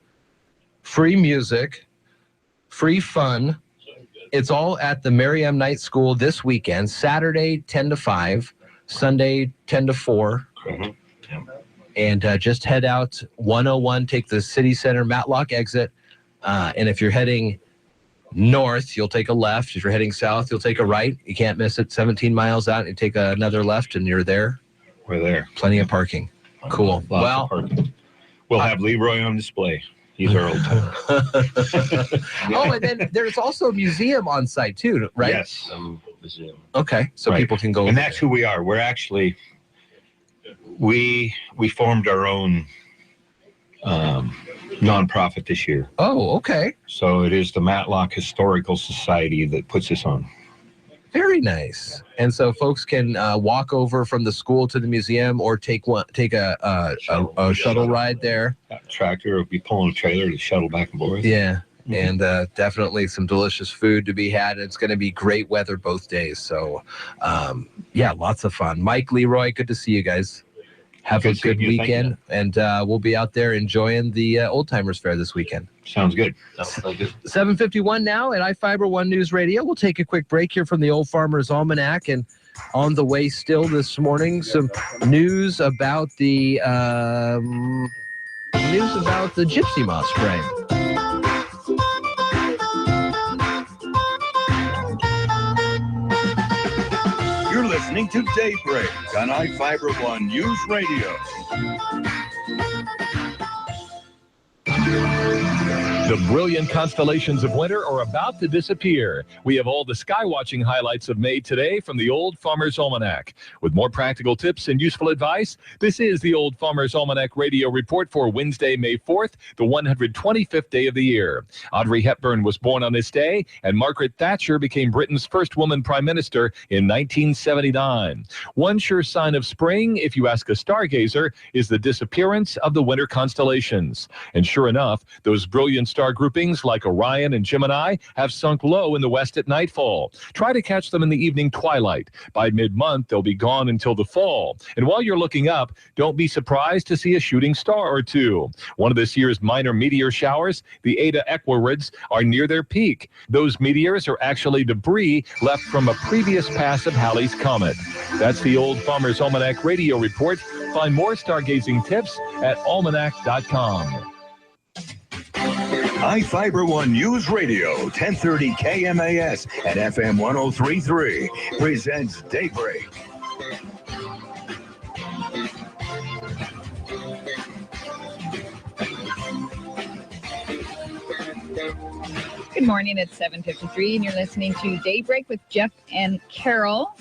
free music, free fun. It's all at the Mary M. Knight School this weekend, Saturday 10 to 5, Sunday 10 to 4. And just head out 101, take the city center Matlock exit. And if you're heading north, you'll take a left. If you're heading south, you'll take a right. You can't miss it. 17 miles out, you take another left and you're there. We're there. Plenty of parking. Cool. Lots of parking. We'll have Leroy on display. He's our old timer. Oh, and then there's also a museum on site too, right? Yes. Museum. Okay, so people can go. And that's who we are. We're actually, we formed our own nonprofit this year. Oh, okay. So it is the Matlock Historical Society that puts this on. Very nice. And so folks can walk over from the school to the museum or take a shuttle ride there. That tractor will be pulling a trailer to shuttle back and forth. Yeah. And definitely some delicious food to be had. It's going to be great weather both days. So, yeah, lots of fun. Mike, Leroy, good to see you guys. Have a good weekend, and we'll be out there enjoying the Old Timers Fair this weekend. Sounds good. 7:51 now at iFIBER One News Radio. We'll take a quick break here from the Old Farmer's Almanac, and on the way still this morning, some news about the gypsy moth spray. You're listening to Daybreak on iFIBER One News Radio. The brilliant constellations of winter are about to disappear. We have all the sky-watching highlights of May today from the Old Farmer's Almanac. With more practical tips and useful advice, this is the Old Farmer's Almanac radio report for Wednesday, May 4th, the 125th day of the year. Audrey Hepburn was born on this day, and Margaret Thatcher became Britain's first woman prime minister in 1979. One sure sign of spring, if you ask a stargazer, is the disappearance of the winter constellations. And sure enough, those brilliant star groupings like Orion and Gemini have sunk low in the west at nightfall. Try to catch them in the evening twilight. By mid-month, they'll be gone until the fall. And while you're looking up, don't be surprised to see a shooting star or two. One of this year's minor meteor showers, the Eta Equirids, are near their peak. Those meteors are actually debris left from a previous pass of Halley's Comet. That's the Old Farmer's Almanac radio report. Find more stargazing tips at almanac.com. iFIBER One News Radio, 1030 KMAS and FM 103.3 presents Daybreak. Good morning, it's 7:53, and you're listening to Daybreak with Jeff and Carol.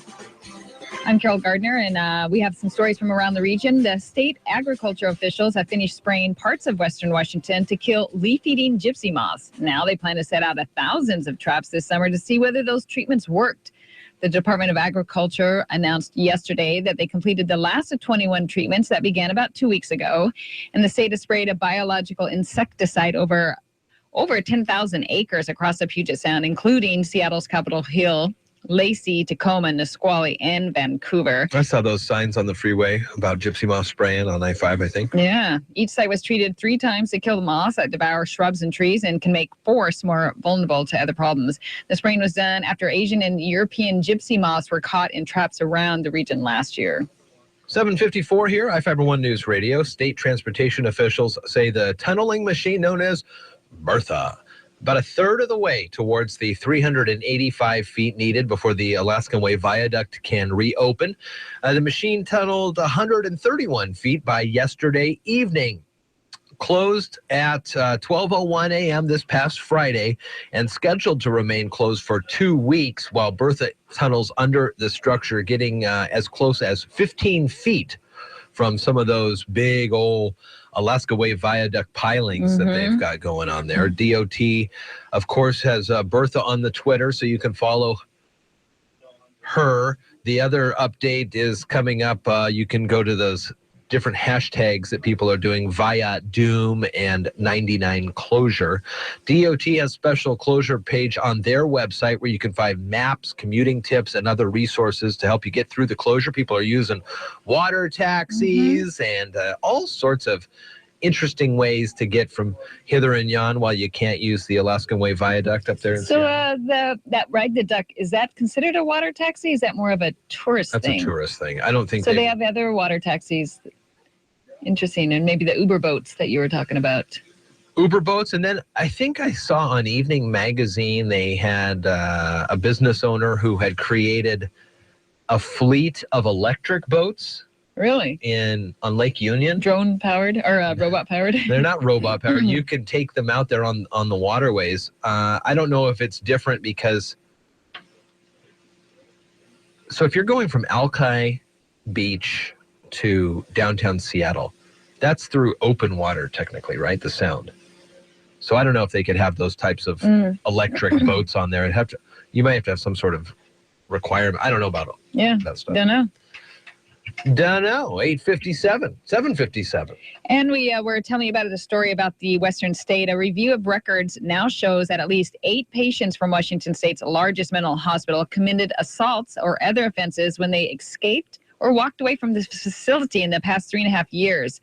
I'm Carol Gardner, and we have some stories from around the region. The state agriculture officials have finished spraying parts of western Washington to kill leaf-eating gypsy moths. Now they plan to set out thousands of traps this summer to see whether those treatments worked. The Department of Agriculture announced yesterday that they completed the last of 21 treatments that began about 2 weeks ago, and the state has sprayed a biological insecticide over 10,000 acres across the Puget Sound, including Seattle's Capitol Hill, Lacey, Tacoma, Nisqually, and Vancouver. I saw those signs on the freeway about gypsy moth spraying on I-5, I think. Yeah. Each site was treated 3 times to kill the moths that devour shrubs and trees and can make forests more vulnerable to other problems. The spraying was done after Asian and European gypsy moths were caught in traps around the region last year. 7:54 here, iFIBER One News Radio. State transportation officials say the tunneling machine known as Bertha, about a third of the way towards the 385 feet needed before the Alaskan Way Viaduct can reopen. The machine tunneled 131 feet by yesterday evening. Closed at 12:01 a.m. this past Friday and scheduled to remain closed for 2 weeks while Bertha tunnels under the structure, getting as close as 15 feet from some of those big old Alaska Way Viaduct pilings that they've got going on there. DOT, of course, has Bertha on the Twitter, so you can follow her. The other update is coming up. You can go to those different hashtags that people are doing, via Doom and 99 Closure. DOT has special closure page on their website where you can find maps, commuting tips, and other resources to help you get through the closure. People are using water taxis and all sorts of interesting ways to get from hither and yon while you can't use the Alaskan Way Viaduct up there. So that Ride the Duck, is that considered a water taxi? Is that more of a tourist thing? That's a tourist thing. I don't think so. They have other water taxis. Interesting. And maybe the Uber boats that you were talking about. Uber boats. And then I think I saw on Evening Magazine, they had a business owner who had created a fleet of electric boats. Really? On Lake Union. Drone powered or robot powered? They're not robot powered. You can take them out there on the waterways. I don't know if it's different because, so if you're going from Alki Beach to downtown Seattle, that's through open water technically, right? The Sound. So I don't know if they could have those types of electric boats on there. You might have to have some sort of requirement. I don't know about that stuff. Don't know. 8:57, 7:57. And we were telling you about the story about the Western State. A review of records now shows that at least 8 patients from Washington State's largest mental hospital committed assaults or other offenses when they escaped or walked away from this facility in the past 3.5 years.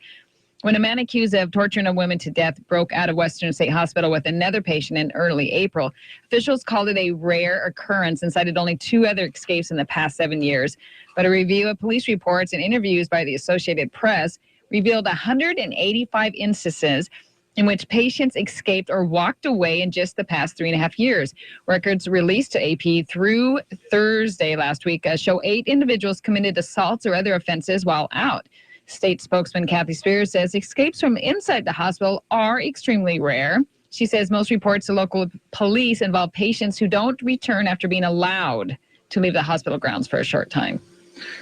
When a man accused of torturing a woman to death broke out of Western State Hospital with another patient in early April, officials called it a rare occurrence and cited only 2 other escapes in the past 7 years. But a review of police reports and interviews by the Associated Press revealed 185 instances in which patients escaped or walked away in just the past 3.5 years. Records released to AP through Thursday last week show 8 individuals committed assaults or other offenses while out. State spokesman Kathy Spears says escapes from inside the hospital are extremely rare. She says most reports to local police involve patients who don't return after being allowed to leave the hospital grounds for a short time.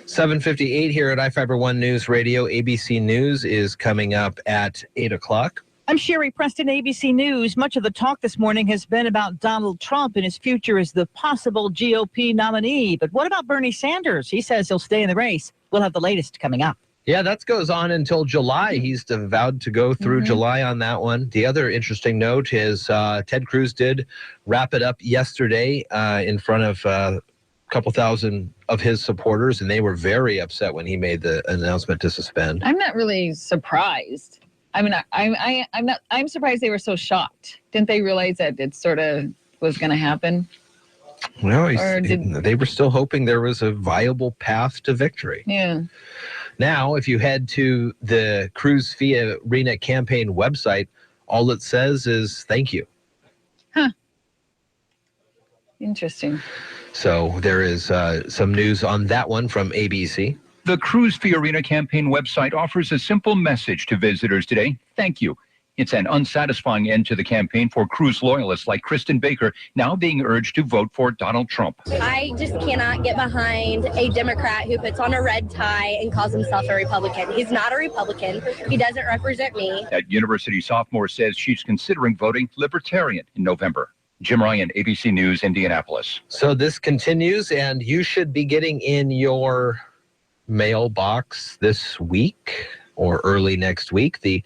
7:58 here at iFIBER One News Radio. ABC News is coming up at 8 o'clock. I'm Sherry Preston, ABC News. Much of the talk this morning has been about Donald Trump and his future as the possible GOP nominee. But what about Bernie Sanders? He says he'll stay in the race. We'll have the latest coming up. Yeah, that goes on until July. He's vowed to go through July on that one. The other interesting note is Ted Cruz did wrap it up yesterday in front of a couple thousand of his supporters, and they were very upset when he made the announcement to suspend. I'm not really surprised. I mean, I'm surprised they were so shocked. Didn't they realize that it sort of was going to happen? Well, they were still hoping there was a viable path to victory. Yeah. Now, if you head to the Cruz Arena campaign website, all it says is thank you. Huh. Interesting. So there is some news on that one from ABC. The Cruz Arena campaign website offers a simple message to visitors today. Thank you. It's an unsatisfying end to the campaign for Cruz loyalists like Kristen Baker, now being urged to vote for Donald Trump. I just cannot get behind a Democrat who puts on a red tie and calls himself a Republican. He's not a Republican. He doesn't represent me. That university sophomore says she's considering voting Libertarian in November. Jim Ryan, ABC News, Indianapolis. So this continues, and you should be getting in your mailbox this week or early next week the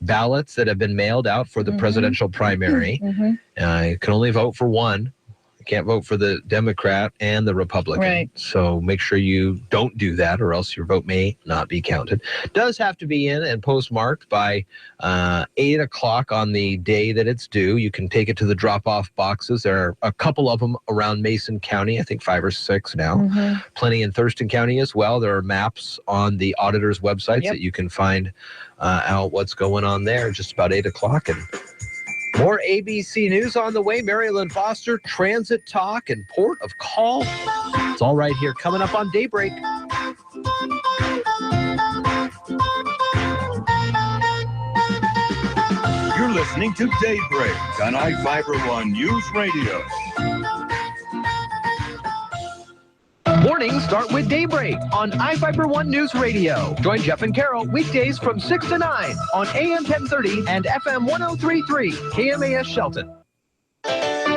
ballots that have been mailed out for the presidential primary. You can only vote for one. You can't vote for the Democrat and the Republican. Right. So make sure you don't do that, or else your vote may not be counted. Does have to be in and postmarked by 8 o'clock on the day that it's due. You can take it to the drop-off boxes. There are a couple of them around Mason County, I think 5 or 6 now. Plenty in Thurston County as well. There are maps on the auditor's websites that you can find out what's going on there just about 8 o'clock. And more ABC News on the way. Marilyn Foster, Transit Talk, and Port of Call. It's all right here coming up on Daybreak. You're listening to Daybreak on iFIBER One News Radio. Mornings start with Daybreak on iFIBER One News Radio. Join Jeff and Carol weekdays from 6 to 9 on AM 1030 and FM 1033 KMAS Shelton.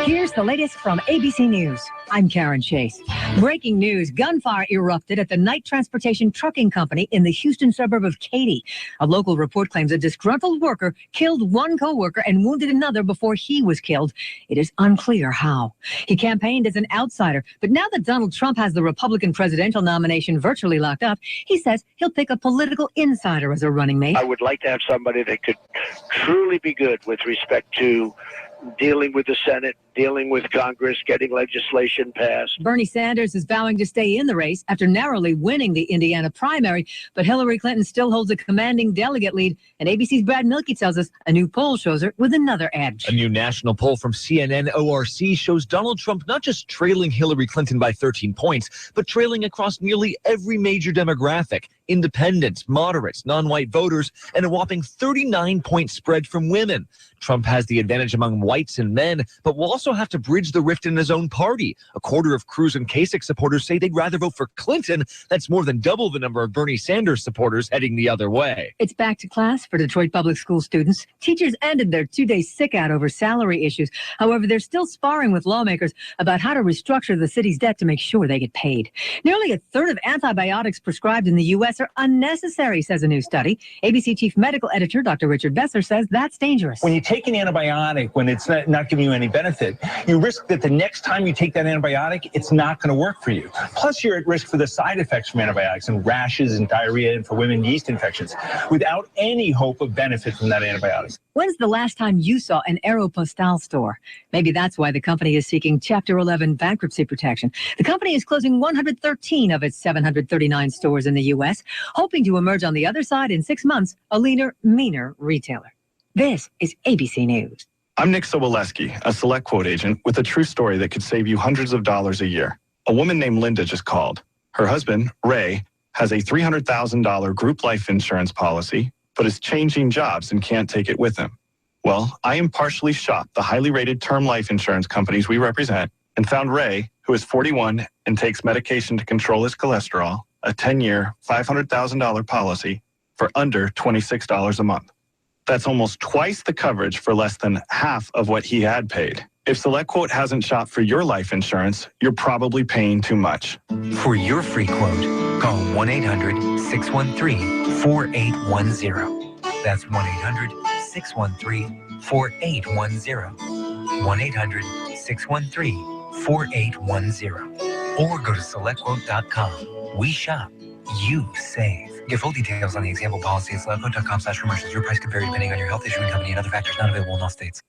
Here's the latest from ABC News. I'm Karen Chase. Breaking news, gunfire erupted at the Night Transportation Trucking Company in the Houston suburb of Katy. A local report claims a disgruntled worker killed one co-worker and wounded another before he was killed. It is unclear how. He campaigned as an outsider, but now that Donald Trump has the Republican presidential nomination virtually locked up, he says he'll pick a political insider as a running mate. I would like to have somebody that could truly be good with respect to dealing with the Senate, dealing with Congress, getting legislation passed. Bernie Sanders is vowing to stay in the race after narrowly winning the Indiana primary, but Hillary Clinton still holds a commanding delegate lead, and ABC's Brad Milkey tells us a new poll shows her with another edge. A new national poll from CNN ORC shows Donald Trump not just trailing Hillary Clinton by 13 points, but trailing across nearly every major demographic: independents, moderates, non-white voters, and a whopping 39-point spread from women. Trump has the advantage among whites and men, but will also have to bridge the rift in his own party. A quarter of Cruz and Kasich supporters say they'd rather vote for Clinton. That's more than double the number of Bernie Sanders supporters heading the other way. It's back to class for Detroit public school students. Teachers ended their 2-day sick out over salary issues. However, they're still sparring with lawmakers about how to restructure the city's debt to make sure they get paid. Nearly a third of antibiotics prescribed in the U.S. tests are unnecessary, says a new study. ABC Chief Medical Editor Dr. Richard Besser says that's dangerous. When you take an antibiotic when it's not giving you any benefit, you risk that the next time you take that antibiotic, it's not going to work for you. Plus, you're at risk for the side effects from antibiotics and rashes and diarrhea, and for women, yeast infections, without any hope of benefit from that antibiotic. When's the last time you saw an Aeropostale store? Maybe that's why the company is seeking Chapter 11 bankruptcy protection. The company is closing 113 of its 739 stores in the U.S., hoping to emerge on the other side in 6 months, a leaner, meaner retailer. This is ABC News. I'm Nick Soboleski, a Select Quote agent with a true story that could save you hundreds of dollars a year. A woman named Linda just called. Her husband, Ray, has a $300,000 group life insurance policy, but is changing jobs and can't take it with him. Well, I impartially shopped the highly rated term life insurance companies we represent and found Ray, who is 41 and takes medication to control his cholesterol, a 10-year, $500,000 policy for under $26 a month. That's almost twice the coverage for less than half of what he had paid. If SelectQuote hasn't shopped for your life insurance, you're probably paying too much. For your free quote, call 1-800-613-4810. That's 1-800-613-4810. 1-800-613-4810. Or go to SelectQuote.com. We shop. You save. Get full details on the example policy at SelectQuote.com/commercials. Your price could vary depending on your health, issuing company, and other factors not available in all states.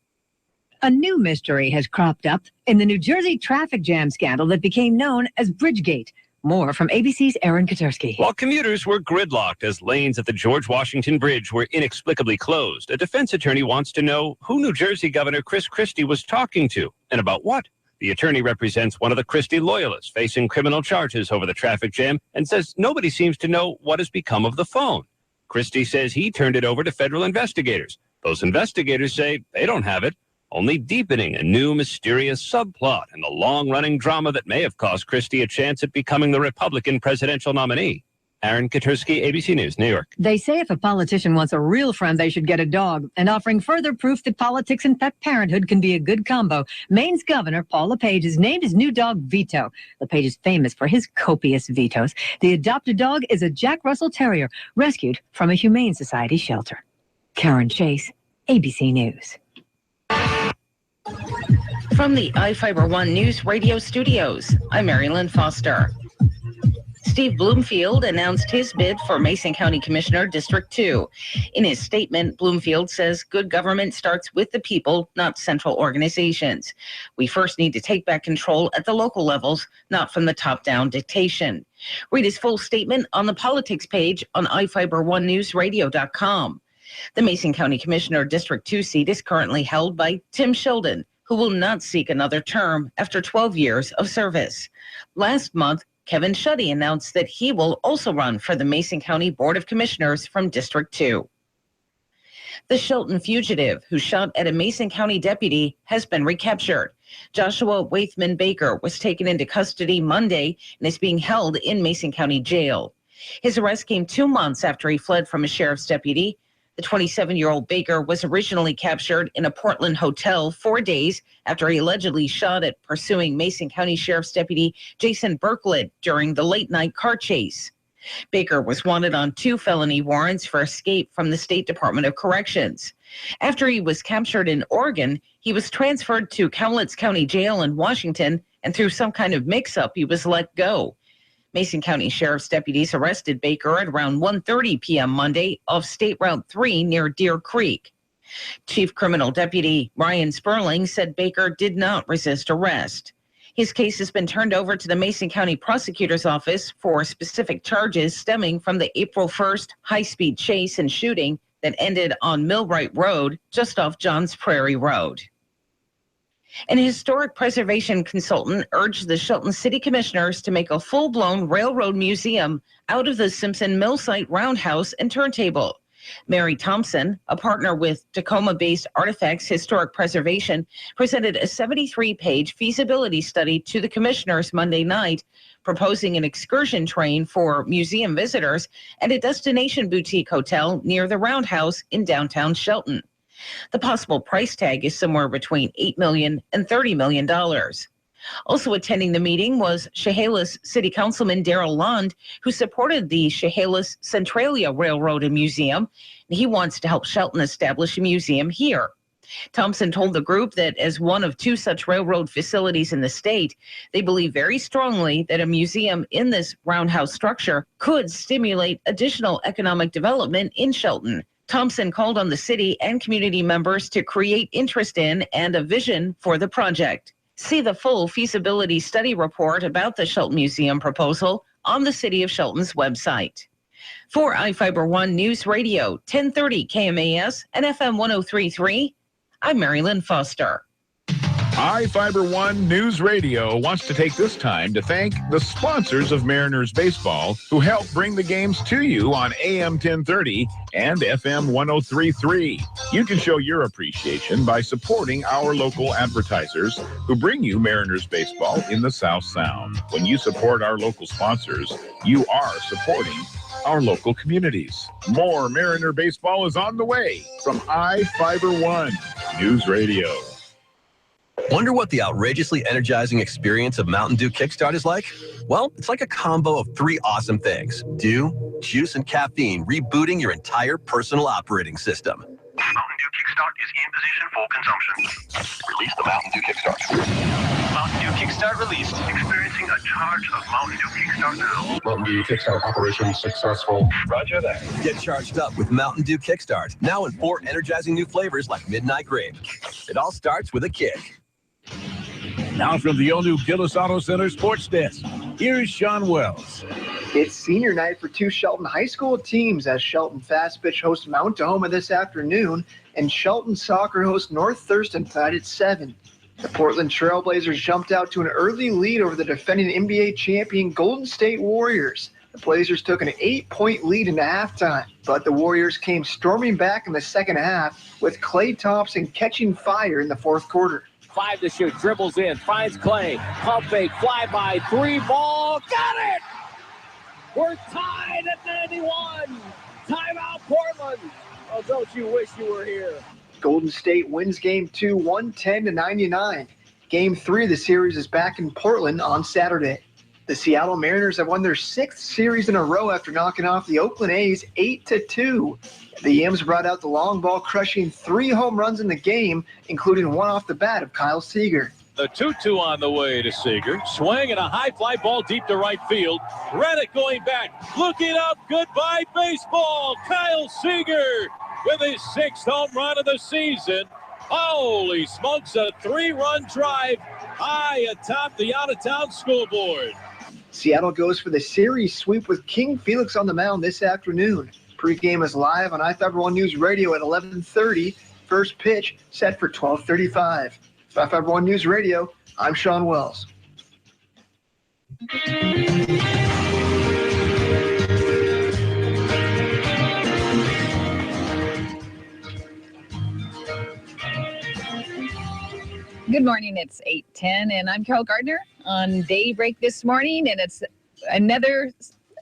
A new mystery has cropped up in the New Jersey traffic jam scandal that became known as Bridgegate. More from ABC's Aaron Katersky. While commuters were gridlocked as lanes at the George Washington Bridge were inexplicably closed, a defense attorney wants to know who New Jersey Governor Chris Christie was talking to and about what. The attorney represents one of the Christie loyalists facing criminal charges over the traffic jam and says nobody seems to know what has become of the phone. Christie says he turned it over to federal investigators. Those investigators say they don't have it, only deepening a new mysterious subplot in the long-running drama that may have cost Christie a chance at becoming the Republican presidential nominee. Aaron Katersky, ABC News, New York. They say if a politician wants a real friend, they should get a dog. And offering further proof that politics and pet parenthood can be a good combo, Maine's Governor, Paul LePage, has named his new dog Vito. LePage is famous for his copious vetoes. The adopted dog is a Jack Russell Terrier, rescued from a Humane Society shelter. Karen Chase, ABC News. From the iFIBER ONE Newsradio studios, I'm Marilyn Foster. Steve Bloomfield announced his bid for Mason County Commissioner District 2. In his statement, Bloomfield says good government starts with the people, not central organizations. We first need to take back control at the local levels, not from the top-down dictation. Read his full statement on the politics page on iFIBER1newsradio.com. The Mason County Commissioner District 2 seat is currently held by Tim Sheldon, who will not seek another term after 12 years of service. Last month, Kevin Schutte announced that he will also run for the Mason County Board of Commissioners from District 2. The Shelton fugitive who shot at a Mason County deputy has been recaptured. Joshua Waithman Baker was taken into custody Monday and is being held in Mason County Jail. His arrest came 2 months after he fled from a sheriff's deputy. The 27-year-old Baker was originally captured in a Portland hotel 4 days after he allegedly shot at pursuing Mason County Sheriff's Deputy Jason Berklid during the late-night car chase. Baker was wanted on 2 felony warrants for escape from the State Department of Corrections. After he was captured in Oregon, he was transferred to Cowlitz County Jail in Washington, and through some kind of mix-up, he was let go. Mason County Sheriff's deputies arrested Baker at around 1:30 p.m. Monday off State Route 3 near Deer Creek. Chief Criminal Deputy Ryan Sperling said Baker did not resist arrest. His case has been turned over to the Mason County Prosecutor's Office for specific charges stemming from the April 1st high-speed chase and shooting that ended on Millwright Road just off Johns Prairie Road. An historic preservation consultant urged the Shelton City Commissioners to make a full-blown railroad museum out of the Simpson Mill Site roundhouse and turntable. Mary Thompson, a partner with Tacoma-based Artifacts Historic Preservation, presented a 73-page feasibility study to the commissioners Monday night, proposing an excursion train for museum visitors and a destination boutique hotel near the roundhouse in downtown Shelton. The possible price tag is somewhere between $8 million and $30 million. Also attending the meeting was Chehalis City Councilman Darrell Lund, who supported the Chehalis Centralia Railroad and Museum. He wants to help Shelton establish a museum here. Thompson told the group that as one of 2 such railroad facilities in the state, they believe very strongly that a museum in this roundhouse structure could stimulate additional economic development in Shelton. Thompson called on the city and community members to create interest in and a vision for the project. See the full feasibility study report about the Shelton Museum proposal on the City of Shelton's website. For iFIBER One News Radio, 1030 KMAS and FM 103.3, I'm Marilyn Foster. iFIBER One News Radio wants to take this time to thank the sponsors of Mariners Baseball who help bring the games to you on AM 1030 and FM 103.3. You can show your appreciation by supporting our local advertisers who bring you Mariners Baseball in the South Sound. When you support our local sponsors, you are supporting our local communities. More Mariner Baseball is on the way from iFIBER One News Radio. Wonder what the outrageously energizing experience of Mountain Dew Kickstart is like? Well, it's like a combo of 3 awesome things. Dew, juice, and caffeine rebooting your entire personal operating system. Mountain Dew Kickstart is in position for consumption. Release the Mountain Dew Kickstart. Mountain Dew Kickstart released. Experiencing a charge of Mountain Dew Kickstart now. Mountain Dew Kickstart operation successful. Roger that. Get charged up with Mountain Dew Kickstart. Now in 4 energizing new flavors like Midnight Grape. It all starts with a kick. Now from the all-new Gillis Auto Center Sports Desk, here's Sean Wells. It's senior night for 2 Shelton High School teams as Shelton Fast Pitch hosts Mount Tahoma this afternoon and Shelton Soccer hosts North Thurston tonight at 7. The Portland Trailblazers jumped out to an early lead over the defending NBA champion Golden State Warriors. The Blazers took an 8-point lead into halftime, but the Warriors came storming back in the second half with Klay Thompson catching fire in the fourth quarter. 5 to shoot, dribbles in, finds Clay, pump fake, fly by, 3 ball, got it! We're tied at 91. Timeout Portland. Oh, don't you wish you were here? Golden State wins Game 2, 110-99. Game 3 of the series is back in Portland on Saturday. The Seattle Mariners have won their 6th series in a row after knocking off the Oakland A's 8-2. The Yams brought out the long ball, crushing 3 home runs in the game, including 1 off the bat of Kyle Seager. The 2-2 on the way to Seager. Swing and a high fly ball deep to right field. Reddick going back. Looking up. Goodbye baseball. Kyle Seager with his 6th home run of the season. Holy smokes, a 3-run drive high atop the out-of-town scoreboard. Seattle goes for the series sweep with King Felix on the mound this afternoon. Pre-game is live on iFIBER One News Radio at 11:30. First pitch set for 12:35. For iFIBER One News Radio, I'm Sean Wells. Good morning. It's 8:10, and I'm Carol Gardner on Daybreak this morning, and it's another,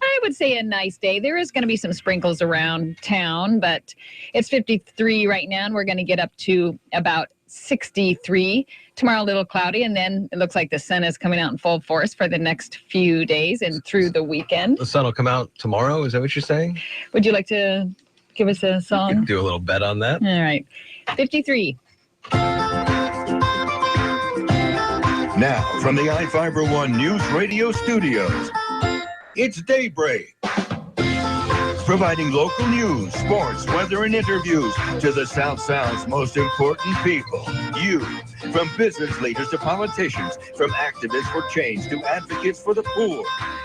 I would say, a nice day. There is going to be some sprinkles around town, but it's 53 right now, and we're going to get up to about 63. Tomorrow, a little cloudy, and then it looks like the sun is coming out in full force for the next few days and through the weekend. The sun will come out tomorrow. Is that what you're saying? Would you like to give us a song? Do a little bet on that. All right. 53. Now, from the iFIBER One News Radio studios, it's Daybreak. Providing local news, sports, weather, and interviews to the South Sound's most important people. You. From business leaders to politicians, from activists for change to advocates for the poor.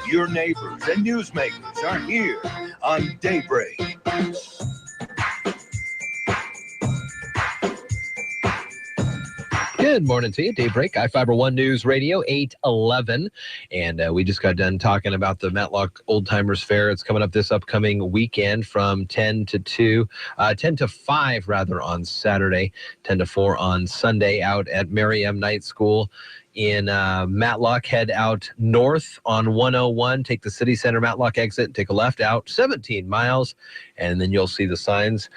Your neighbors and newsmakers are here on Daybreak. Good morning to you. Daybreak, iFIBER One News Radio, 8:11. And we just got done talking about the Matlock Old Timers Fair. It's coming up this upcoming weekend from 10 to 5 rather on Saturday, 10 to 4 on Sunday out at Merriam Night School in Matlock. Head out north on 101, take the City Center Matlock exit, take a left out 17 miles, and then you'll see the signs.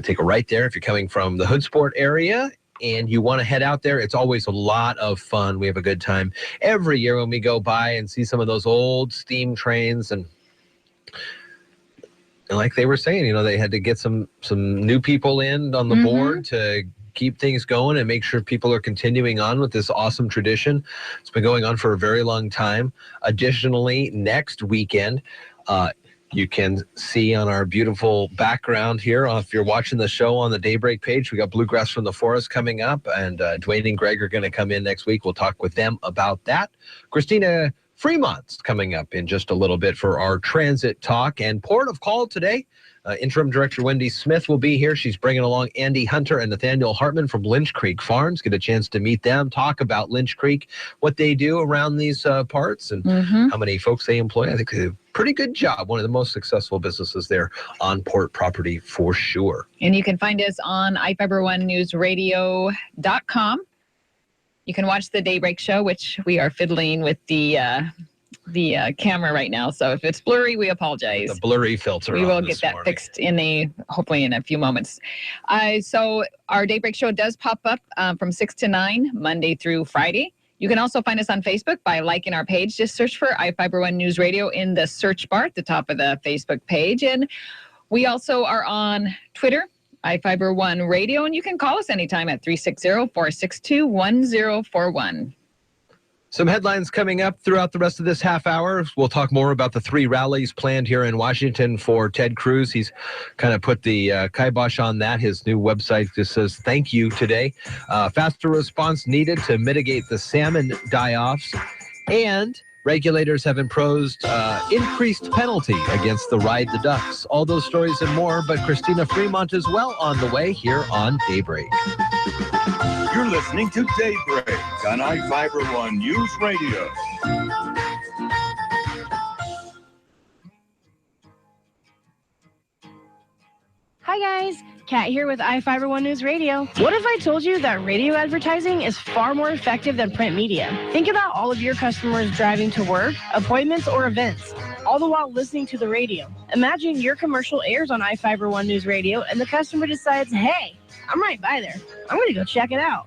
Take a right there if you're coming from the Hoodsport area. and you want to head out there, it's always a lot of fun. We have a good time every year when we go by and see some of those old steam trains. And like they were saying, they had to get some new people in on the board to keep things going and make sure people are continuing on with this awesome tradition. It's been going on for a very long time. Additionally, next weekend, you can see on our beautiful background here, if you're watching the show on the Daybreak page, we got Bluegrass from the Forest coming up, and Dwayne and Greg are going to come in next week. We'll talk with them about that. Christina Fremont's coming up in just a little bit for our transit talk. And port of call today, Interim Director Wendy Smith will be here. She's bringing along Andy Hunter and Nathaniel Hartman from Lynch Creek Farms. Get a chance to meet them, talk about Lynch Creek, what they do around these parts, and how many folks they employ. I think they do a pretty good job. One of the most successful businesses there on port property for sure. And you can find us on iFIBER1newsradio.com. You can watch the Daybreak show, which we are fiddling with the camera right now. So if it's blurry, we apologize. The blurry filter. We will get that fixed hopefully in a few moments. So our Daybreak show does pop up from 6 to 9, Monday through Friday. You can also find us on Facebook by liking our page. Just search for iFIBER1 News Radio in the search bar at the top of the Facebook page. And we also are on Twitter, iFIBER1 Radio, and you can call us anytime at 360-462-1041. Some headlines coming up throughout the rest of this half hour. We'll talk more about the 3 rallies planned here in Washington for Ted Cruz. He's kind of put the kibosh on that. His new website just says thank you today. Faster response needed to mitigate the salmon die-offs. And regulators have imposed increased penalty against the Ride the Ducks. All those stories and more, but Christina Fremont is well on the way here on Daybreak. You're listening to Daybreak on iFIBER1 News Radio. Hi guys, Kat here with iFIBER1 News Radio. What if I told you that radio advertising is far more effective than print media? Think about all of your customers driving to work, appointments, or events, all the while listening to the radio. Imagine your commercial airs on iFIBER1 News Radio and the customer decides, hey, I'm right by there. I'm going to go check it out.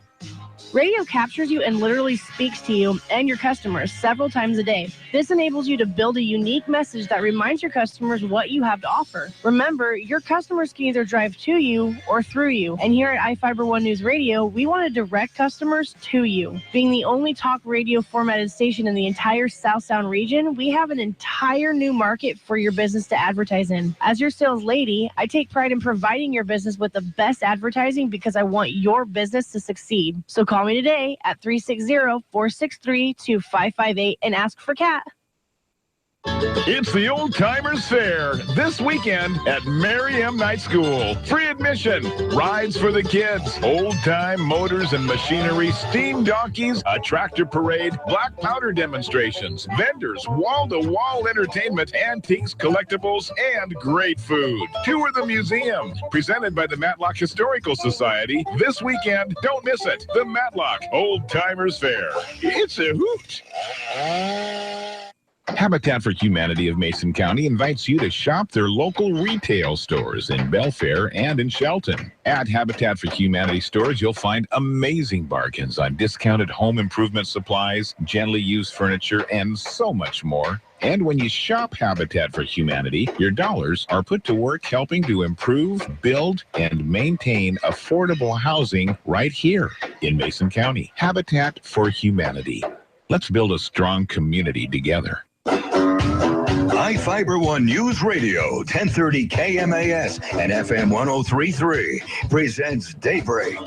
Radio captures you and literally speaks to you and your customers several times a day. This enables you to build a unique message that reminds your customers what you have to offer. Remember, your customers can either drive to you or through you. And here at iFIBER1 News Radio, we want to direct customers to you. Being the only talk radio formatted station in the entire South Sound region, we have an entire new market for your business to advertise in. As your sales lady, I take pride in providing your business with the best advertising because I want your business to succeed. So call me today at 360-463-2558 and ask for Kat. It's the Old Timers Fair this weekend at Mary M. Night School. Free admission, rides for the kids, old-time motors and machinery, steam donkeys, a tractor parade, black powder demonstrations, vendors, wall-to-wall entertainment, antiques, collectibles, and great food. Tour the museum, presented by the Matlock Historical Society. This weekend, don't miss it. The Matlock Old Timers Fair. It's a hoot. Habitat for Humanity of Mason County invites you to shop their local retail stores in Belfair and in Shelton. At Habitat for Humanity stores, you'll find amazing bargains on discounted home improvement supplies, gently used furniture, and so much more. And when you shop Habitat for Humanity, your dollars are put to work helping to improve, build, and maintain affordable housing right here in Mason County. Habitat for Humanity. Let's build a strong community together. iFIBER1 News Radio, 1030 KMAS and FM 103.3 presents Daybreak.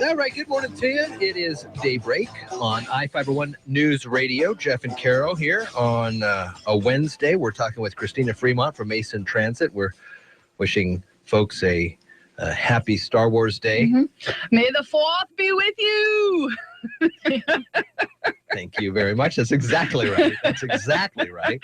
All right, good morning to you. It is Daybreak on iFIBER1 News Radio. Jeff and Carol here on a Wednesday. We're talking with Christina Fremont from Mason Transit. We're wishing folks a happy Star Wars Day. May the 4th be with you. Thank you very much. That's exactly right. That's exactly right.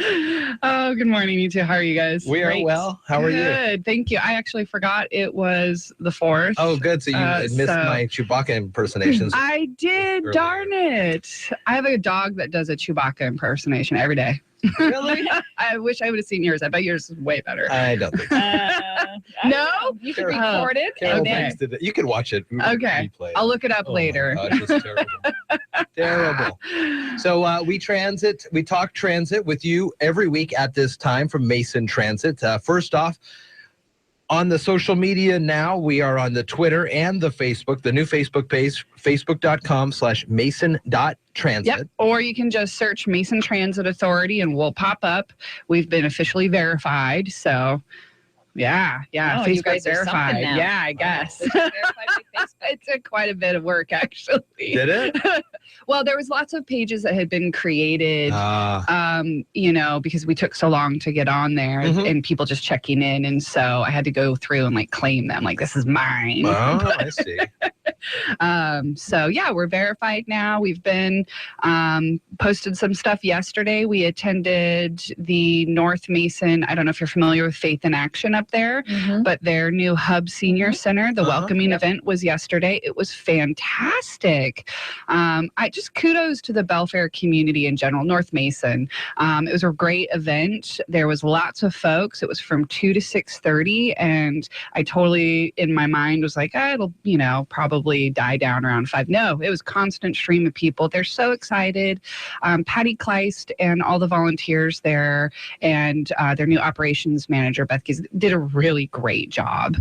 Oh, good morning, you two. How are you guys? We are well. How are you? Good. Thank you. I actually forgot it was the 4th. Oh, good. So you missed my Chewbacca impersonations. I did. earlier. Darn it. I have a dog that does a Chewbacca impersonation every day. Really? I wish I would have seen yours. I bet yours is way better. I don't think so. No? You should record it. Carol And then Banks did it. You could watch it. Okay. Replay. I'll look it up later. Oh my gosh, it's terrible. Terrible. So we talk transit with you every week at this time from Mason Transit. First off, on the social media now, we are on the Twitter and the Facebook, the new Facebook page, facebook.com/mason.transit. Yep. Or you can just search Mason Transit Authority and we'll pop up. We've been officially verified. So, yeah. Oh, you Facebook guys are something verified. now. Yeah, I guess. It took quite a bit of work, actually. Did it? Well, there was lots of pages that had been created, because we took so long to get on there and people just checking in. And so I had to go through and claim them. This is mine. Oh, I see. So yeah, we're verified now. We've been posted some stuff yesterday. We attended the North Mason. I don't know if you're familiar with Faith in Action up there, but their new Hub Senior Center, the welcoming event was yesterday. It was fantastic. I just kudos to the Belfair community in general, North Mason. It was a great event. There was lots of folks. It was from 2 to 6:30, and I totally, in my mind, was like, it'll, probably die down around 5. No, it was constant stream of people. They're so excited. Patty Kleist and all the volunteers there and their new operations manager, Beth Gies, did a really great job.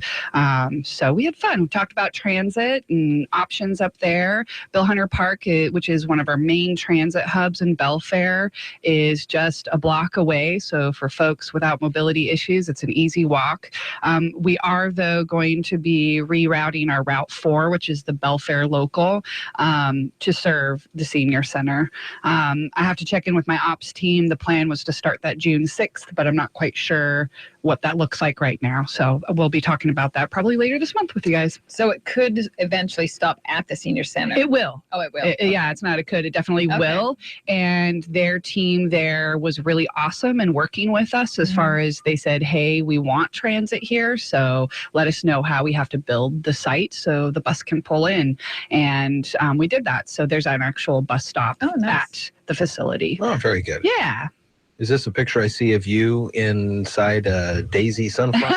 So we had fun. We talked about transit and options up there. Bill Hunter Park, which is one of our main transit hubs in Belfair, is just a block away. So for folks without mobility issues, it's an easy walk. We are, though, going to be rerouting our Route 4, which is the Belfair local, to serve the senior center. I have to check in with my ops team. The plan was to start that June 6th, but I'm not quite sure what that looks like right now. So we'll be talking about that probably later this month with you guys. So it could eventually stop at the senior center. It will. Oh, it will. Yeah, it's not a could. It definitely will. And their team there was really awesome and working with us as far as they said, hey, we want transit here. So let us know how we have to build the site so the bus can pull in. And we did that. So there's an actual bus stop at the facility. Oh, very good. Yeah. Is this a picture I see of you inside a Daisy Sunflower?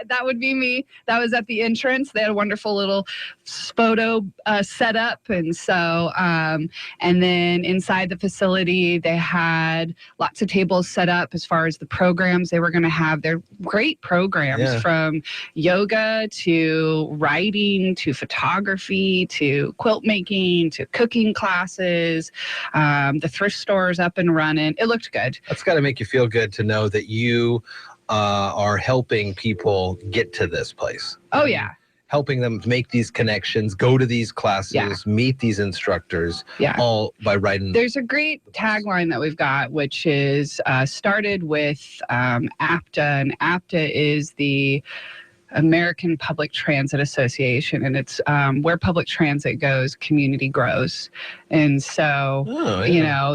That would be me. That was at the entrance. They had a wonderful little photo set up. And so, and then inside the facility, they had lots of tables set up as far as the programs they were going to have. They're great programs from yoga to writing to photography to quilt making to cooking classes. The thrift store's up and running. It looked good. That's got to make you feel good to know that you are helping people get to this place. Oh, yeah. Helping them make these connections, go to these classes, meet these instructors, all by writing. There's a great tagline that we've got, which is started with APTA, and APTA is the American Public Transit Association, and it's where public transit goes, community grows. And so,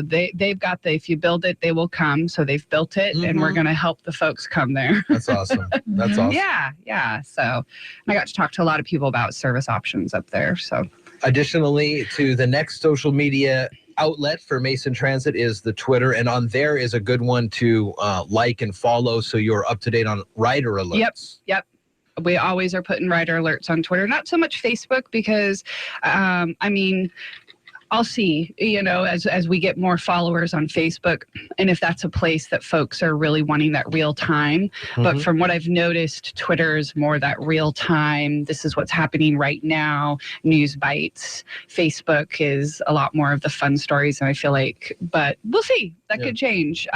they've got if you build it, they will come. So they've built it, and we're going to help the folks come there. That's awesome. That's awesome. Yeah. So I got to talk to a lot of people about service options up there. So additionally to the next social media outlet for Mason Transit is the Twitter, and on there is a good one to like and follow so you're up to date on rider alerts. Yep. We always are putting rider alerts on Twitter, not so much Facebook because, I'll see, as we get more followers on Facebook, and if that's a place that folks are really wanting that real time. But from what I've noticed, Twitter is more that real time. This is what's happening right now. News bites. Facebook is a lot more of the fun stories, and I feel like, but we'll see. that could change.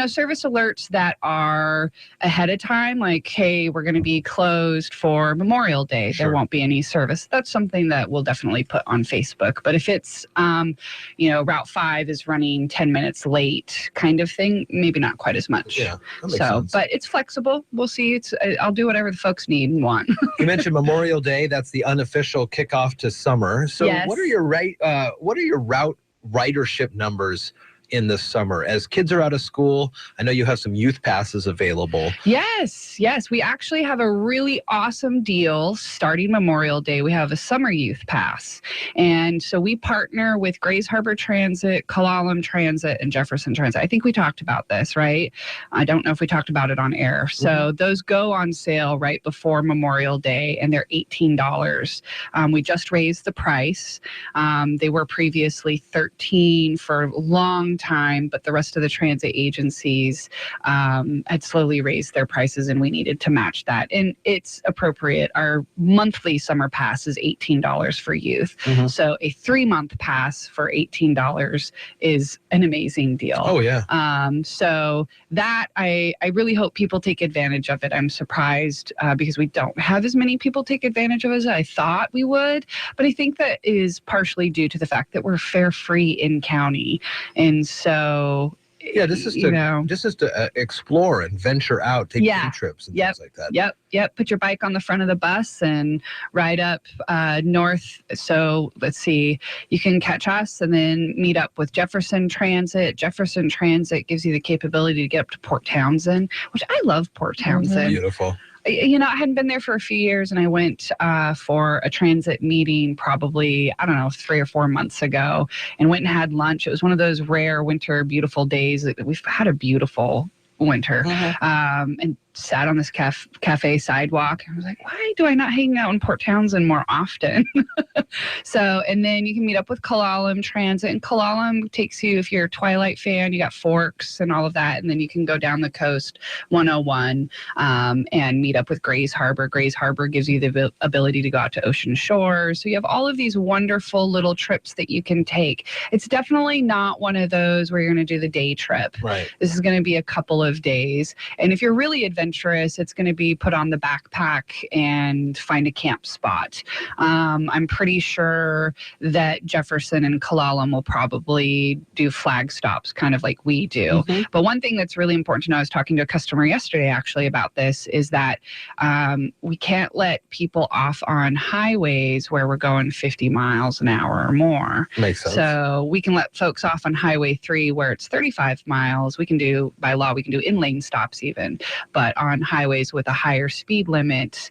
Service alerts that are ahead of time, like, hey, we're going to be closed for Memorial Day. There won't be any service. That's something that we'll definitely put on Facebook. But if it's, Route 5 is running 10 minutes late kind of thing, maybe not quite as much. Yeah, that makes sense. But it's flexible. We'll see. I'll do whatever the folks need and want. You mentioned Memorial Day. That's the unofficial kickoff to summer. So what are your route ridership numbers in the summer as kids are out of school? I know you have some youth passes available. Yes. We actually have a really awesome deal starting Memorial Day. We have a summer youth pass. And so we partner with Grays Harbor Transit, Kalalam Transit, and Jefferson Transit. I think we talked about this, right? I don't know if we talked about it on air. So those go on sale right before Memorial Day, and they're $18. We just raised the price. They were previously $13 for a long time, but the rest of the transit agencies had slowly raised their prices, and we needed to match that. And it's appropriate. Our monthly summer pass is $18 for youth. So a 3-month pass for $18 is an amazing deal. Oh, yeah. So that I really hope people take advantage of it. I'm surprised because we don't have as many people take advantage of it as I thought we would. But I think that is partially due to the fact that we're fare free in county. And so, this is to explore and venture out, take day trips and things like that. Yep. Put your bike on the front of the bus and ride up north. So let's see, you can catch us and then meet up with Jefferson Transit. Jefferson Transit gives you the capability to get up to Port Townsend, which I love Port Townsend. Beautiful. I hadn't been there for a few years, and I went for a transit meeting probably, 3 or 4 months ago, and went and had lunch. It was one of those rare winter beautiful days. We've had a beautiful winter, and sat on this cafe sidewalk. I was like, why do I not hang out in Port Townsend more often? And then you can meet up with Kalalam Transit, and Kalalam takes you, if you're a Twilight fan, you got Forks and all of that, and then you can go down the coast 101 and meet up with Grays Harbor. Grays Harbor gives you the ability to go out to Ocean Shores. So you have all of these wonderful little trips that you can take. It's definitely not one of those where you're going to do the day trip. Right. This is going to be a couple of days. And if you're really adventurous, it's going to be put on the backpack and find a camp spot. I'm pretty sure that Jefferson and Kalalam will probably do flag stops, kind of like we do. But one thing that's really important to know, I was talking to a customer yesterday actually about this, is that we can't let people off on highways where we're going 50 miles an hour or more. Makes sense. So we can let folks off on Highway 3 where it's 35 miles. We can do, by law, we can do in-lane stops even. But on highways with a higher speed limit,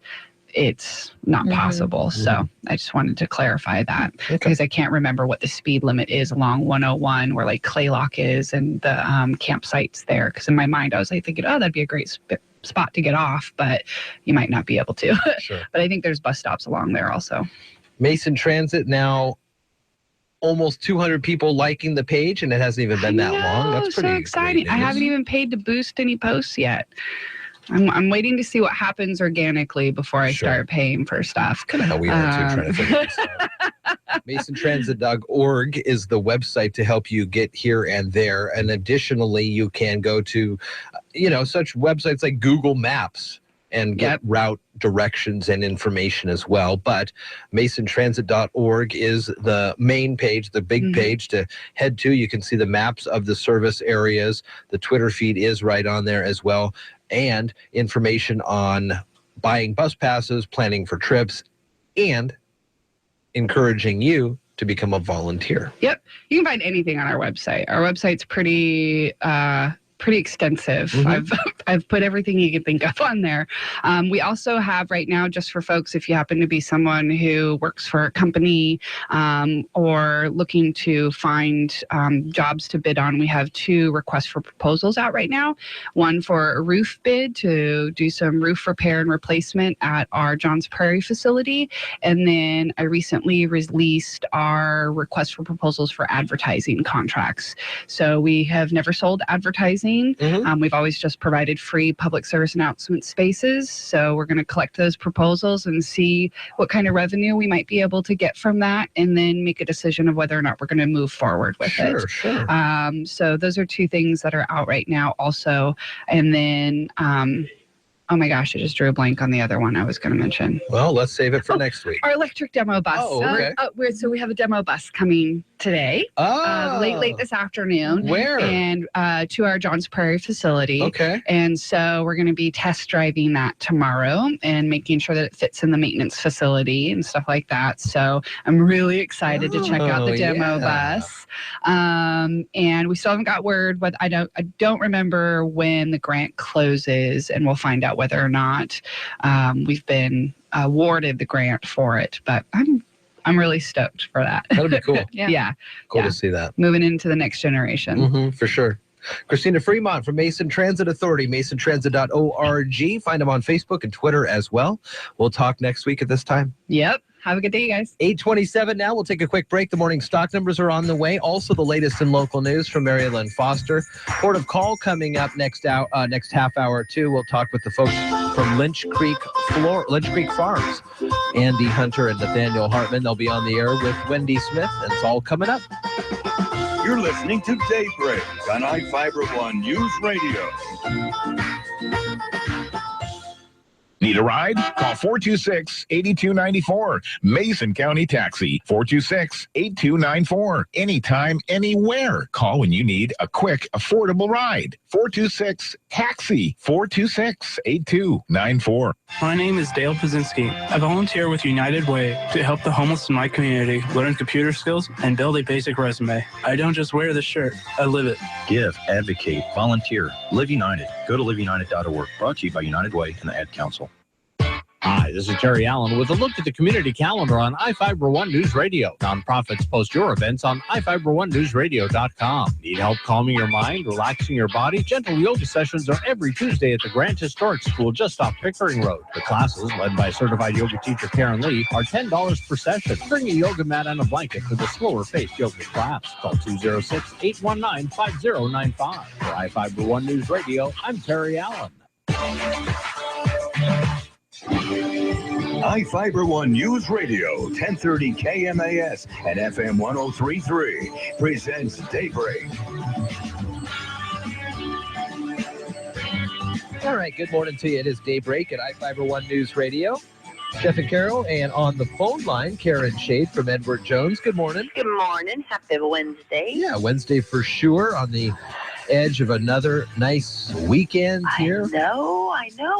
it's not possible. So I just wanted to clarify that because I can't remember what the speed limit is along 101 where like Claylock is and the campsites there. Because in my mind, I was like thinking, oh, that'd be a great spot to get off, but you might not be able to. But I think there's bus stops along there also. Mason Transit now. Almost 200 people liking the page, and it hasn't even been that long. That's pretty exciting. I haven't even paid to boost any posts yet. I'm waiting to see what happens organically before I start paying for stuff. Kind of how we are too, trying to figure this out. MasonTransit.org is the website to help you get here and there. And additionally, you can go to, such websites like Google Maps and get route directions and information as well. But MasonTransit.org is the main page, the big page to head to. You can see the maps of the service areas. The Twitter feed is right on there as well. And information on buying bus passes, planning for trips, and encouraging you to become a volunteer. Yep. You can find anything on our website. Our website's pretty extensive. I've put everything you can think of on there. We also have right now, just for folks, if you happen to be someone who works for a company or looking to find jobs to bid on, we have 2 requests for proposals out right now. One for a roof bid to do some roof repair and replacement at our Johns Prairie facility. And then I recently released our request for proposals for advertising contracts. So we have never sold advertising housing. We've always just provided free public service announcement spaces. So we're going to collect those proposals and see what kind of revenue we might be able to get from that, and then make a decision of whether or not we're going to move forward with it. Sure. So those are two things that are out right now also. And then, oh my gosh, I just drew a blank on the other one I was going to mention. Well, let's save it for next week. Our electric demo bus. Oh, okay. So we have a demo bus coming today, late this afternoon. Where? And to our Johns Prairie facility. Okay. And so we're going to be test driving that tomorrow and making sure that it fits in the maintenance facility and stuff like that. So I'm really excited to check out the demo bus. And we still haven't got word, but I don't remember when the grant closes, and we'll find out whether or not we've been awarded the grant for it. But I'm really stoked for that. That'll be cool. Yeah. Cool to see that. Moving into the next generation. For sure. Christina Fremont from Mason Transit Authority, masontransit.org. Find them on Facebook and Twitter as well. We'll talk next week at this time. Yep. Have a good day, you guys. 8:27 now. We'll take a quick break. The morning stock numbers are on the way. Also, the latest in local news from Mary Lynn Foster. Port of Call coming up next half hour, too. We'll talk with the folks from Lynch Creek Farms. Andy Hunter and Nathaniel Hartman. They'll be on the air with Wendy Smith, and it's all coming up. You're listening to Daybreak on iFIBER One News Radio. Need a ride? Call 426-8294. Mason County Taxi, 426-8294. Anytime, anywhere. Call when you need a quick, affordable ride. 426-TAXI, 426-8294. My name is Dale Pazinski. I volunteer with United Way to help the homeless in my community learn computer skills and build a basic resume. I don't just wear the shirt, I live it. Give, advocate, volunteer. Live United. Go to liveunited.org. Brought to you by United Way and the Ad Council. Hi, this is Terry Allen with a look at the community calendar on iFIBER One News Radio. Nonprofits post your events on iFiberOneNewsRadio.com. Need help calming your mind, relaxing your body? Gentle yoga sessions are every Tuesday at the Grant Historic School just off Pickering Road. The classes, led by certified yoga teacher Karen Lee, are $10 per session. Bring a yoga mat and a blanket for the slower-paced yoga class. Call 206-819-5095. For iFIBER One News Radio, I'm Terry Allen. iFIBER One News Radio, 1030 KMAS and FM 103.3 presents Daybreak. All right, good morning to you. It is Daybreak at iFIBER One News Radio. Jeff and Carol, and on the phone line, Karen Shade from Edward Jones. Good morning. Good morning. Happy Wednesday. Yeah, Wednesday for sure, on the edge of another nice weekend here. I know.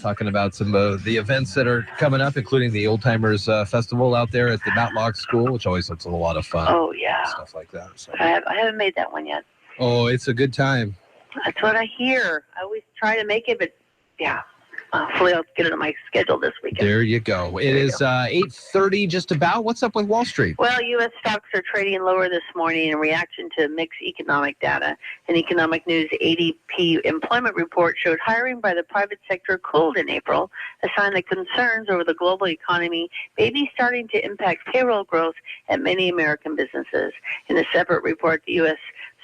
Talking about some of the events that are coming up, including the Old Timers Festival out there at the Matlock School, which always looks a lot of fun. Oh, yeah. Stuff like that. So. I haven't made that one yet. Oh, it's a good time. That's what I hear. I always try to make it, but yeah. Hopefully I'll get it on my schedule this weekend. There you go. It is 8:30 just about. What's up with Wall Street? Well, U.S. stocks are trading lower this morning in reaction to mixed economic data. An economic news ADP employment report showed hiring by the private sector cooled in April, a sign that concerns over the global economy may be starting to impact payroll growth at many American businesses. In a separate report, the U.S.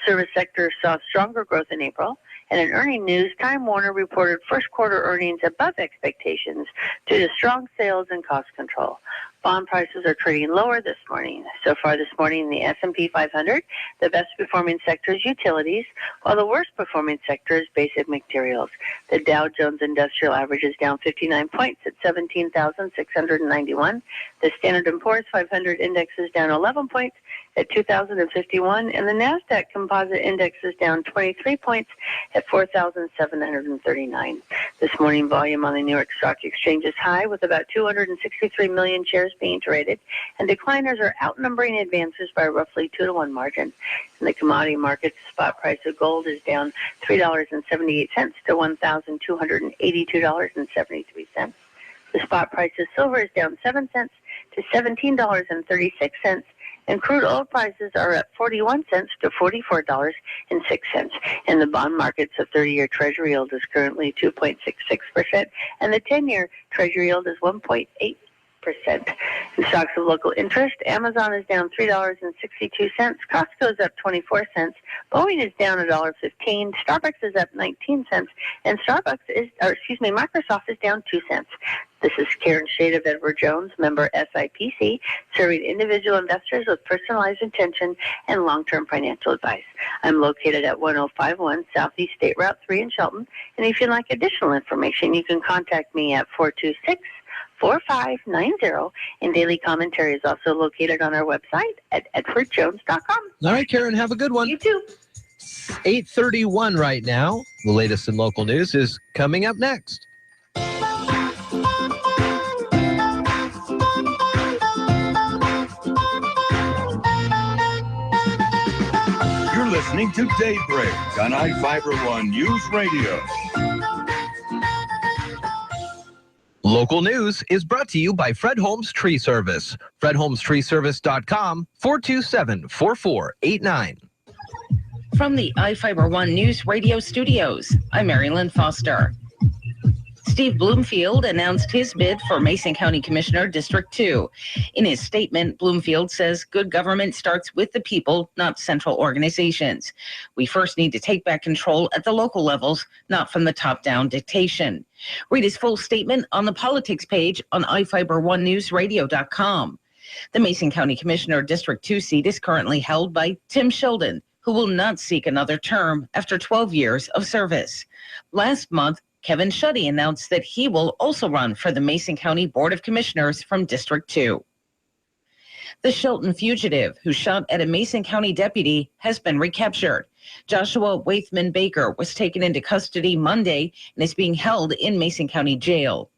service sector saw stronger growth in April. And in earnings news, Time Warner reported first quarter earnings above expectations due to strong sales and cost control. Bond prices are trading lower this morning. So far this morning in the S&P 500, the best performing sector is utilities, while the worst performing sector is basic materials. The Dow Jones Industrial Average is down 59 points at 17,691. The Standard & Poor's 500 Index is down 11 points at 2,051, and the NASDAQ Composite Index is down 23 points at 4,739. This morning volume on the New York Stock Exchange is high, with about 263 million shares being traded, and decliners are outnumbering advances by roughly 2-to-1 margin. In the commodity markets, the spot price of gold is down $3.78 to $1,282.73. The spot price of silver is down 7 cents to $17.36, and crude oil prices are up 41 cents to $44.06. In the bond markets, the 30-year Treasury yield is currently 2.66%, and the 10-year Treasury yield is 1.8%. In stocks of local interest, Amazon is down $3.62. Costco is up 24 cents. Boeing is down $1.15. Starbucks is up 19 cents. And Microsoft is down 2 cents. This is Karen Shade of Edward Jones, member SIPC, serving individual investors with personalized attention and long-term financial advice. I'm located at 1051 Southeast State Route 3 in Shelton. And if you'd like additional information, you can contact me at 426-4590. And daily commentary is also located on our website at edwardjones.com. All right, Karen, have a good one. You too. 8:31 right now. The latest in local news is coming up next. You're listening to Daybreak on iFIBER ONE Newsradio. Local news is brought to you by Fred Holmes Tree Service. FredHolmesTreeService.com, 427-4489. From the iFIBER ONE News Radio studios, I'm Mary Lynn Foster. Steve Bloomfield announced his bid for Mason County Commissioner District 2. In his statement, Bloomfield says good government starts with the people, not central organizations. We first need to take back control at the local levels, not from the top-down dictation. Read his full statement on the politics page on iFIBER1newsradio.com. The Mason County Commissioner District 2 seat is currently held by Tim Sheldon, who will not seek another term after 12 years of service. Last month, Kevin Shuddy announced that he will also run for the Mason County Board of Commissioners from District 2. The Shelton fugitive who shot at a Mason County deputy has been recaptured. Joshua Waithman Baker was taken into custody Monday and is being held in Mason County Jail.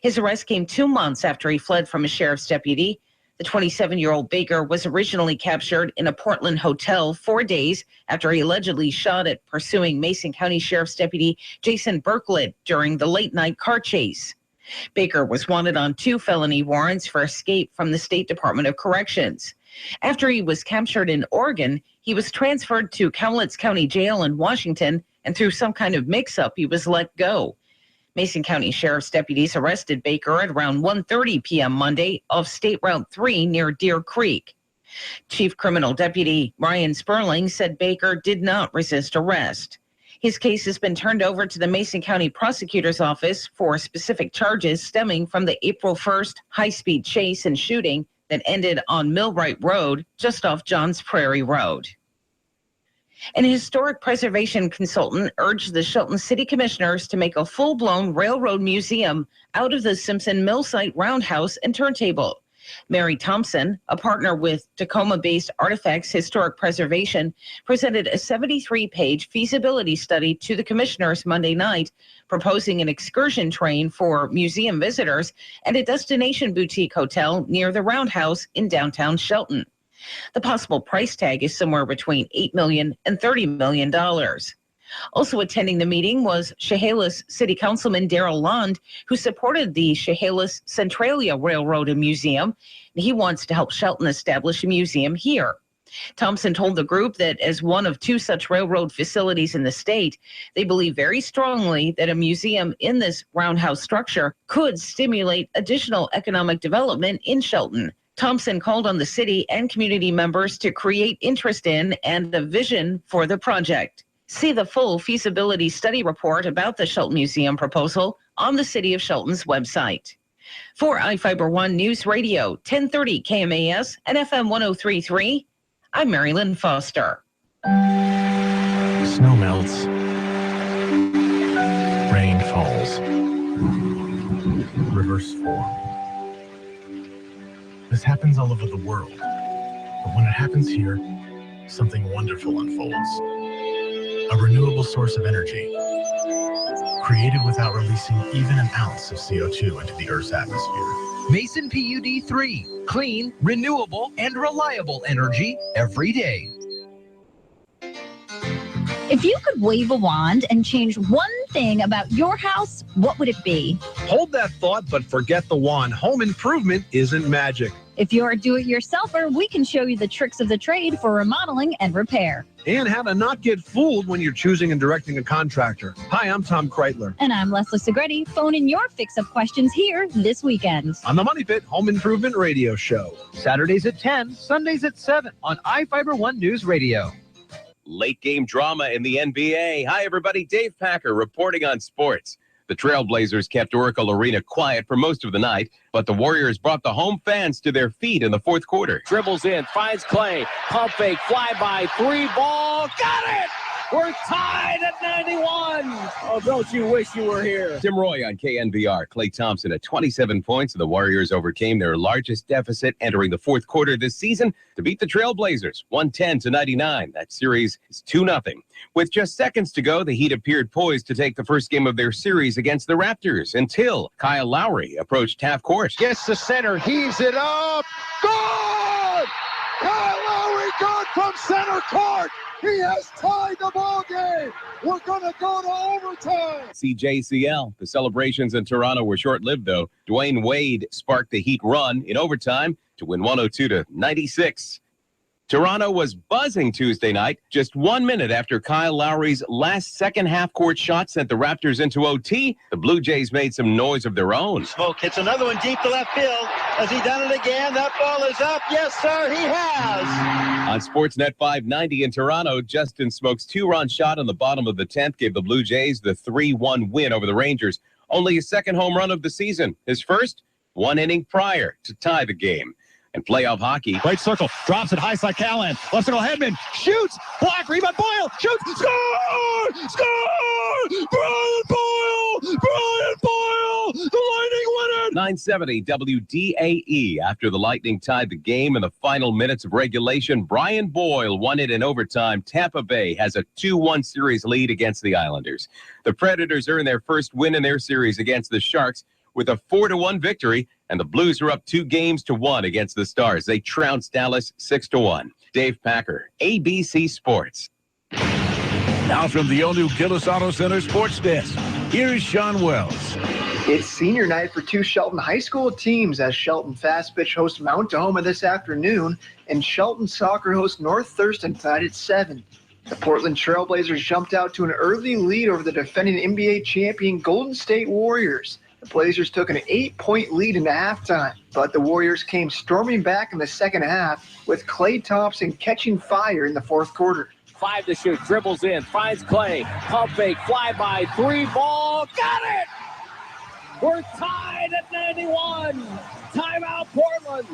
His arrest came 2 months after he fled from a sheriff's deputy. The 27-year-old Baker was originally captured in a Portland hotel 4 days after he allegedly shot at pursuing Mason County Sheriff's Deputy Jason Berklet during the late-night car chase. Baker was wanted on 2 felony warrants for escape from the State Department of Corrections. After he was captured in Oregon, he was transferred to Cowlitz County Jail in Washington, and through some kind of mix-up, he was let go. Mason County Sheriff's deputies arrested Baker at around 1:30 p.m. Monday off State Route 3 near Deer Creek. Chief Criminal Deputy Ryan Sperling said Baker did not resist arrest. His case has been turned over to the Mason County Prosecutor's Office for specific charges stemming from the April 1st high-speed chase and shooting that ended on Millwright Road just off Johns Prairie Road. An historic preservation consultant urged the Shelton City Commissioners to make a full-blown railroad museum out of the Simpson Mill Site roundhouse and turntable. Mary Thompson, a partner with Tacoma-based Artifacts Historic Preservation, presented a 73-page feasibility study to the commissioners Monday night, proposing an excursion train for museum visitors and a destination boutique hotel near the roundhouse in downtown Shelton. The possible price tag is somewhere between $8 million and $30 million. Also attending the meeting was Chehalis City Councilman Darrell Lund, who supported the Chehalis Centralia Railroad and Museum. He wants to help Shelton establish a museum here. Thompson told the group that as one of 2 such railroad facilities in the state, they believe very strongly that a museum in this roundhouse structure could stimulate additional economic development in Shelton. Thompson called on the city and community members to create interest in and a vision for the project. See the full feasibility study report about the Shelton Museum proposal on the City of Shelton's website. For iFIBER ONE News Radio, 1030 KMAS and FM 103.3, I'm Mary Lynn Foster. Snow melts. Rain falls. Rivers form. This happens all over the world, but when it happens here, something wonderful unfolds. A renewable source of energy, created without releasing even an ounce of CO2 into the Earth's atmosphere. Mason PUD 3, clean, renewable, and reliable energy every day. If you could wave a wand and change one thing about your house, what would it be? Hold that thought, but forget the wand. Home improvement isn't magic. If you're a do-it-yourselfer, we can show you the tricks of the trade for remodeling and repair. And how to not get fooled when you're choosing and directing a contractor. Hi, I'm Tom Kreitler. And I'm Leslie Segretti. Phone in your fix-up questions here this weekend. On the Money Pit Home Improvement Radio Show. Saturdays at 10, Sundays at 7 on iFIBER One News Radio. Late game drama in the NBA. Hi, everybody. Dave Packer reporting on sports. The Trailblazers kept Oracle Arena quiet for most of the night, but the Warriors brought the home fans to their feet in the fourth quarter. Dribbles in, finds Clay. Pump fake, fly by, three ball. Got it! We're tied at 91. Oh, don't you wish you were here? Tim Roy on KNVR. Klay Thompson at 27 points. The Warriors overcame their largest deficit entering the fourth quarter this season to beat the Trailblazers 110-99. That series is 2-0. With just seconds to go, the Heat appeared poised to take the first game of their series against the Raptors until Kyle Lowry approached half court. Gets the center, heaves it up. Good! Kyle Lowry good from center court. He has tied the ball game. We're going to go to overtime. CJCL. The celebrations in Toronto were short-lived, though. Dwayne Wade sparked the Heat run in overtime to win 102-96. Toronto was buzzing Tuesday night, just 1 minute after Kyle Lowry's last second half-court shot sent the Raptors into OT. The Blue Jays made some noise of their own. Smoke hits another one deep to left field. Has he done it again? That ball is up. Yes, sir, he has. On Sportsnet 590 in Toronto, Justin Smoke's two-run shot on the bottom of the 10th gave the Blue Jays the 3-1 win over the Rangers. Only his second home run of the season. His first, 1 inning prior to tie the game. And playoff hockey. Right circle, drops it high side Callan. Left circle, Hedman shoots. Block, rebound, Boyle shoots. Score! Score! Brian Boyle! Brian Boyle! The Lightning winner! 970 WDAE. After the Lightning tied the game in the final minutes of regulation, Brian Boyle won it in overtime. Tampa Bay has a 2-1 series lead against the Islanders. The Predators earned their first win in their series against the Sharks with a 4-1 victory, and the Blues are up 2-1 against the Stars. They trounced Dallas 6-1. Dave Packer, ABC Sports. Now from the all-new Gillis Auto Center Sports Desk, here's Sean Wells. It's senior night for two Shelton High School teams as Shelton Fast Pitch hosts Mount Tahoma this afternoon, and Shelton Soccer hosts North Thurston tonight at 7. The Portland Trailblazers jumped out to an early lead over the defending NBA champion Golden State Warriors. The Blazers took an 8-point lead into halftime, but the Warriors came storming back in the second half with Klay Thompson catching fire in the fourth quarter. 5 to shoot, dribbles in, finds Clay, pump fake, fly by, three ball, got it! We're tied at 91. Timeout Portland.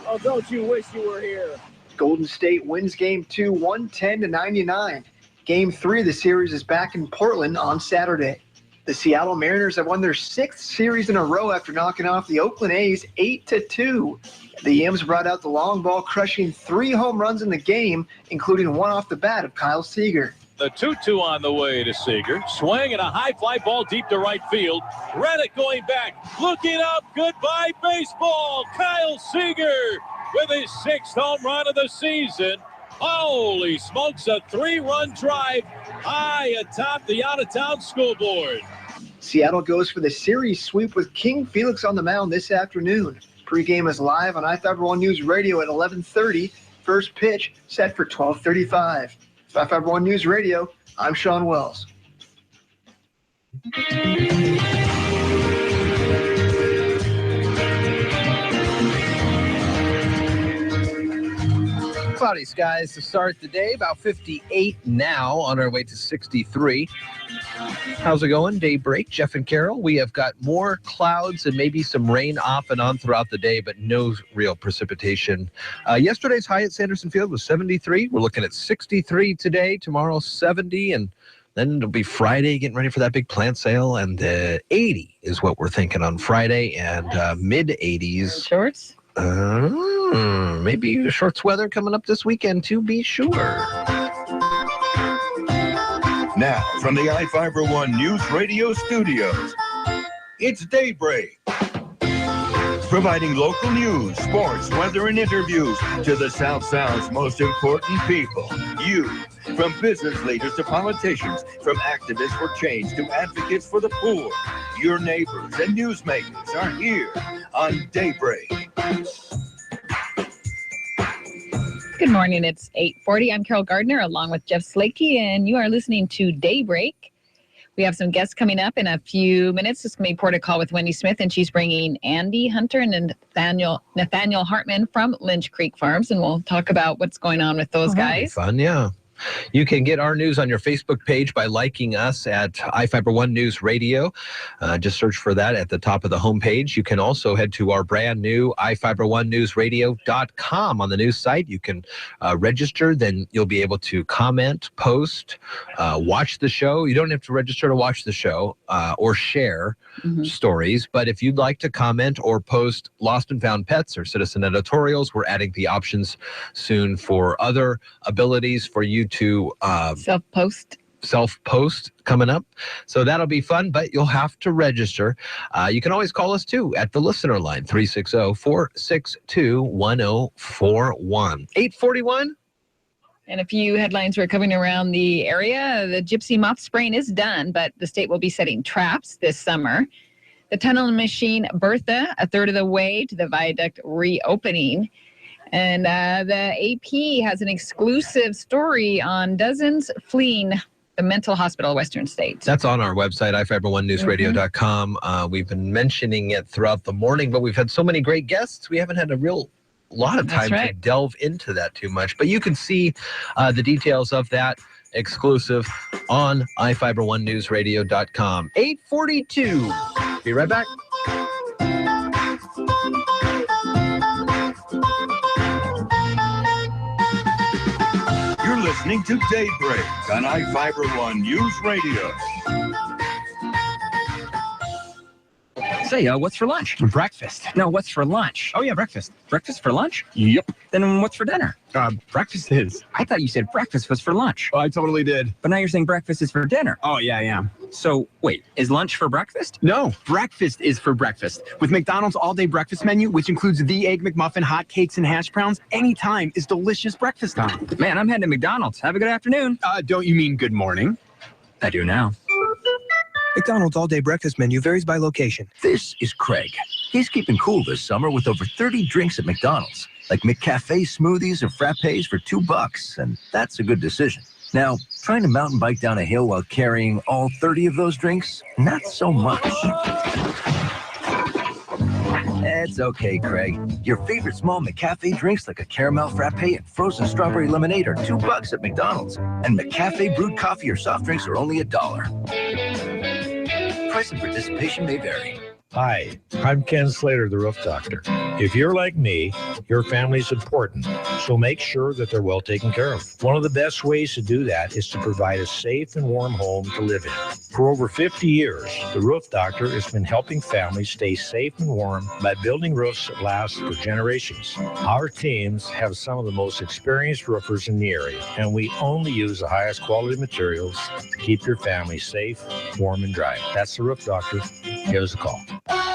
Oh, don't you wish you were here? Golden State wins Game 2, 110-99. Game 3 of the series is back in Portland on Saturday. The Seattle Mariners have won their 6th series in a row after knocking off the Oakland A's 8-2. The Yams brought out the long ball, crushing 3 home runs in the game, including one off the bat of Kyle Seager. The 2-2 on the way to Seager. Swing and a high fly ball deep to right field. Reddick going back, looking up. Goodbye baseball. Kyle Seager with his 6th home run of the season. Holy smokes, a 3-run drive high atop the out-of-town scoreboard. Seattle goes for the series sweep with King Felix on the mound this afternoon. Pre-game is live on iFIBER One News Radio at 11:30. First pitch set for 12:35. iFIBER One News Radio, I'm Sean Wells. Cloudy skies to start the day, about 58 now, on our way to 63. How's it going? Daybreak, Jeff and Carol. We have got more clouds and maybe some rain off and on throughout the day, but no real precipitation. Yesterday's high at Sanderson Field was 73. We're looking at 63 today, tomorrow 70, and then it'll be Friday, getting ready for that big plant sale, and 80 is what we're thinking on Friday, and mid-80s. Shorts? Maybe shorts weather coming up this weekend, to be sure. Now, from the iFIBER One News Radio studios, it's Daybreak. Providing local news, sports, weather, and interviews to the South Sound's most important people. You. From business leaders to politicians, from activists for change to advocates for the poor, your neighbors and newsmakers are here on Daybreak. Good morning. It's 8:40. I'm Carol Gardner along with Jeff Slakey, and you are listening to Daybreak. We have some guests coming up in a few minutes. It's going to be Port of Call with Wendy Smith, and she's bringing Andy Hunter and Nathaniel Hartman from Lynch Creek Farms, and we'll talk about what's going on with those guys. Fun, yeah. You can get our news on your Facebook page by liking us at iFIBER ONE News Radio. Just search for that at the top of the homepage. You can also head to our brand new iFIBER1newsradio.com on the news site. You can register, then you'll be able to comment, post, watch the show. You don't have to register to watch the show or share stories, but if you'd like to comment or post lost and found pets or citizen editorials, we're adding the options soon for other abilities for you to self-post coming up. So that'll be fun, but you'll have to register. You can always call us too at the listener line, 360-462-1041. 841. And a few headlines were coming around the area. The gypsy moth spraying is done, but the state will be setting traps this summer. The tunnel machine Bertha, a third of the way to the viaduct reopening. And the AP has an exclusive story on dozens fleeing the mental hospital of Western States. That's on our website, iFIBER1newsradio.com. We've been mentioning it throughout the morning, but we've had so many great guests, we haven't had a lot of time to delve into that too much. But you can see the details of that exclusive on iFIBER1newsradio.com. 8:42. Be right back. You're listening to Daybreak on iFIBER ONE News Radio. Say, what's for lunch? Breakfast. No, what's for lunch? Oh, yeah, breakfast. Breakfast for lunch? Yep. Then what's for dinner? Breakfast is. I thought you said breakfast was for lunch. Oh, I totally did. But now you're saying breakfast is for dinner. Oh, yeah, I am. So, wait, is lunch for breakfast? No, breakfast is for breakfast. With McDonald's all-day breakfast menu, which includes the Egg McMuffin, hot cakes, and hash browns, anytime is delicious breakfast time. Man, I'm heading to McDonald's. Have a good afternoon. Don't you mean good morning? I do now. McDonald's all-day breakfast menu varies by location. This is Craig. He's keeping cool this summer with over 30 drinks at McDonald's, like McCafe smoothies or frappes for $2, and that's a good decision. Now, trying to mountain bike down a hill while carrying all 30 of those drinks, not so much. It's okay, Craig. Your favorite small McCafe drinks like a caramel frappe and frozen strawberry lemonade are $2 at McDonald's, and McCafe brewed coffee or soft drinks are only $1. Price and participation may vary. Hi, I'm Ken Slater, the Roof Doctor. If you're like me, your family's important, so make sure that they're well taken care of. One of the best ways to do that is to provide a safe and warm home to live in. For over 50 years, the Roof Doctor has been helping families stay safe and warm by building roofs that last for generations. Our teams have some of the most experienced roofers in the area, and we only use the highest quality materials to keep your family safe, warm, and dry. That's the Roof Doctor. Give us a call.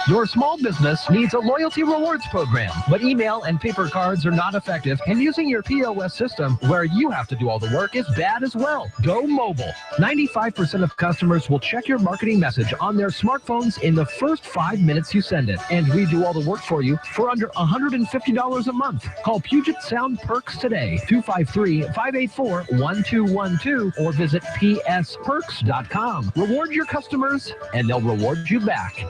Your small business needs a loyalty rewards program, but email and paper cards are not effective, and using your POS system where you have to do all the work is bad as well. Go mobile. 95% of customers will check your marketing message on their smartphones in the first 5 minutes you send it, and we do all the work for you for under $150 a month. Call Puget Sound Perks today, 253-584-1212, or visit psperks.com. Reward your customers, and they'll reward you back.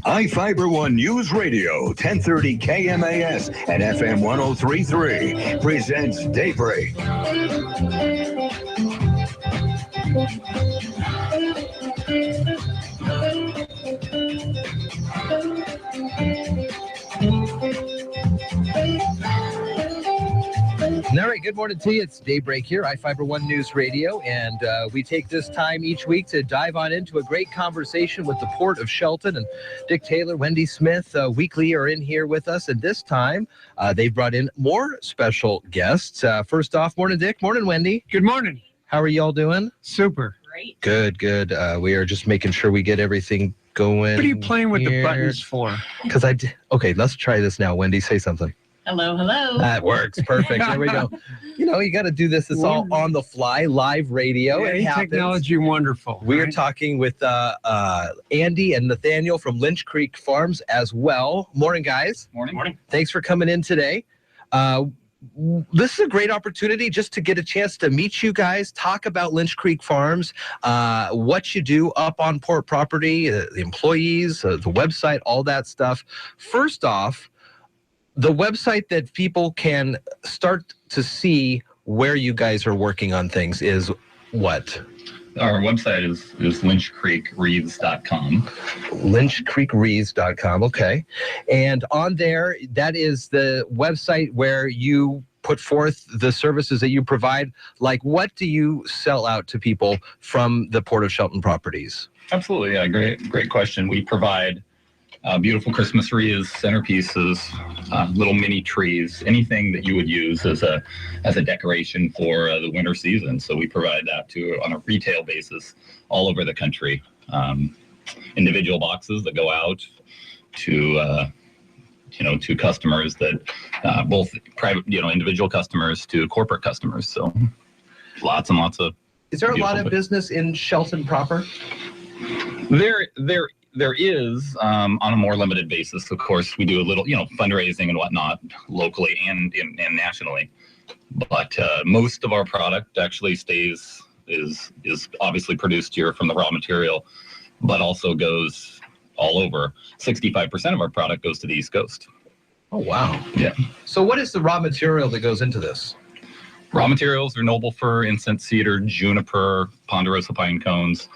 iFIBER ONE News Radio, 1030 KMAS and FM 103.3 presents Daybreak. All right, good morning to you. It's Daybreak here, iFIBER ONE News Radio, and we take this time each week to dive on into a great conversation with the Port of Shelton. And Dick Taylor, Wendy Smith, weekly are in here with us, and this time they've brought in more special guests. First off, morning, Dick. Morning, Wendy. Good morning. How are y'all doing? Super. Great. Good, good. We are just making sure we get everything going. What are you playing with the buttons for? Because okay, let's try this now. Wendy, say something. Hello, hello. That works. Perfect. There we go. You know, you got to do this. It's all on the fly, live radio. Yeah, it happens. Technology wonderful. We are talking with Andy and Nathaniel from Lynch Creek Farms as well. Morning, guys. Morning. Morning. Thanks for coming in today. This is a great opportunity just to get a chance to meet you guys, talk about Lynch Creek Farms, what you do up on port property, the employees, the website, all that stuff. First off, the website that people can start to see where you guys are working on things is what? Our website is lynchcreekreeds.com. Lynchcreekreeds.com, okay. And on there, that is the website where you put forth the services that you provide. Like, what do you sell out to people from the Port of Shelton properties? Absolutely, yeah, great question. We provide beautiful Christmas wreaths, centerpieces, little mini trees, anything that you would use as a decoration for the winter season. So we provide that on a retail basis all over the country. Individual boxes that go out to to customers that both private, individual customers to corporate customers. So lots and lots of. Is there a lot of business in Shelton proper? There is, on a more limited basis. Of course, we do a little, fundraising and whatnot locally and nationally. But most of our product actually is obviously produced here from the raw material, but also goes all over. 65% of our product goes to the East Coast. Oh, wow. Yeah. So what is the raw material that goes into this? Raw materials are noble fir, incense cedar, juniper, ponderosa pine cones,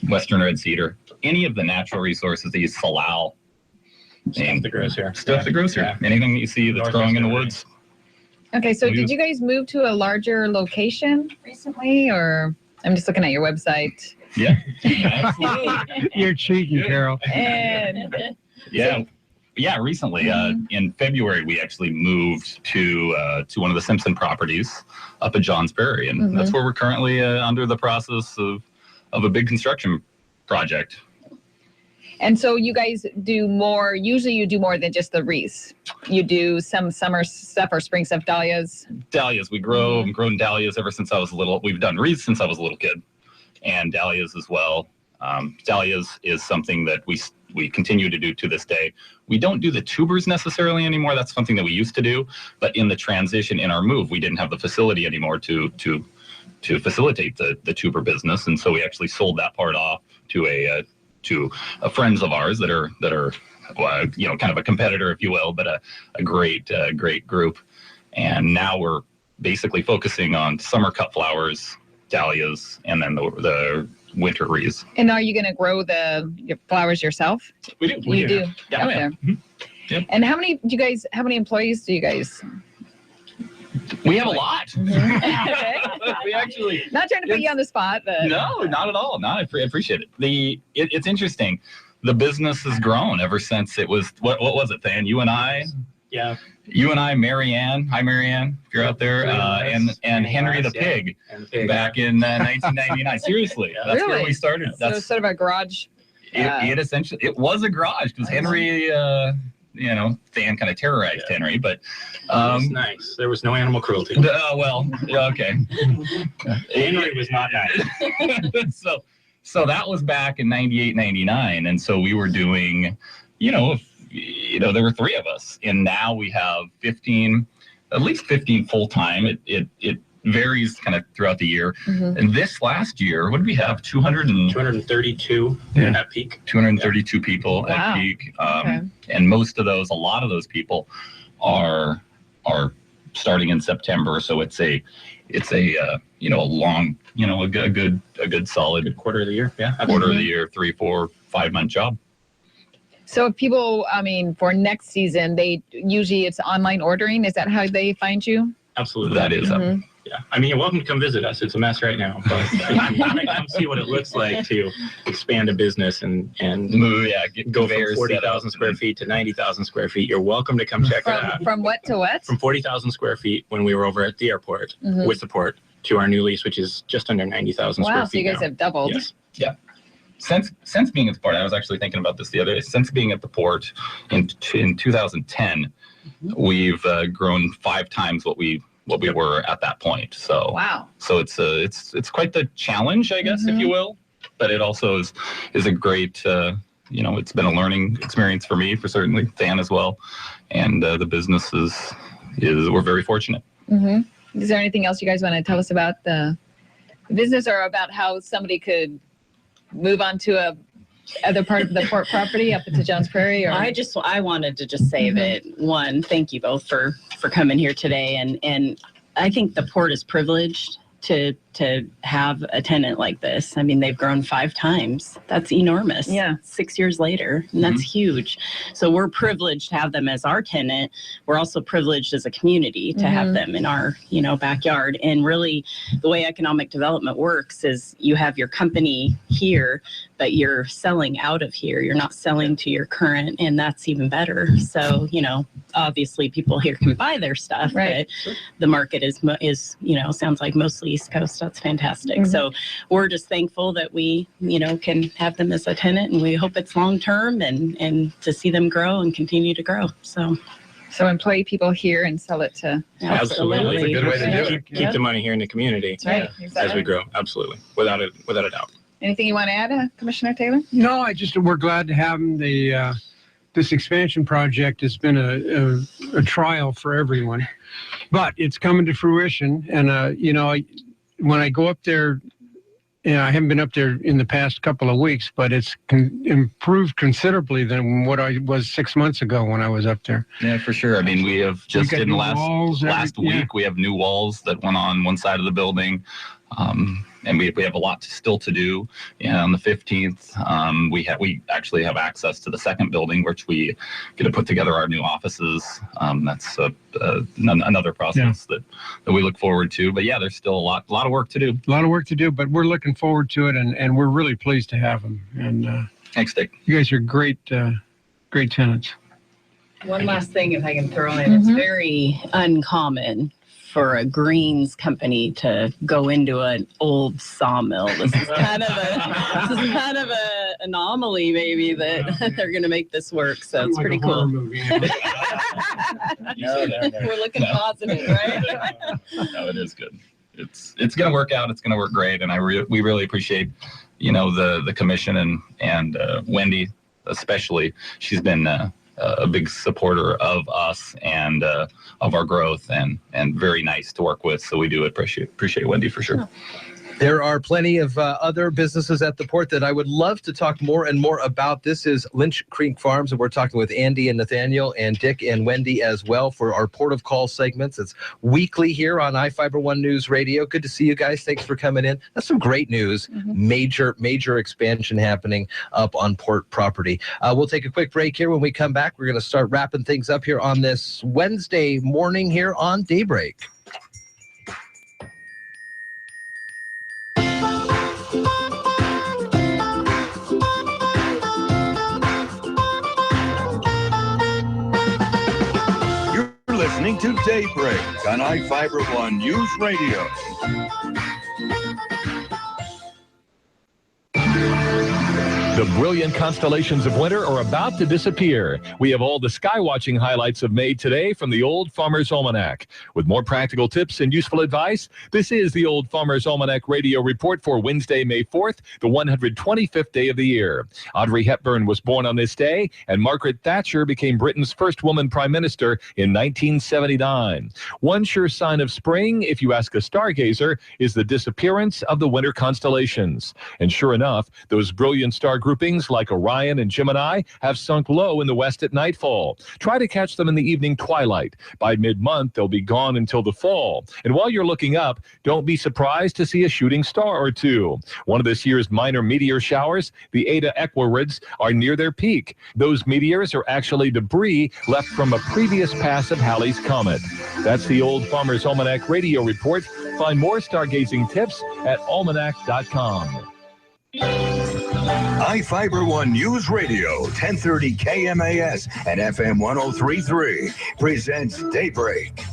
western red cedar. Any of the natural resources that you salal. Stuff that grows here. Stuff that grows here. Yeah. Anything that you see that's growing in the woods. Okay, so did you guys move to a larger location recently, or I'm just looking at your website? Yeah, absolutely. You're cheating, Carol. And recently, in February, we actually moved to one of the Simpson properties up at Johns Ferry, and that's where we're currently under the process of a big construction project. And so you guys do more, usually you do more than just the wreaths. You do some summer stuff or spring stuff, dahlias? Dahlias. We I've grown dahlias ever since I was little. We've done wreaths since I was a little kid, and dahlias as well. Dahlias is something that we continue to do to this day. We don't do the tubers necessarily anymore. That's something that we used to do. But in the transition, in our move, we didn't have the facility anymore to facilitate the tuber business, and so we actually sold that part off to friends of ours that are kind of a competitor, if you will, but a great group. And now we're basically focusing on summer cut flowers, dahlias, and then the winter wreaths. And are you going to grow your flowers yourself? We do. You do. Yeah. Okay. Mm-hmm. Yep. And how many employees do you guys? We have a lot. Okay. We actually not trying to put you on the spot, but no, not at all. No, I appreciate it. It's interesting. The business has grown ever since it was what was it, Than? You and I. Yeah. You and I, Marianne. Hi, Marianne, if you're out there, and Henry the Pig, back in 1999. Seriously, that's where we started. So it's sort of a garage. It essentially was a garage because Henry. Than kind of terrorized Henry, but it was nice. There was no animal cruelty. Okay. Henry was not nice. So that was back in 98, 99, and so we were doing, there were 3 of us, and now we have at least 15 full time. It varies kind of throughout the year. And this last year, what did we have? 232 at peak. 232 people at peak. And a lot of those people are starting in September. So it's a long, a good solid quarter of the year. Yeah. Quarter of the year, 3, 4, 5 month job. So if people, for next season, it's online ordering. Is that how they find you? Absolutely. That is. Yeah. You're welcome to come visit us. It's a mess right now, but come see what it looks like to expand a business and move, go from 40,000 square feet to 90,000 square feet. You're welcome to come check it out. From what to what? From 40,000 square feet when we were over at the airport with the port to our new lease, which is just under 90,000 square feet. Wow, so you guys have doubled. Yes. Yeah. Since being at the port, I was actually thinking about this the other day. Since being at the port in 2010, we've grown 5 times what we were at that point. So wow. So it's quite the challenge, I guess, if you will. But it also is a great it's been a learning experience for me, for certainly Dan as well. And the business is we're very fortunate. Is there anything else you guys want to tell us about the business, or about how somebody could move on to a other part of the port property up into Jones Prairie? Or I wanted to just say that, one, thank you both for coming here today, and I think the port is privileged to have a tenant like this. I mean, they've grown 5 times. That's enormous. Yeah. 6 years later, and that's huge. So we're privileged to have them as our tenant. We're also privileged as a community to have them in our, backyard. And really, the way economic development works is you have your company here, but you're selling out of here. You're not selling to your current, and that's even better. So, obviously people here can buy their stuff, but the market is sounds like mostly East Coast. That's fantastic. So we're just thankful that we, can have them as a tenant, and we hope it's long term and to see them grow and continue to grow. So employ people here and sell it to. Absolutely. That's a good way to do it. Keep the money here in the community. That's right. Exactly. As we grow. Absolutely. Without a doubt. Anything you want to add, Commissioner Taylor? No, we're glad to have them. This expansion project has been a trial for everyone, but it's coming to fruition. And, when I go up there, I haven't been up there in the past couple of weeks, but it's improved considerably than what I was 6 months ago when I was up there. Yeah, for sure. I mean, we have just in the last week, we have new walls that went on one side of the building. And we have a lot still to do. On the 15th, we actually have access to the second building, which we get to put together our new offices. That's another process that we look forward to. But there's still a lot of work to do. A lot of work to do, but we're looking forward to it, and we're really pleased to have them. And thanks, Dick. You guys are great tenants. one last thing, if I can throw in, it's very uncommon for a greens company to go into an old sawmill. This is kind of a anomaly, maybe, that they're going to make this work. So it's pretty cool. No. We're looking positive, right? No, it is good. It's going to work out. It's going to work great, and we really appreciate the commission and Wendy especially. She's been a big supporter of us and of our growth, and very nice to work with. So we do appreciate Wendy for sure. There are plenty of other businesses at the port that I would love to talk more and more about. This is Lynch Creek Farms, and we're talking with Andy and Nathaniel and Dick and Wendy as well for our Port of Call segments. It's weekly here on iFIBER ONE News Radio. Good to see you guys. Thanks for coming in. That's some great news. Major expansion happening up on port property. We'll take a quick break here. When we come back, we're going to start wrapping things up here on this Wednesday morning here on Daybreak. Listening to Daybreak on iFIBER ONE News Radio. The brilliant constellations of winter are about to disappear. We have all the sky-watching highlights of May today from the Old Farmer's Almanac. With more practical tips and useful advice, this is the Old Farmer's Almanac Radio Report for Wednesday, May 4th, the 125th day of the year. Audrey Hepburn was born on this day, and Margaret Thatcher became Britain's first woman prime minister in 1979. One sure sign of spring, if you ask a stargazer, is the disappearance of the winter constellations. And sure enough, those brilliant star groupings like Orion and Gemini have sunk low in the west at nightfall. Try to catch them in the evening twilight. By mid-month, they'll be gone until the fall. And while you're looking up, don't be surprised to see a shooting star or two. One of this year's minor meteor showers, the Eta Equirids, are near their peak. Those meteors are actually debris left from a previous pass of Halley's Comet. That's the Old Farmer's Almanac Radio Report. Find more stargazing tips at almanac.com. iFIBER ONE News Radio, 1030 KMAS and FM 103.3 presents Daybreak.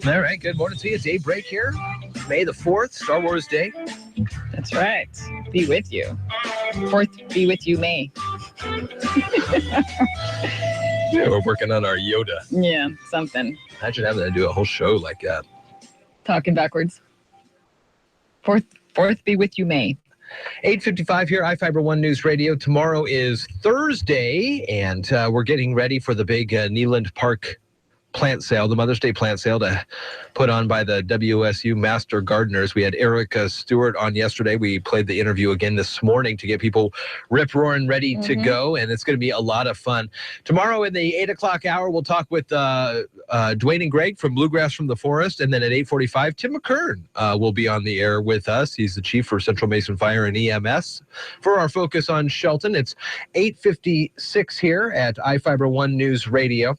All right, good morning to you. Daybreak here. May the 4th, Star Wars Day. That's right. Be with you. 4th, be with you, May. Yeah, we're working on our Yoda. Yeah, something. Imagine having to do a whole show like that. Talking backwards. Fourth be with you, May. 8:55 here, iFIBER One News Radio. Tomorrow is Thursday, and we're getting ready for the big Neeland Park plant sale, the Mother's Day plant sale put on by the WSU Master Gardeners. We had Erica Stewart on yesterday. We played the interview again this morning to get people rip-roaring ready to go, and it's going to be a lot of fun. Tomorrow in the 8 o'clock hour, we'll talk with Dwayne and Greg from Bluegrass from the Forest, and then at 8:45, Tim McKern will be on the air with us. He's the chief for Central Mason Fire and EMS. For our focus on Shelton, it's 8:56 here at iFIBER One News Radio.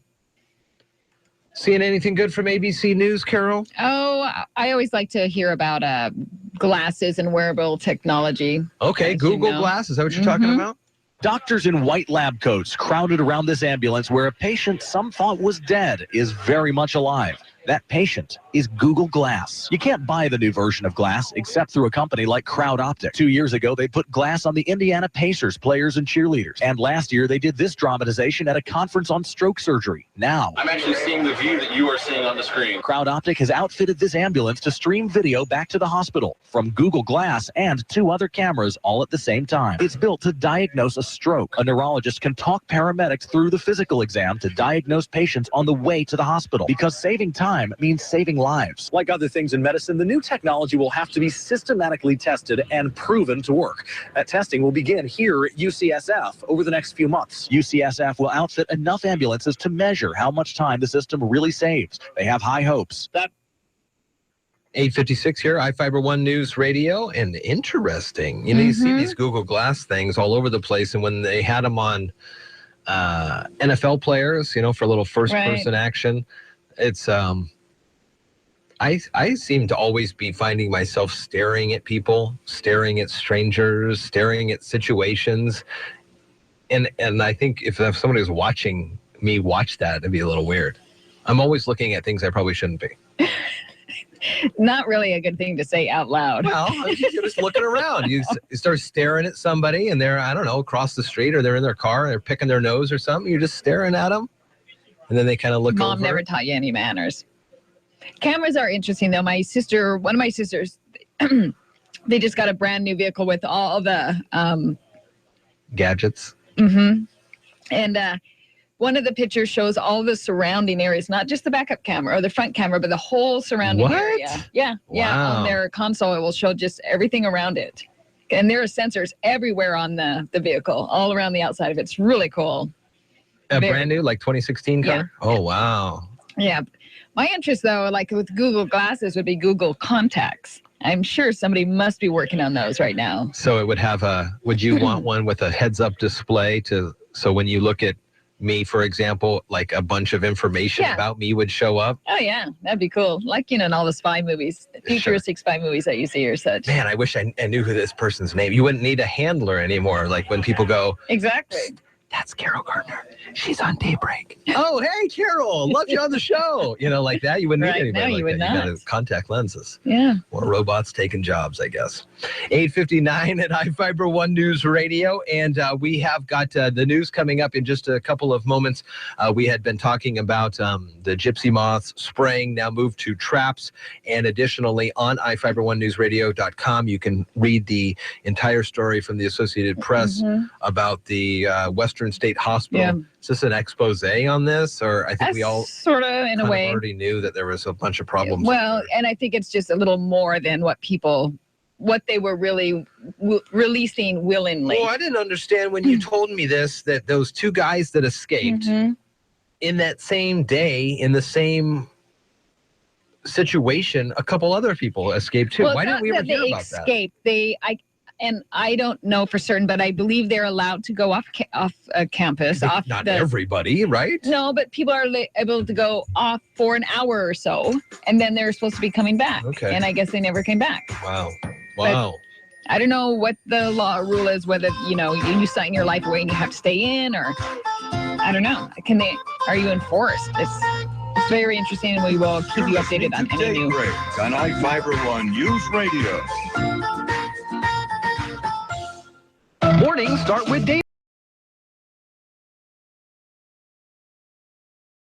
Seeing anything good from ABC News, Carol? Oh, I always like to hear about glasses and wearable technology. Okay, Google Glass. Is that what you're talking about? Doctors in white lab coats crowded around this ambulance where a patient some thought was dead is very much alive. That patient is Google Glass. You can't buy the new version of Glass except through a company like Crowd Optic. 2 years ago, they put Glass on the Indiana Pacers players and cheerleaders. And last year, they did this dramatization at a conference on stroke surgery. Now, I'm actually seeing the view that you are seeing on the screen. Crowd Optic has outfitted this ambulance to stream video back to the hospital from Google Glass and 2 other cameras all at the same time. It's built to diagnose a stroke. A neurologist can talk paramedics through the physical exam to diagnose patients on the way to the hospital, because saving time means saving lives. Like other things in medicine, the new technology will have to be systematically tested and proven to work. That testing will begin here at UCSF over the next few months. UCSF will outfit enough ambulances to measure how much time the system really saves. They have high hopes. 8:56 here, iFIBER One News Radio, and interesting. You know, you see these Google Glass things all over the place, and when they had them on NFL players, you know, for a little first-person action, it's I seem to always be finding myself staring at people, staring at strangers, staring at situations, and I think if somebody was watching me watch that, it'd be a little weird. I'm always looking at things I probably shouldn't be. Not really a good thing to say out loud. Well, you're just looking around. You start staring at somebody, and they're, I don't know, across the street, or they're in their car, and they're picking their nose or something. You're just staring at them, and then they kind of look over. Mom never taught you any manners. Cameras are interesting, though. One of my sisters, they just got a brand new vehicle with all the gadgets. And one of the pictures shows all the surrounding areas, not just the backup camera or the front camera, but the whole surrounding area. Yeah. Wow. On their console, it will show just everything around it. And there are sensors everywhere on the vehicle, all around the outside of it. It's really cool. Brand new, like 2016 car? Yeah. Oh, wow. Yeah. My interest, though, like with Google Glasses, would be Google Contacts. I'm sure somebody must be working on those right now. So it would have would you want one with a heads-up display so when you look at me, for example, like a bunch of information about me would show up? Oh, yeah. That'd be cool. Like, you know, in all the spy movies, futuristic spy movies that you see or such. Man, I wish I knew who this person's name. You wouldn't need a handler anymore. Like when people go, exactly. That's Carol Gardner. She's on Daybreak. Oh, hey, Carol. Love you on the show. You know, like that. You wouldn't need anybody like you would that. not. You got contact lenses. Yeah. More robots taking jobs, I guess. 8:59 at iFIBER One News Radio. And we have got the news coming up in just a couple of moments. We had been talking about the gypsy moths spraying, now moved to traps. And additionally, on iFIBER1newsradio.com, you can read the entire story from the Associated Press about the Western State Hospital. Yeah. Is this an expose on this? Or I think we all sort of, in a way, already knew that there was a bunch of problems. Well, and I think it's just a little more than what they were really releasing willingly. Well, I didn't understand when you told me this, that those 2 guys that escaped in that same day, in the same situation, a couple other people escaped too. Well, why didn't we ever hear about that? They escaped. And I don't know for certain, but I believe they're allowed to go off campus. Not everybody, right? No, but people are able to go off for an hour or so, and then they're supposed to be coming back. Okay. And I guess they never came back. Wow. But I don't know what the law rule is, whether, you know, you sign your life away and you have to stay in, or I don't know. Are you enforced? It's very interesting, and we will keep you updated on any new. Daybreak on iFIBER One News Radio. Mornings start with Daybreak.